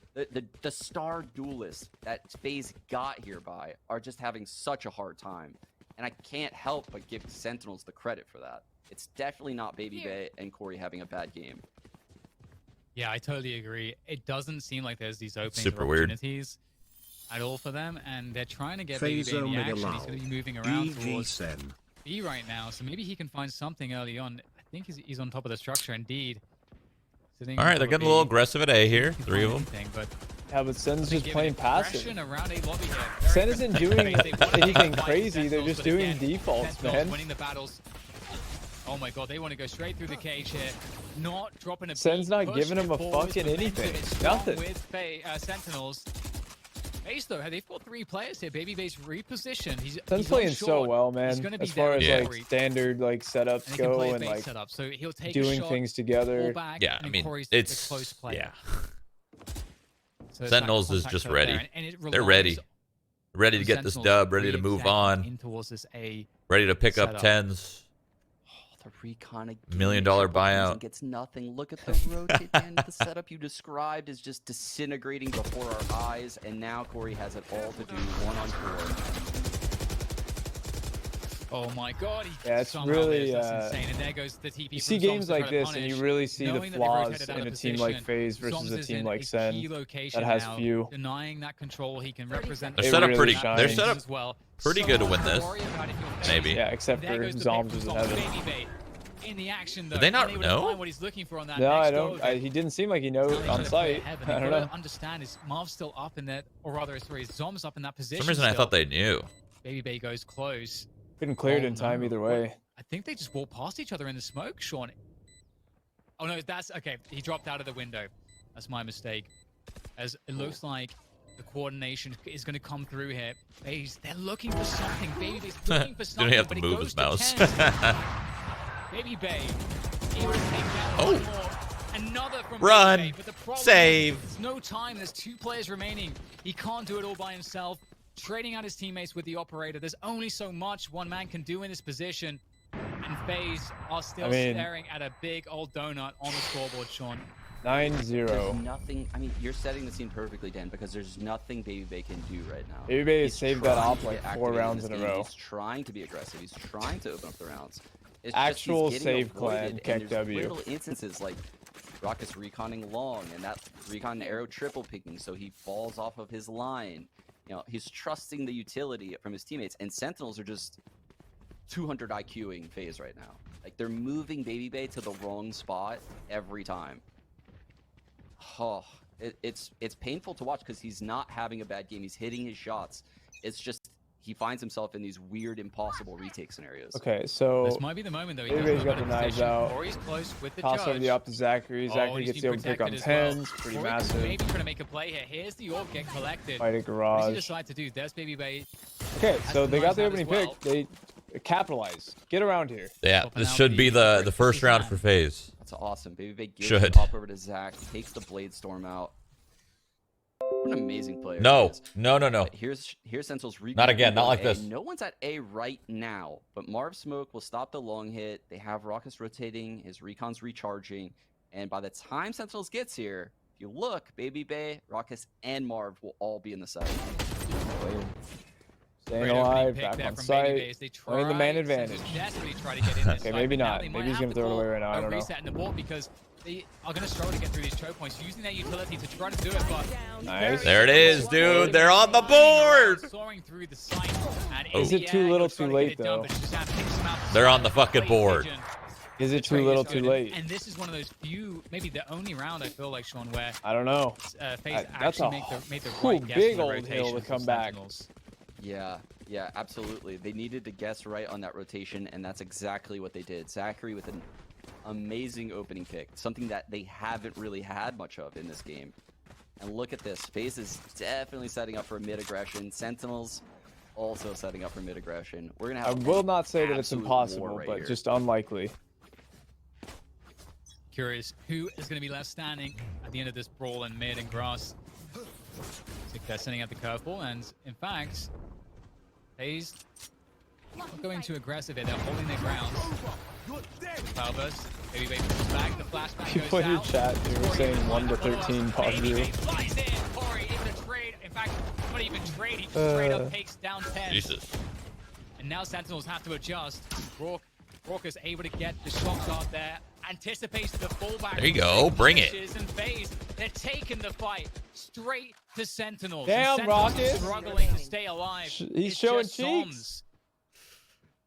The star duelists that FaZe got here by are just having such a hard time. And I can't help but give Sentinels the credit for that. It's definitely not babybay and Corey having a bad game. Yeah, I totally agree. It doesn't seem like there's these openings Super or weird. opportunities at all for them, and they're trying to get FaZe babybay in the Omega action. He's going to be moving around towards SEN. B right now, so maybe he can find something early on. I think he's on top of the structure, indeed. All right, they're getting a little aggressive at A here. 3 of them. Yeah, but Sen's just playing passive. Around A lobby here. Sen isn't doing anything crazy. They're just doing defaults, man. Winning the battles. Oh my god, they want to go straight through the cage here. Not dropping a Sen's not push giving him a forward, fucking anything. defensive, Nothing. with Sentinels. FaZe though, they've got 3 players here. Babybay's repositioned. Sen's playing so well, man. As far as very like worried. standard like setups And go and like setup. So he'll take doing a shot, things together. back, Yeah, and I mean, Corey's it's the close player. yeah. So Sentinels is contact just setup ready. there, and it They're ready. Ready to get this dub, ready to move on. In towards this A Ready to pick up setup. TenZ. The recon again. $1 million buyout. Gets nothing. Look at the rotate, man. The setup you described is just disintegrating before our eyes, and now Corey has it all to do 1-on-4. Oh my god, it's really that's insane. And there goes the TP. You see games like this, and you really see the flaws in a team like FaZe versus a team like SEN that has few. Denying that control, he can represent. They're set up really pretty. They're set up pretty good to win this. Maybe. Yeah, except for zombs was in heaven. In the action, though, Did they not know? what he's looking for on that No, next I don't. go. He didn't seem like he knows on site. I don't know. Understand is Marv's still up in that, or rather, sorry, Zomb's up in that position. For some reason, I thought they knew. babybay goes close. Couldn't clear it in time either way. I think they just walked past each other in the smoke, Sean. Oh no, that's okay. He dropped out of the window. That's my mistake. As it looks like the coordination is going to come through here. They're looking for something. Babybay's looking for something. Didn't have to but move it his goes to mouse. babybay. Able to take down one more. Another from Run. babybay, but the problem Save. is there's no time. There's 2 players remaining. He can't do it all by himself. Trading out his teammates with the operator. There's only so much one man can do in this position. And FaZe are still staring at a big old donut on the scoreboard, Sean. 9-0. There's nothing. I mean, you're setting the scene perfectly, Dan, because there's nothing babybay can do right now. babybay has saved that off like 4 activated rounds in a row. He's trying to be aggressive. He's trying to open up the rounds. It's Actual just, he's getting save clan, avoided, Keck and there's W. little instances like Rawkus reconning long, and that recon arrow triple picking, so he falls off of his line. You know, he's trusting the utility from his teammates, and Sentinels are just 200 IQing FaZe right now. Like, they're moving babybay to the wrong spot every time. Oh, it's painful to watch because he's not having a bad game. He's hitting his shots. It's just he finds himself in these weird, impossible retake scenarios. Okay, so This might be the moment, though. babybay's got the knives out. Corey's close with the Toss over judge. the up to Zacharee. Zacharee he's gets the being open pick on protected as well. TenZ. Pretty Corey massive. maybe trying to make a play here. Here's the orb get collected. Fight a What does he garage. decide to do? There's babybay. Okay, so they got the knives out opening as pick. They capitalize. Get around here. Yeah, this should be the first round for FaZe. That's awesome. babybay gives Should. it up over to Zach, takes the blade storm out. What an amazing player. No, he is. no. But here's Sentinel's recon. Not again, not like this. No one's at A right now, but Marv smoke will stop the long hit. They have Rawkus rotating, his recon's recharging, and by the time Sentinels gets here, if you look, babybay, Rawkus, and Marv will all be in the site. Staying alive, back on site. Playing the man advantage. Okay, maybe not. Maybe he's going to throw it away right now. I don't know. Reset in the board because they are going to struggle to get through these choke points, using their utility to try to do it, but Nice. There it is, dude. They're on the board. soaring through the site, and Is it too little, too late, though? They're on the fucking board. Is it too little, too late? And this is one of those few, maybe the only round I feel like, Sean, where I don't know. FaZe That's actually a made the cool, right guess big in the old rotation hill to for come back. Sentinels. Yeah, absolutely. They needed to guess right on that rotation, and that's exactly what they did. Zacharee with an amazing opening pick, something that they haven't really had much of in this game. And look at this. FaZe is definitely setting up for a mid-aggression. Sentinels also setting up for mid-aggression. We're going to have I will not say that it's absolute impossible, war right but here. just unlikely. Curious who is going to be left standing at the end of this brawl in mid and grass. They're sending out the curveball, and in fact, FaZe not going too aggressive here. They're holding their ground. Power burst. babybay comes back. The flashback People goes in your out. chat, they were saying 1 to 13 pause view. babybay flies in. Corey, even a trade. In fact, not even trade. He just straight up takes down 10. Jesus. And now Sentinels have to adjust. Rawkus able to get the shots out there. Anticipates the fallback. There you go. Bring it. And FaZe, they're taking the fight straight to Sentinels. Damn, Sentinels Rawkus. struggling to stay alive. He's It's showing just cheeks. zombs.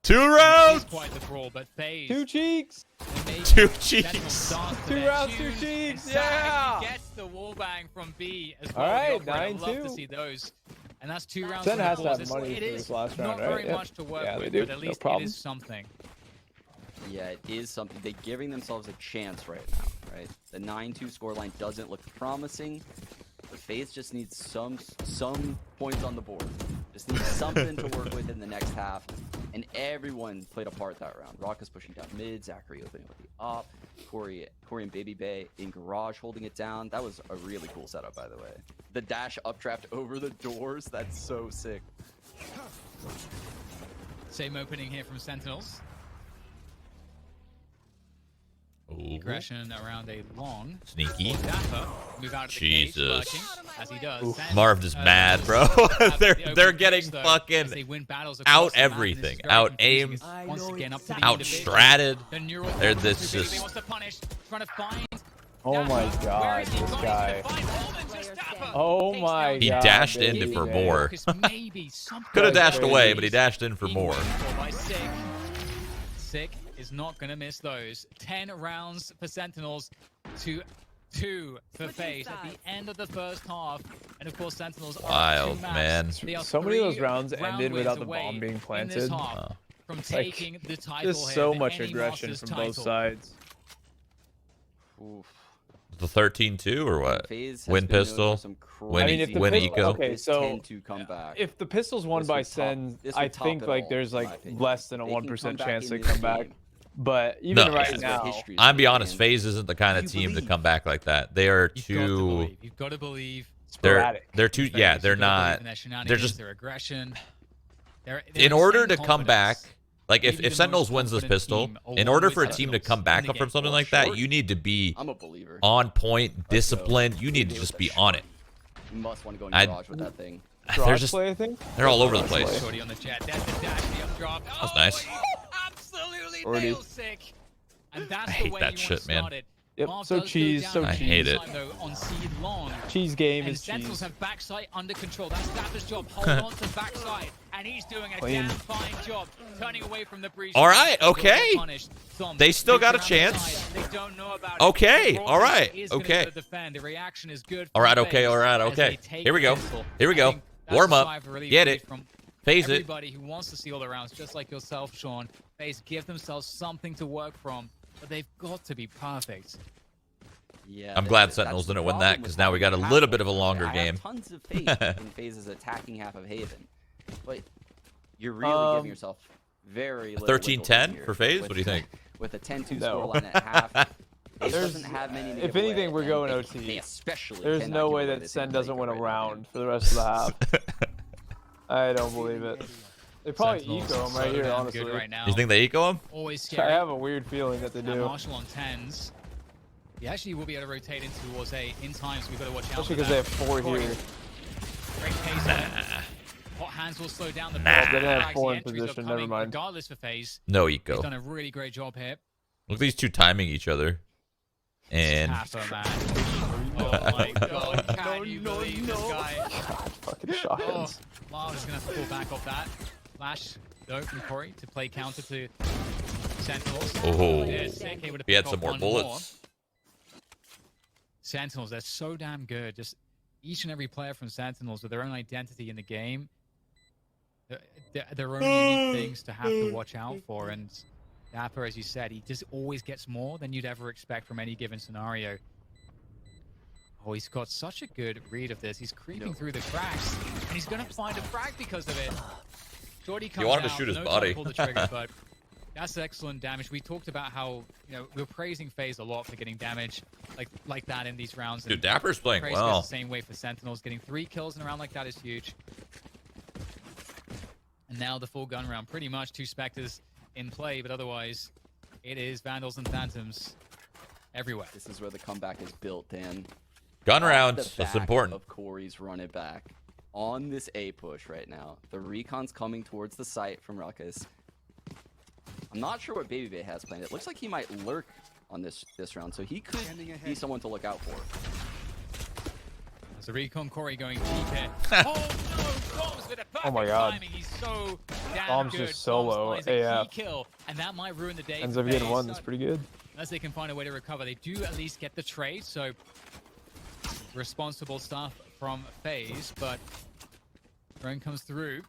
2 It's rounds. quite the brawl, but FaZe. 2 cheeks. 2 cheeks. 2 rounds, 2 cheeks. Yeah. Gets the wall bang from B as All well. right, The operator. Love to 9-2. see those. And that's 2 rounds. SEN from the has to balls. have money It for is this last round, not right? very Yep. much to work Yeah, they with, do. but at No least problem. it is something. Yeah, it is something. They're giving themselves a chance right now, right? The 9-2 scoreline doesn't look promising. But FaZe just needs some points on the board. Just need something to work with in the next half. And everyone played a part that round. Rawkus pushing down mid, Zacharee opening with the op, Corey and babybay in garage holding it down. That was a really cool setup, by the way. The dash updraft over the doors, that's so sick. Same opening here from Sentinels. Ooh. Aggression around a long. Sneaky. dapr. Move out of the Jesus. cage, lurking, as he does. Marved is mad, bro. they're getting fucking out everything. Out aimed. Out stratted. They're this just. Oh my god, this guy. Oh my god. He dashed in for more. Could have dashed away, but he dashed in for more. Sick is not going to miss those. 10 rounds for Sentinels to 2 for FaZe at the end of the first half. And of course, Sentinels are wild, man. So many of those rounds ended without the bomb being planted. From taking the title just so much aggression from both sides. Oof. The 13-2 or what? Win pistol. Win eco. Okay, so to come back. if the pistol's won by SEN, I think like there's like less than a 1% chance they come back. But even right now, I'll be honest, FaZe isn't the kind of team to come back like that. They are too. You've got to believe. They're too. Yeah, they're not. They're just their aggression. In order to come back. Like, if Sentinels wins this pistol, in order for a team to come back from something like that, you need to be on point, disciplined. You need to just be on it. You must want to go in garage with that thing. They're just, they're all over the place. That's nice. Absolutely nail sick. And that's I hate that shit, man. Yep, so cheese, so I hate it. Cheese game is cheese. Sentinels have backside under control. That's dappr's job. Hold on to backside. And he's doing a damn fine job turning away from the breach. All right, okay. They still got a chance. They don't know about okay, all right, okay. The reaction is good. All right, okay, all right, okay. Here we go. Here we go. Warm up. Get it. FaZe it. Everybody who wants to see all the rounds, just like yourself, Sean, FaZe give themselves something to work from. But they've got to be perfect. Yeah, I'm glad Sentinels didn't win that because now we got a little bit of a longer game. Tons of faith in FaZe's attacking half of Haven, but you're really giving yourself very little 13-10 for FaZe. What do you think? With a 10-2 scoreline at half, FaZe doesn't have many. If anything, we're going OT. There's no way that SEN doesn't win a round for the rest of the half. I don't believe it. They probably eco him right here, honestly. You think they eco him? Always scary. I have a weird feeling that they do. Marshall on TenZ. He actually will be able to rotate in towards A in time, so we've got to watch out. Especially because they have 4 here. Great pace. Hot hands will slow down the They didn't have 4 in position, never mind. Regardless for FaZe. No eco. He's done a really great job here. Look at these two timing each other. And oh my god, can you believe this guy? Fucking shotguns. Marv is going to pull back off that. Flash, though, from Corey to play counter to Sentinels. Oh, sick, he had some more bullets. Sentinels, they're so damn good. Just each and every player from Sentinels with their own identity in the game. Their own unique things to have to watch out for. And dapr, as you said, he just always gets more than you'd ever expect from any given scenario. Oh, he's got such a good read of this. He's creeping through the cracks, and he's going to find a frag because of it. Jordy comes you want him out, to shoot his no body. Pull the trigger, but that's excellent damage. We talked about how, you know, we're praising FaZe a lot for getting damage like that in these rounds. Dude, dappr's playing Praise well. The same way for Sentinels. Getting 3 kills in a round like that is huge. And now the full gun round. Pretty much 2 Spectres in play, but otherwise, it is Vandals and Phantoms everywhere. This is where the comeback is built, Dan. Gun rounds, that's important. Of Corey's run it back on this A push right now. The recon's coming towards the site from Rawkus. I'm not sure what babybay has planned. It looks like he might lurk on this round, so he could be someone to look out for. There's a recon Corey going deep here. Oh no, Bombs with a perfect timing. He's so damn Bombs good. just solo Bombs finds a AF. key kill, and that might ruin the day. Ends up getting 1. That's pretty good. Unless they can find a way to recover, they do at least get the trade. So responsible stuff from FaZe, but drone comes through.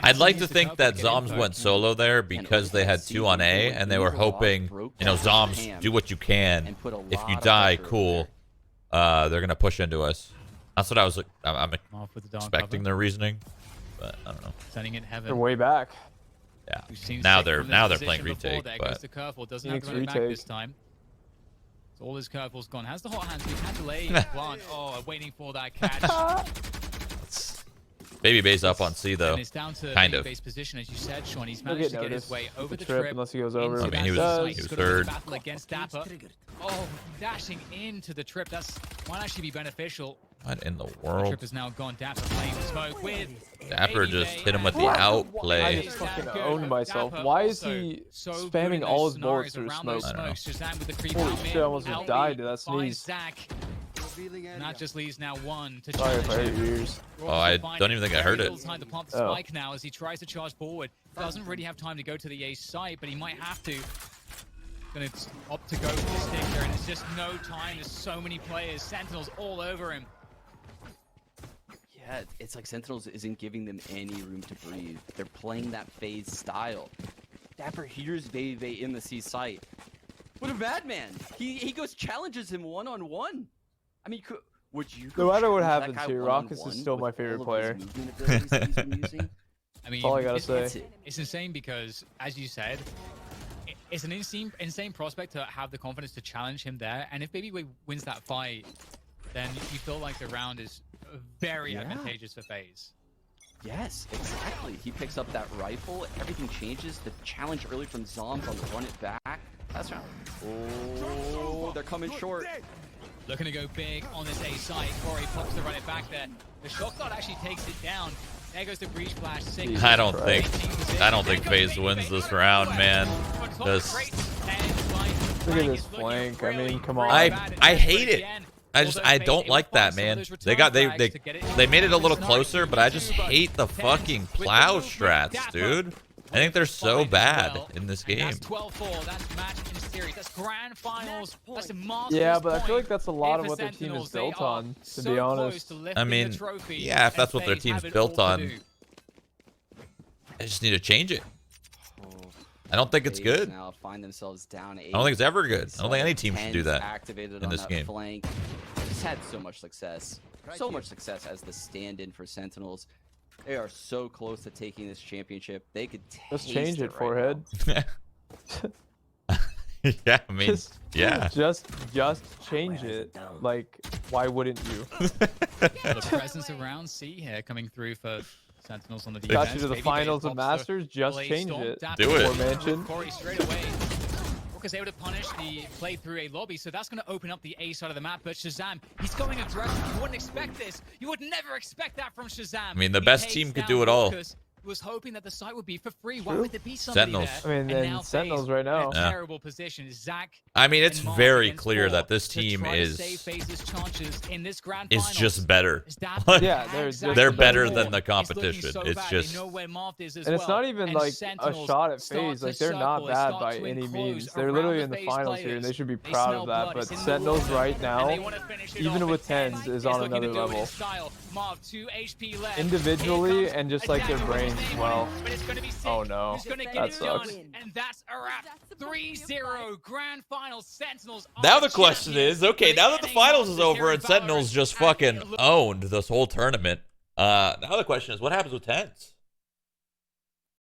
I'd like to think that zombs went solo there because they had 2 on A and they were hoping, you know, zombs, do what you can. If you die, cool. They're gonna push into us. That's what I was. I'm expecting their reasoning. but I don't know. Sending it heaven. They're way back. Yeah. We've seen Now Sick they're from this playing position before. retake, There goes but the curveball. Doesn't have to Phoenix run it back retake. this time. So all his curveballs gone. Has the hot hands. He had to lay plant. Oh, waiting for that catch. Babybay's up on C though. And it's down to Kind of. base position, as you said, Sean. He's He'll managed get to get his noticed way over with the the trip trip. unless he goes over. I mean, he was Does. third. Battle against dapr. Oh, dashing into the trip. That's might actually be beneficial. What in the The world? trip is now gone. dapr playing smoke with dapr just hit him with the I outplay. just fucking owned myself. Why is he spamming all his bullets through smoke? I don't know. ShahZaM with the creep Holy out shit, mid. I almost just Albi died to that finds sneeze. Zach. And that just leaves now one to Sorry if I challenge hurt him. your ears. Oh, I don't even think I heard it. Time to pump the Oh. spike now as he tries to charge forward. Doesn't really have time to go to the A site, but he might have to. Gonna opt to go for the stick there, and it's just no time. There's so many players. Sentinels all over him. Yeah, it's like Sentinels isn't giving them any room to breathe. They're playing that FaZe style. dapr hears babybay in the C site. What a bad man! He goes challenges him one-on-one. I mean, would you? No matter what challenge that happens guy here, one-on-one Rawkus is still my with favorite all of his player. movement abilities that he's been using? I mean, That's all I gotta say. It's insane because, as you said, it's an insane prospect to have the confidence to challenge him there. And if babybay wins that fight, then you feel like the round is very advantageous for FaZe. Yes, exactly. He picks up that rifle. Everything changes. The challenge early from zombs on the run it back. That's round. Oh, they're coming short. Looking to go big on this A side. Corey pops to run it back there. The shot cloud actually takes it down. There goes the breach flash. I don't think FaZe wins this round, man. This Look at this flank. I mean, come on. I hate it. I don't like that, man. They made it a little closer, but I just hate the fucking plow strats, dude. I think they're so bad in this game. That's 12-4. That's match in series. That's grand finals. That's a Yeah, but I feel like that's a lot of what their team is built on, to be honest. I mean, yeah, if that's what their team's built on, they just need to change it. I don't think it's good. Now find themselves down 8. I don't think it's ever good. I don't think any team should do that activated in this on that game. Flank. Just had so much success. So much success as the stand-in for Sentinels. They are so close to taking this championship. They could Just taste change it, right forehead. Yeah, I mean, yeah. Just change it. Like, why wouldn't you? The presence around C here coming through for Sentinels on the defense. Got you to the finals of Masters. Just change it. Do it. Or Mansion. Corey straight away. Because they would have punished the play through a lobby, so that's going to open up the A side of the map. But ShahZaM, he's going aggressive. You wouldn't expect this. You would never expect that from ShahZaM. I mean, the best team could do it all. Was hoping that the site would be for free. Why would there be somebody Sentinels. there? I mean, And then now Sentinels FaZe right now. in a terrible position. Zach. I mean, it's and Marved very against clear 4 that this to team try to is save FaZe's chances in this grand is finals. just better. Is dapr Yeah, and they're Zach They're just better better. than the It's looking competition. so It's bad. just They know where Marved is as And it's well. not even And like a Sentinels shot at start FaZe. to Like, they're not circle. They bad start by to any enclose means. They're around literally the in the FaZe finals here, and players. they should be They proud smell of that. blood. But It's in the Sentinels water, right and now, they wanna finish it even off. with And TenZ, is is on looking to another do it in level. style. Marved, 2 HP left. Individually Here comes and just a like their dagger with his brains as name on it, well. but it's gonna be Sick Oh no, who's gonna get that it sucks. done. And that's a wrap. 3-0 grand final. Sentinels are now the question champions. is, okay, now that the Winning finals is Masters over here and in Sentinels Valorant. just fucking owned this whole tournament, now the question is, what happens with TenZ?